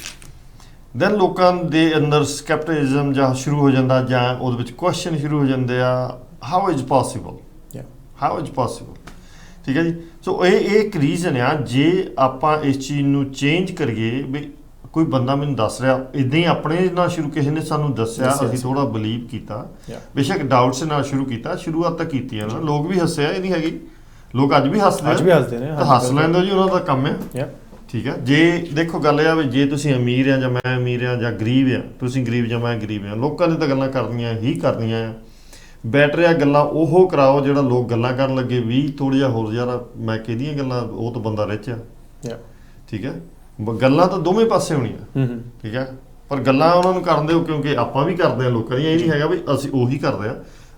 ਦੈਨ ਲੋਕਾਂ ਦੇ ਅੰਦਰ ਸਕੈਪਟਿਜ਼ਮ ਜਾਂ ਸ਼ੁਰੂ ਹੋ ਜਾਂਦਾ, ਜਾਂ ਉਹਦੇ ਵਿੱਚ ਕੁਐਸਚਨ ਸ਼ੁਰੂ ਹੋ ਜਾਂਦੇ ਆ, ਹਾਊ ਇਜ਼ ਪੋਸੀਬਲ, ਠੀਕ ਹੈ ਜੀ। ਸੋ ਇਹ ਇੱਕ ਰੀਜ਼ਨ ਆ, ਜੇ ਆਪਾਂ ਇਸ ਚੀਜ਼ ਨੂੰ ਚੇਂਜ ਕਰੀਏ ਵੀ ਕੋਈ ਬੰਦਾ ਮੈਨੂੰ ਦੱਸ ਰਿਹਾ, ਇਦਾਂ ਹੀ ਆਪਣੇ ਨਾਲ ਸ਼ੁਰੂ ਕਿਸੇ ਨੇ ਸਾਨੂੰ ਦੱਸਿਆ, ਅਸੀਂ ਥੋੜਾ ਬਲੀਵ ਕੀਤਾ, ਬੇਸ਼ੱਕ ਡਾਊਟਸ ਨਾਲ ਸ਼ੁਰੂ ਕੀਤਾ, ਸ਼ੁਰੂਆਤ ਤਾਂ ਕੀਤੀ ਆ ਨਾ, ਲੋਕ ਵੀ ਹੱਸਿਆ, ਇਹ ਨਹੀਂ ਹੈਗੀ, ਲੋਕ ਅੱਜ ਵੀ ਹੱਸਦੇ ਨੇ, ਤਾਂ ਹੱਸ ਲੈਂਦੇ ਜੀ, ਉਹਨਾਂ ਦਾ ਕੰਮ ਹੈ। ਠੀਕ ਹੈ, ਜੇ ਦੇਖੋ ਗੱਲ ਇਹ ਆ ਵੀ ਜੇ ਤੁਸੀਂ ਅਮੀਰ ਆ ਜਾਂ ਮੈਂ ਅਮੀਰ ਆ ਜਾਂ ਗਰੀਬ ਆ, ਤੁਸੀਂ ਗਰੀਬ ਜਾਂ ਮੈਂ ਗਰੀਬ ਆ, ਲੋਕਾਂ ਨੇ ਤਾਂ ਗੱਲਾਂ ਕਰਨੀਆਂ ਹੀ ਕਰਨੀਆਂ ਆ। ਬੈਟਰ ਆ ਗੱਲਾਂ ਉਹ ਕਰਾਓ ਜਿਹੜਾ ਲੋਕ ਗੱਲਾਂ ਕਰਨ ਲੱਗੇ ਵੀ ਥੋੜ੍ਹਾ ਜਿਹਾ ਹੋਰ ਯਾਰ ਮੈਂ ਕਿਹਦੀਆਂ ਗੱਲਾਂ, ਉਹ ਤਾਂ ਬੰਦਾ ਰਿਚ ਆ। ਠੀਕ ਹੈ, ਗੱਲਾਂ ਤਾਂ ਦੋਵੇਂ ਪਾਸੇ ਹੋਣੀਆਂ। ਠੀਕ ਹੈ, ਪਰ ਗੱਲਾਂ ਉਹਨਾਂ ਨੂੰ ਕਰਨ ਦਿਓ ਕਿਉਂਕਿ ਆਪਾਂ ਵੀ ਕਰਦੇ ਹਾਂ ਲੋਕਾਂ ਦੀਆਂ, ਇਹ ਨਹੀਂ ਹੈਗਾ ਵੀ ਅਸੀਂ ਉਹੀ ਕਰਦੇ ਆ,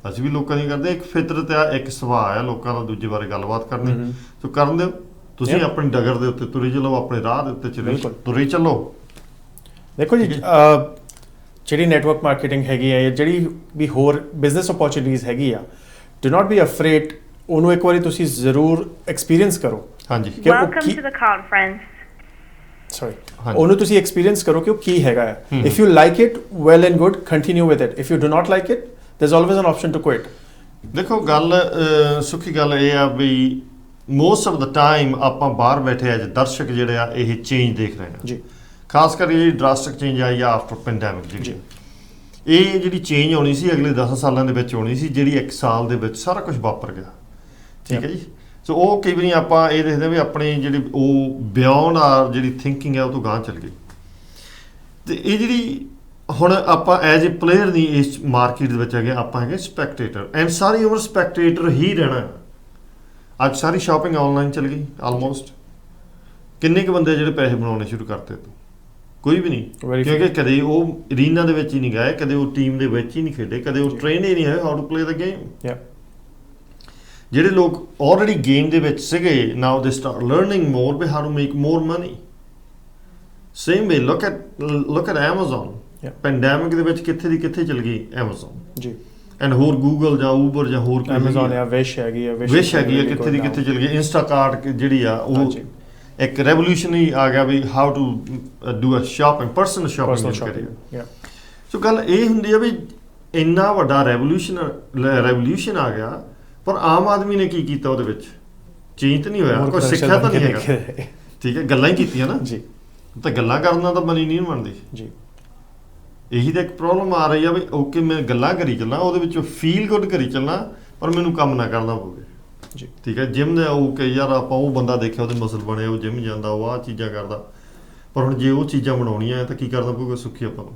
ਅਸੀਂ ਵੀ ਲੋਕਾਂ ਦੀ ਕਰਦੇ, ਇੱਕ ਫਿਤਰਤ ਆ, ਇੱਕ ਸੁਭਾਅ ਆ ਲੋਕਾਂ ਦਾ ਦੂਜੇ ਬਾਰੇ ਗੱਲਬਾਤ ਕਰਨੀ। ਸੋ ਕਰਨ ਦਿਓ, ਤੁਸੀਂ ਆਪਣੀ ਡਗਰ ਦੇ ਉੱਤੇ ਤੁਰੇ ਚੱਲੋ, ਆਪਣੇ ਰਾਹ ਦੇ ਉੱਤੇ ਤੁਰੇ ਚੱਲੋ। ਦੇਖੋ ਜੀ, ਜਿਹੜੀ ਨੈਟਵਰਕ ਮਾਰਕੀਟਿੰਗ ਹੈਗੀ ਹੈ, ਜਿਹੜੀ ਵੀ ਹੋਰ ਬਿਜ਼ਨਸ ਓਪਰਚੁਨਿਟੀਜ਼ ਹੈਗੀ ਆ, ਡੂ ਨਾਟ ਬੀ ਅਫਰੇਡ, ਉਹਨੂੰ ਇੱਕ ਵਾਰੀ ਤੁਸੀਂ ਜ਼ਰੂਰ ਐਕਸਪੀਰੀਅੰਸ ਕਰੋ। ਹਾਂਜੀ, Welcome to the conference. Sorry, ਹਾਂਜੀ। ਉਹਨੂੰ ਤੁਸੀਂ ਐਕਸਪੀਰੀਅੰਸ ਕਰੋ ਕਿ ਉਹ ਕੀ ਹੈਗਾ ਹੈ। If you like it, well and good, continue with it. If you do not like it, there is always an option to quit. ਦੇਖੋ ਗੱਲ ਸੁੱਖੀ ਗੱਲ ਇਹ ਆ ਵੀ ਮੋਸਟ ਆਫ ਦਾ ਟਾਈਮ ਆਪਾਂ ਬਾਹਰ ਬੈਠੇ ਅੱਜ ਦਰਸ਼ਕ ਜਿਹੜੇ ਆ ਇਹ ਚੇਂਜ ਦੇਖ ਰਹੇ ਆ ਜੀ, ਖਾਸ ਕਰਕੇ ਜਿਹੜੀ ਡਰਾਸਟਿਕ ਚੇਂਜ ਆਈ ਆ ਆਫਟਰ ਪੈਂਡੈਮਿਕ ਜਿਹੜੀ, ਇਹ ਜਿਹੜੀ ਚੇਂਜ ਆਉਣੀ ਸੀ ਅਗਲੇ 10 ਸਾਲਾਂ ਦੇ ਵਿੱਚ ਆਉਣੀ ਸੀ, ਜਿਹੜੀ 1 ਸਾਲ ਦੇ ਵਿੱਚ ਸਾਰਾ ਕੁਝ ਵਾਪਰ ਗਿਆ। ਠੀਕ ਹੈ ਜੀ। ਸੋ ਉਹ ਕਈ ਵਾਰੀ ਆਪਾਂ ਇਹ ਦੇਖਦੇ ਵੀ ਆਪਣੀ ਜਿਹੜੀ ਉਹ ਬਿਯੋਂਡ ਆ ਜਿਹੜੀ ਥਿੰਕਿੰਗ ਹੈ ਉਹ ਤੋਂ ਗਾਂਹ ਚੱਲ ਗਈ। ਤੇ ਇਹ ਜਿਹੜੀ ਹੁਣ ਆਪਾਂ ਐਜ਼ ਅ ਪਲੇਅਰ ਨਹੀਂ ਇਸ ਮਾਰਕੀਟ ਦੇ ਵਿੱਚ ਹੈਗੇ, ਆਪਾਂ ਹੈਗੇ ਸਪੈਕਟੇਟਰ, ਐਂਡ ਸਾਰੀ ਉਮਰ ਸਪੈਕਟੇਟਰ ਹੀ ਰਹਿਣਾ। ਅੱਜ ਸਾਰੀ ਸ਼ਾਪਿੰਗ ਆਨਲਾਈਨ ਚੱਲ ਗਈ ਆਲਮੋਸਟ। ਕਿੰਨੇ ਕੁ ਬੰਦੇ ਜਿਹੜੇ ਪੈਸੇ ਬਣਾਉਣੇ ਸ਼ੁਰੂ ਕਰਤੇ ਤੋਂ? ਕੋਈ ਵੀ ਨਹੀਂ, ਕਿਉਂਕਿ ਕਦੇ ਉਹ ਰੀਨਾ ਦੇ ਵਿੱਚ ਹੀ ਨਹੀਂ ਗਏ, ਕਦੇ ਉਹ ਟੀਮ ਦੇ ਵਿੱਚ ਹੀ ਨਹੀਂ ਖੇਡੇ, ਕਦੇ ਉਹ ਟ੍ਰੇਨ ਹੀ ਨਹੀਂ ਹੋਏ how to play the game. ਜਿਹੜੇ ਲੋਕ ਆਲਰੇਡੀ ਗੇਮ ਦੇ ਵਿੱਚ ਸੀਗੇ, now they start learning more ਵੀ how to make more money. Same way look at Amazon. Pandemic ਦੇ ਵਿੱਚ ਕਿੱਥੇ ਦੀ ਕਿੱਥੇ ਚਲ ਗਈ ਐਮਾਜ਼ਨ ਜੀ, ਐਂਡ ਹੋਰ ਗੂਗਲ ਜਾਂ ਊਬਰ ਜਾਂ ਹੋਰ ਕੋਈ ਐਮਾਜ਼ਨ ਆ, ਵਿਸ਼ ਹੈਗੀ ਆ, ਵਿਸ਼ ਹੈਗੀ ਆ, ਕਿੱਥੇ ਦੀ ਕਿੱਥੇ ਚਲ ਗਈ। ਇੰਸਟਾਕਾਰਟ ਜਿਹੜੀ ਆ ਉਹ ਇੱਕ ਰੈਵੋਲੂਸ਼ਨ ਹੀ ਆ ਗਿਆ ਵੀ how to do a shopping, personal shopping ਕਰੀਏ। ਸੋ ਗੱਲ ਇਹ ਹੁੰਦੀ ਆ ਵੀ ਇੰਨਾ ਵੱਡਾ ਰੈਵੋਲੂਸ਼ਨ ਆ ਗਿਆ, ਪਰ ਆਮ ਆਦਮੀ ਨੇ ਕੀ ਕੀਤਾ ਉਹਦੇ ਵਿੱਚ? ਚੇਂਜ ਤਾਂ ਨਹੀਂ ਹੋਇਆ, ਕੋਈ ਸਿੱਖਿਆ ਤਾਂ ਨਹੀਂ ਹੈਗਾ। ਠੀਕ ਹੈ, ਗੱਲਾਂ ਹੀ ਕੀਤੀਆਂ ਨਾ ਜੀ, ਤਾਂ ਗੱਲਾਂ ਕਰਨ ਨਾਲ ਤਾਂ ਬਣੀ ਨਹੀਂ ਬਣਦੀ ਜੀ। ਇਹੀ ਤਾਂ ਇੱਕ ਪ੍ਰੋਬਲਮ ਆ ਰਹੀ ਆ ਵੀ ਓਕੇ ਮੈਂ ਗੱਲਾਂ ਕਰੀ ਚੱਲਾਂ, ਉਹਦੇ ਵਿੱਚ ਫੀਲ ਗੁੱਡ ਕਰੀ ਚੱਲਾਂ, ਪਰ ਮੈਨੂੰ ਕੰਮ ਨਾ ਕਰਨਾ ਪਵੇ ਜੀ। ਠੀਕ ਹੈ, ਜਿਮ ਦੇ ਉਹ ਕਿ ਯਾਰ ਆਪਾਂ ਉਹ ਬੰਦਾ ਦੇਖਿਆ ਉਹਦੇ ਮਸਲ ਬਣੇ, ਉਹ ਜਿਮ ਜਾਂਦਾ, ਉਹ ਆਹ ਚੀਜ਼ਾਂ ਕਰਦਾ, ਪਰ ਹੁਣ ਜੇ ਉਹ ਚੀਜ਼ਾਂ ਬਣਾਉਣੀਆਂ ਤਾਂ ਕੀ ਕਰਨਾ ਪਊਗਾ? ਸੁੱਖੀ ਆਪਾਂ ਨੂੰ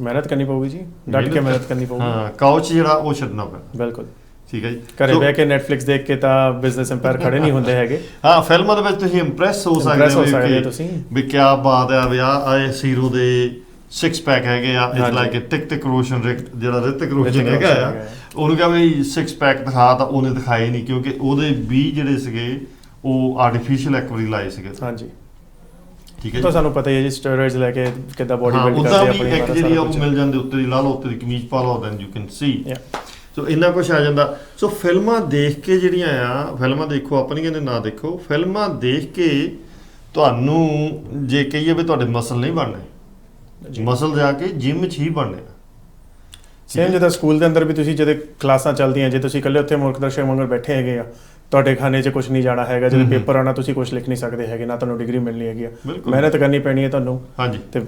ਮਿਹਨਤ ਕਰਨੀ ਪਊਗੀ ਜੀ, ਡਟ ਕੇ ਮਿਹਨਤ ਕਰਨੀ ਪਊਗੀ। ਹਾਂ, ਕਾਊਚ ਜਿਹੜਾ ਉਹ ਛੱਡਣਾ ਪੈਣਾ। ਬਿਲਕੁਲ ਠੀਕ ਹੈ ਜੀ। ਘਰੇ ਬਹਿ ਕੇ ਨੈਟਫਲਿਕਸ ਦੇਖ ਕੇ ਤਾਂ ਬਿਜ਼ਨਸ ਐਮਪਾਇਰ ਖੜੇ ਨਹੀਂ ਹੁੰਦੇ ਹੈਗੇ। ਹਾਂ, ਫਿਲਮਾਂ ਦੇ ਵਿੱਚ ਤੁਸੀਂ ਇੰਪ੍ਰੈਸ ਹੋ ਸਕਦੇ ਹੋ ਤੁਸੀਂ ਵੀ ਕੀ ਬਾਤ ਆ, ਵੀ ਆਹ ਹੀਰੋ ਦੇ 6 ਪੈਕ ਹੈਗੇ ਆ, ਇਟਸ ਲਾਈਕ ਟਿਕ ਰੋਸ਼ਨ, ਜਿਹੜਾ ਰਿਤਿਕ ਰੋਸ਼ਨ ਹੈਗਾ ਆ, ਉਹਨੂੰ ਕਿਹਾ ਵੀ 6 ਪੈਕ ਦਿਖਾ, ਤਾਂ ਉਹਨੇ ਦਿਖਾਏ ਨਹੀਂ, ਕਿਉਂਕਿ ਉਹਦੇ 20 ਜਿਹੜੇ ਸੀਗੇ ਉਹ ਆਰਟੀਫੀਸ਼ੀਅਲ ਇੱਕ ਵਾਰੀ ਲਾਏ ਸੀਗੇ। ਹਾਂਜੀ, ਠੀਕ ਹੈ ਜੀ। ਤਾਂ ਸਾਨੂੰ ਪਤਾ ਹੀ ਹੈ ਜੀ, ਸਟੀਰੋਇਡਸ ਲੈ ਕੇ ਕਿੱਦਾਂ ਬੋਡੀ ਬਿਲਡ ਕਰਦੇ ਆ ਆਪਣੀ। ਇੱਕ ਜਿਹੜੀ ਉਹ ਮਿਲ ਜਾਂਦੀ ਉੱਤੇ ਦੀ, ਲਾ ਲਓ ਉੱਤੇ ਦੀ ਕਮੀਜ਼ ਪਾ ਲਓ, ਦੈਨ ਯੂ ਕੈਨ ਸੀ। ਸੋ ਇੰਨਾ ਕੁਛ ਆ ਜਾਂਦਾ। ਸੋ ਫਿਲਮਾਂ ਦੇਖ ਕੇ ਜਿਹੜੀਆਂ ਆ, ਫਿਲਮਾਂ ਦੇਖੋ, ਆਪਾਂ ਨਹੀਂ ਕਹਿੰਦੇ ਨਾ ਦੇਖੋ, ਫਿਲਮਾਂ ਦੇਖ ਕੇ ਤੁਹਾਨੂੰ ਜੇ ਕਹੀਏ ਵੀ ਤੁਹਾਡੇ ਮਸਲ ਨਹੀਂ ਬਣਨੇ, ਮਸਲ ਜਾ ਕੇ ਜਿਮ 'ਚ ਹੀ ਬਣਨੇ। ਸੇਮ ਜਿੱਦਾਂ ਸਕੂਲ ਦੇ ਅੰਦਰ ਵੀ ਤੁਸੀਂ ਜਦੋਂ ਕਲਾਸਾਂ ਚੱਲਦੀਆਂ, ਜੇ ਤੁਸੀਂ ਇਕੱਲੇ ਉੱਥੇ ਮੁੱਖ ਦਰਸ਼ਕ ਵਾਂਗ ਬੈਠੇ ਹੈਗੇ ਆ, ਤੁਹਾਡੇ ਖਾਨੇ 'ਚ ਕੁਝ ਨਹੀਂ ਜਾਣਾ ਹੈਗਾ, ਜਦੋਂ ਪੇਪਰ ਆਉਣਾ ਤੁਸੀਂ ਕੁਝ ਲਿਖ ਨਹੀਂ ਸਕਦੇ ਹੈਗੇ, ਨਾ ਤੁਹਾਨੂੰ ਡਿਗਰੀ ਮਿਲਣੀ ਹੈਗੀ ਆ, ਮਿਹਨਤ ਕਰਨੀ ਪੈਣੀ ਹੈ ਤੁਹਾਨੂੰ। ਹਾਂਜੀ, ਤੇ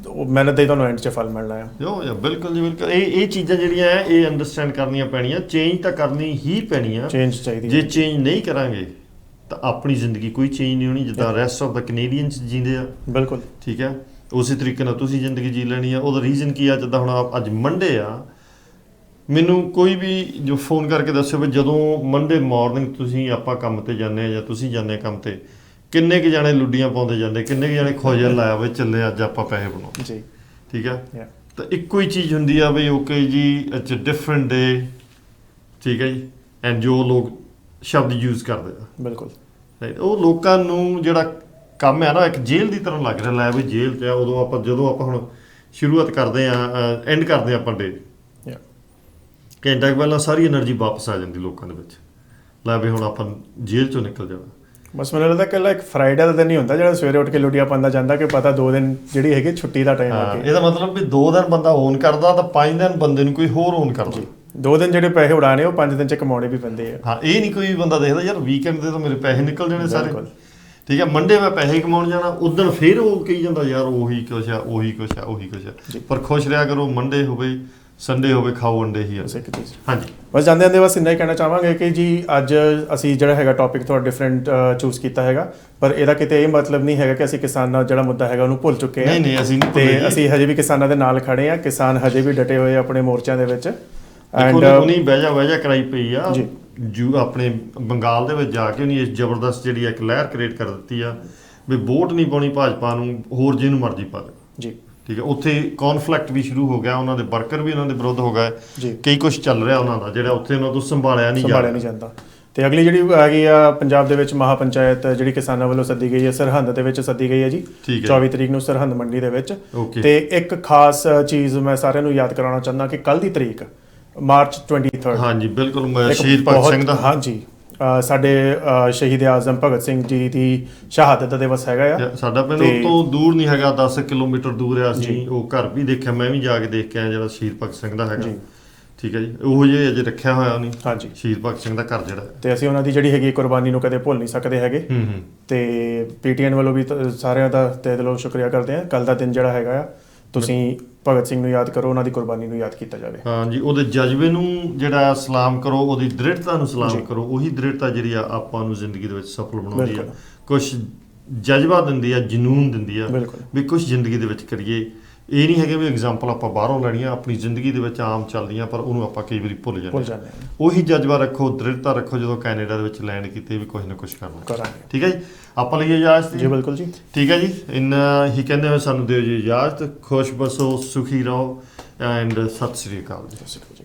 ਉਹ ਮਿਹਨਤ ਦਾ ਹੀ ਤੁਹਾਨੂੰ ਐਂਡ 'ਚ ਫਲ ਮਿਲਣਾ ਆ। ਬਿਲਕੁਲ ਜੀ, ਬਿਲਕੁਲ। ਇਹ ਚੀਜ਼ਾਂ ਜਿਹੜੀਆਂ ਆ ਇਹ ਅੰਡਰਸਟੈਂਡ ਕਰਨੀਆਂ ਪੈਣੀਆਂ, ਚੇਂਜ ਤਾਂ ਕਰਨੀ ਹੀ ਪੈਣੀ ਆ। ਚੇਂਜ ਚਾਹੀਦੀ, ਜੇ ਚੇਂਜ ਨਹੀਂ ਕਰਾਂਗੇ ਤਾਂ ਆਪਣੀ ਜ਼ਿੰਦਗੀ ਕੋਈ ਚੇਂਜ ਨਹੀਂ ਹੋਣੀ, ਜਿੱਦਾਂ ਰੈਸਟ ਆਫ ਦਾ ਕੈਨੇਡੀਅਨਸ ਜੀਂਦੇ ਆ। ਬਿਲਕੁਲ ਠੀਕ ਹੈ, ਉਸੇ ਤਰੀਕੇ ਨਾਲ ਤੁਸੀਂ ਜ਼ਿੰਦਗੀ ਜੀ ਲੈਣੀ ਆ। ਉਹਦਾ ਰੀਜ਼ਨ ਕੀ ਆ? ਜਿੱਦਾਂ ਹੁਣ ਅੱਜ ਮੰਡੇ ਆ, ਮੈਨੂੰ ਕੋਈ ਵੀ ਜੋ ਫੋਨ ਕਰਕੇ ਦੱਸਿਓ ਵੀ ਜਦੋਂ ਮੰਡੇ ਮਾਰਨਿੰਗ ਤੁਸੀਂ ਆਪਾਂ ਕੰਮ ਤੇ ਜਾਂਦੇ ਆ ਜਾਂ ਤੁਸੀਂ ਜਾਂਦੇ ਕੰਮ ਤੇ, ਕਿੰਨੇ ਕੁ ਜਾਣੇ ਲੁੱਡੀਆਂ ਪਾਉਂਦੇ ਜਾਂਦੇ, ਕਿੰਨੇ ਕੁ ਜਾਣੇ ਖੋਜਲ ਲਾਇਆ ਵੀ ਚੱਲੇ ਅੱਜ ਆਪਾਂ ਪੈਸੇ ਬਣਾਉਣੇ ਜੀ। ਠੀਕ ਹੈ, ਤਾਂ ਇੱਕੋ ਹੀ ਚੀਜ਼ ਹੁੰਦੀ ਆ ਵੀ ਓਕੇ ਜੀ, ਇਟਸ ਅ ਡਿਫਰੈਂਟ ਡੇ। ਠੀਕ ਹੈ ਜੀ, ਐਂਡ ਜੋ ਲੋਕ ਸ਼ਬਦ ਯੂਜ਼ ਕਰਦੇ ਆ, ਬਿਲਕੁਲ ਰਾਈਟ, ਉਹ ਲੋਕਾਂ ਨੂੰ ਜਿਹੜਾ ਕੰਮ ਹੈ ਨਾ ਇੱਕ ਜੇਲ੍ਹ ਦੀ ਤਰ੍ਹਾਂ ਲੱਗ ਰਿਹਾ, ਲੈ ਵੀ ਜੇਲ੍ਹ 'ਚ ਆ। ਉਦੋਂ ਆਪਾਂ ਜਦੋਂ ਆਪਾਂ ਹੁਣ ਸ਼ੁਰੂਆਤ ਕਰਦੇ ਆ, ਐਂਡ ਕਰਦੇ ਆਪਾਂ ਡੇ, ਘੰਟਾ ਕੁ ਪਹਿਲਾਂ ਸਾਰੀ એનર્ਜੀ ਵਾਪਸ ਆ ਜਾਂਦੀ ਲੋਕਾਂ ਦੇ ਵਿੱਚ, ਲੈ ਵੀ ਹੁਣ ਆਪਾਂ ਜੇਲ੍ਹ 'ਚੋਂ ਨਿਕਲ ਜਾਣਾ। ਬਸ ਮੈਨੂੰ ਲੱਗਦਾ ਇਕੱਲਾ ਇੱਕ ਫਰਾਈਡੇ ਦਾ ਦਿਨ ਹੀ ਹੁੰਦਾ ਜਿਹੜਾ ਸਵੇਰੇ ਉੱਠ ਕੇ ਲੁੱਡੀਆਂ ਪਾਉਂਦਾ ਜਾਂਦਾ, ਕਿ ਪਤਾ 2 ਦਿਨ ਜਿਹੜੀ ਹੈਗੀ ਛੁੱਟੀ ਦਾ ਟਾਈਮ ਆ। ਇਹਦਾ ਮਤਲਬ ਵੀ 2 ਦਿਨ ਬੰਦਾ ਓਨ ਕਰਦਾ ਤਾਂ 5 ਦਿਨ ਬੰਦੇ ਨੂੰ ਕੋਈ ਹੋਰ ਓਨ ਕਰਦਾ। 2 ਦਿਨ ਜਿਹੜੇ ਪੈਸੇ ਉਡਾਣੇ ਉਹ 5 ਦਿਨ 'ਚ ਕਮਾਉਣੇ ਵੀ ਪੈਂਦੇ ਆ। ਹਾਂ, ਇਹ ਨਹੀਂ ਕੋਈ ਬੰਦਾ ਦੇਖਦਾ ਯਾਰ ਵੀਕਐਂਡ ਦੇ ਤਾਂ ਮੇਰੇ ਪੈਸੇ ਨਿਕਲ ਜਾਣੇ ਸਾਰੇ। ਠੀਕ ਹੈ, ਮੰਡੇ ਮੈਂ ਪੈਸੇ ਕਮਾਉਣ ਜਾਣਾ, ਉਦੋਂ ਫਿਰ ਉਹ ਕਹੀ ਜਾਂਦਾ ਯਾਰ ਉਹੀ ਕੁਛ ਆ, ਉਹੀ ਕੁਛ ਆ, ਉਹੀ ਕੁਛ ਆ। ਪਰ ਖੁਸ਼ ਰਿਹਾ ਕਰੋ, ਮੰਡੇ ਹੋਵੇ ਸੰਡੇ ਹੋਵੇ, ਖਾਓ ਅੰਡੇ ਹੀ। ਹਾਂਜੀ, ਬਸ ਜਾਂਦੇ ਜਾਂਦੇ ਬਸ ਇੰਨਾ ਹੀ ਕਹਿਣਾ ਚਾਹਾਂਗੇ ਕਿ ਜੀ ਅੱਜ ਅਸੀਂ ਜਿਹੜਾ ਹੈਗਾ ਟੌਪਿਕ ਥੋੜਾ ਡਿਫਰੈਂਟ ਚੂਜ਼ ਕੀਤਾ ਹੈਗਾ, ਪਰ ਇਹਦਾ ਕਿਤੇ ਇਹ ਮਤਲਬ ਨਹੀਂ ਹੈਗਾ ਕਿ ਅਸੀਂ ਕਿਸਾਨਾਂ ਜਿਹੜਾ ਮੁੱਦਾ ਹੈਗਾ ਉਹਨੂੰ ਭੁੱਲ ਚੁੱਕੇ ਹਾਂ। ਨਹੀਂ, ਅਸੀਂ ਨਹੀਂ ਭੁੱਲੇ, ਤੇ ਅਸੀਂ ਹਜੇ ਵੀ ਕਿਸਾਨਾਂ ਦੇ ਨਾਲ ਖੜੇ ਹਾਂ। ਕਿਸਾਨ ਹਜੇ ਵੀ ਡਟੇ ਹੋਏ ਆਪਣੇ ਮੋਰਚਿਆਂ ਦੇ ਵਿੱਚ। ਐਂਡ ਉਹਨੀ ਬਹਿਜਾ ਕਰਾਈ ਪਈ ਆ ਜੂ ਆਪਣੇ ਬੰਗਾਲ ਦੇ ਵਿੱਚ ਜਾ ਕੇ, ਉਹਨੇ ਇਸ ਜ਼ਬਰਦਸਤ ਜਿਹੜੀ ਇੱਕ ਲਹਿਰ ਕ੍ਰੀਏਟ ਕਰ ਦਿੱਤੀ ਆ ਵੀ ਵੋਟ ਨਹੀਂ ਪਾਉਣੀ ਭਾਜਪਾ ਨੂੰ, ਹੋਰ ਜਿਹਨੂੰ ਮਰਜ਼ੀ ਪਾ ਦੇ ਜੀ। ਠੀਕ ਹੈ। ਉੱਥੇ ਕੌਨਫਲਿਕਟ ਵੀ ਸ਼ੁਰੂ ਹੋ ਗਿਆ, ਉਹਨਾਂ ਦੇ ਵਰਕਰ ਵੀ ਉਹਨਾਂ ਦੇ ਵਿਰੁੱਧ ਹੋ ਗਏ ਜੀ। ਕਈ ਕੁਝ ਚੱਲ ਰਿਹਾ ਉਹਨਾਂ ਦਾ ਜਿਹੜਾ ਉੱਥੇ ਉਹਨਾਂ ਤੋਂ ਸੰਭਾਲਿਆ ਨਹੀਂ ਨਹੀਂ ਜਾਂਦਾ। ਤੇ ਅਗਲੀ ਜਿਹੜੀ ਹੈਗੀ ਆ ਪੰਜਾਬ ਦੇ ਵਿੱਚ ਮਹਾਪੰਚਾਇਤ ਜਿਹੜੀ ਕਿਸਾਨਾਂ ਵੱਲੋਂ ਸੱਦੀ ਗਈ ਹੈ, ਸਰਹੰਦ ਦੇ ਵਿੱਚ ਸੱਦੀ ਗਈ ਹੈ ਜੀ, ਠੀਕ ਹੈ। 24 ਤਰੀਕ ਨੂੰ ਸਰਹੰਦ ਮੰਡੀ ਦੇ ਵਿੱਚ। Okay। ਤੇ ਇੱਕ ਖਾਸ ਚੀਜ਼ ਮੈਂ ਸਾਰਿਆਂ ਨੂੰ ਯਾਦ ਕਰਾਉਣਾ ਚਾਹੁੰਦਾ ਕਿ ਕੱਲ ਦੀ ਤਰੀਕ ਮਾਰਚ 23 ਹਾਂਜੀ ਬਿਲਕੁਲ ਇੱਕ ਸ਼ਹੀਦ ਭਗਤ ਬਹੁਤ- ਸਿੰਘ ਦਾ ਹਾਂਜੀ ਸਾਡੇ ਸ਼ਹੀਦ ਆਜ਼ਮ ਭਗਤ ਸਿੰਘ ਜੀ ਦੀ ਸ਼ਹਾਦਤ ਦਿਵਸ ਹੈਗਾ ਆ। ਸਾਡਾ ਪਿੰਡ ਤੇ- ਉਹ ਤੋਂ ਦੂਰ ਨਹੀਂ ਹੈਗਾ, 10 ਕਿਲੋਮੀਟਰ ਦੂਰ ਹੈ। ਅਸੀਂ ਉਹ ਘਰ ਵੀ ਦੇਖਿਆ, ਮੈਂ ਵੀ ਜਾ ਕੇ ਦੇਖ ਕੇ ਆਇਆ ਜਿਹੜਾ ਸ਼ਹੀਦ ਭਗਤ ਸਿੰਘ ਦਾ ਹੈਗਾ। ਜੀ। ਠੀਕ ਹੈ ਜੀ, ਉਹ ਜੇ ਅਜੇ ਰੱਖਿਆ ਹੋਇਆ ਉਹਨੇ ਹਾਂਜੀ। ਸ਼ਹੀਦ ਭਗਤ ਸਿੰਘ ਦਾ ਘਰ ਜਿਹੜਾ ਤੇ ਅਸੀਂ ਉਹਨਾਂ ਦੀ ਜਿਹੜੀ ਹੈਗੀ ਕੁਰਬਾਨੀ ਨੂੰ ਕਦੇ ਭੁੱਲ ਨਹੀਂ ਸਕਦੇ ਹੈਗੇ। ਤੇ ਪੀਟੀਐਨ ਵੱਲੋਂ ਵੀ ਸਾਰਿਆਂ ਦਾ ਤਹਿ ਦਿਲੋਂ ਸ਼ੁਕਰੀਆ ਕਰਦੇ ਹਾਂ। ਕੱਲ ਦਾ ਦਿਨ ਜਿਹੜਾ ਹੈਗਾ ਆ, ਤੁਸੀਂ ਭਗਤ ਸਿੰਘ ਨੂੰ ਯਾਦ ਕਰੋ, ਉਹਨਾਂ ਦੀ ਕੁਰਬਾਨੀ ਨੂੰ ਯਾਦ ਕੀਤਾ ਜਾਵੇ। ਹਾਂਜੀ, ਉਹਦੇ ਜਜ਼ਬੇ ਨੂੰ ਜਿਹੜਾ ਸਲਾਮ ਕਰੋ, ਉਹਦੀ ਦ੍ਰਿੜਤਾ ਨੂੰ ਸਲਾਮ ਜੀ। ਕਰੋ। ਉਹੀ ਦ੍ਰਿੜਤਾ ਜਿਹੜੀ ਆ ਆਪਾਂ ਨੂੰ ਜ਼ਿੰਦਗੀ ਦੇ ਵਿੱਚ ਸਫਲ ਬਣਾਉਂਦੀ ਆ, ਬਿਲਕੁਲ। ਕੁਝ ਜਜ਼ਬਾ ਦਿੰਦੀ ਆ, ਜਨੂਨ ਦਿੰਦੀ ਆ ਬਿਲਕੁਲ। ਵੀ ਕੁਝ ਜ਼ਿੰਦਗੀ ਦੇ ਵਿੱਚ ਕਰੀਏ। ਇਹ ਨਹੀਂ ਹੈਗਾ ਵੀ ਐਗਜ਼ਾਮਪਲ ਆਪਾਂ ਬਾਹਰੋਂ ਲੈਣੀਆਂ, ਆਪਣੀ ਜ਼ਿੰਦਗੀ ਦੇ ਵਿੱਚ ਆਮ ਚੱਲਦੀਆਂ ਪਰ ਉਹਨੂੰ ਆਪਾਂ ਕਈ ਵਾਰੀ ਭੁੱਲ ਜਾਂਦੇ ਜਾਂਦੇ ਹਾਂ। ਉਹੀ ਜਜ਼ਬਾ ਰੱਖੋ, ਦ੍ਰਿੜਤਾ ਰੱਖੋ, ਜਦੋਂ ਕੈਨੇਡਾ ਦੇ ਵਿੱਚ ਲੈਂਡ ਕੀਤੇ ਵੀ ਕੁਝ ਨਾ ਕੁਝ ਕਰਨਾ। ਕਰਾਂਗੇ। ਠੀਕ ਹੈ ਜੀ, ਆਪਾਂ ਲਈਏ ਇਜਾਜ਼ਤ ਜੀ ਬਿਲਕੁਲ ਜੀ। ਠੀਕ ਹੈ ਜੀ, ਇੰਨਾ ਹੀ ਕਹਿੰਦੇ ਹੋਏ ਸਾਨੂੰ ਦਿਓ ਜੀ ਇਜਾਜ਼ਤ। ਖੁਸ਼ ਬਸੋ, ਸੁਖੀ ਰਹੋ ਐਂਡ ਸਤਿ ਸ੍ਰੀ ਅਕਾਲ ਜੀ। ਜੀ।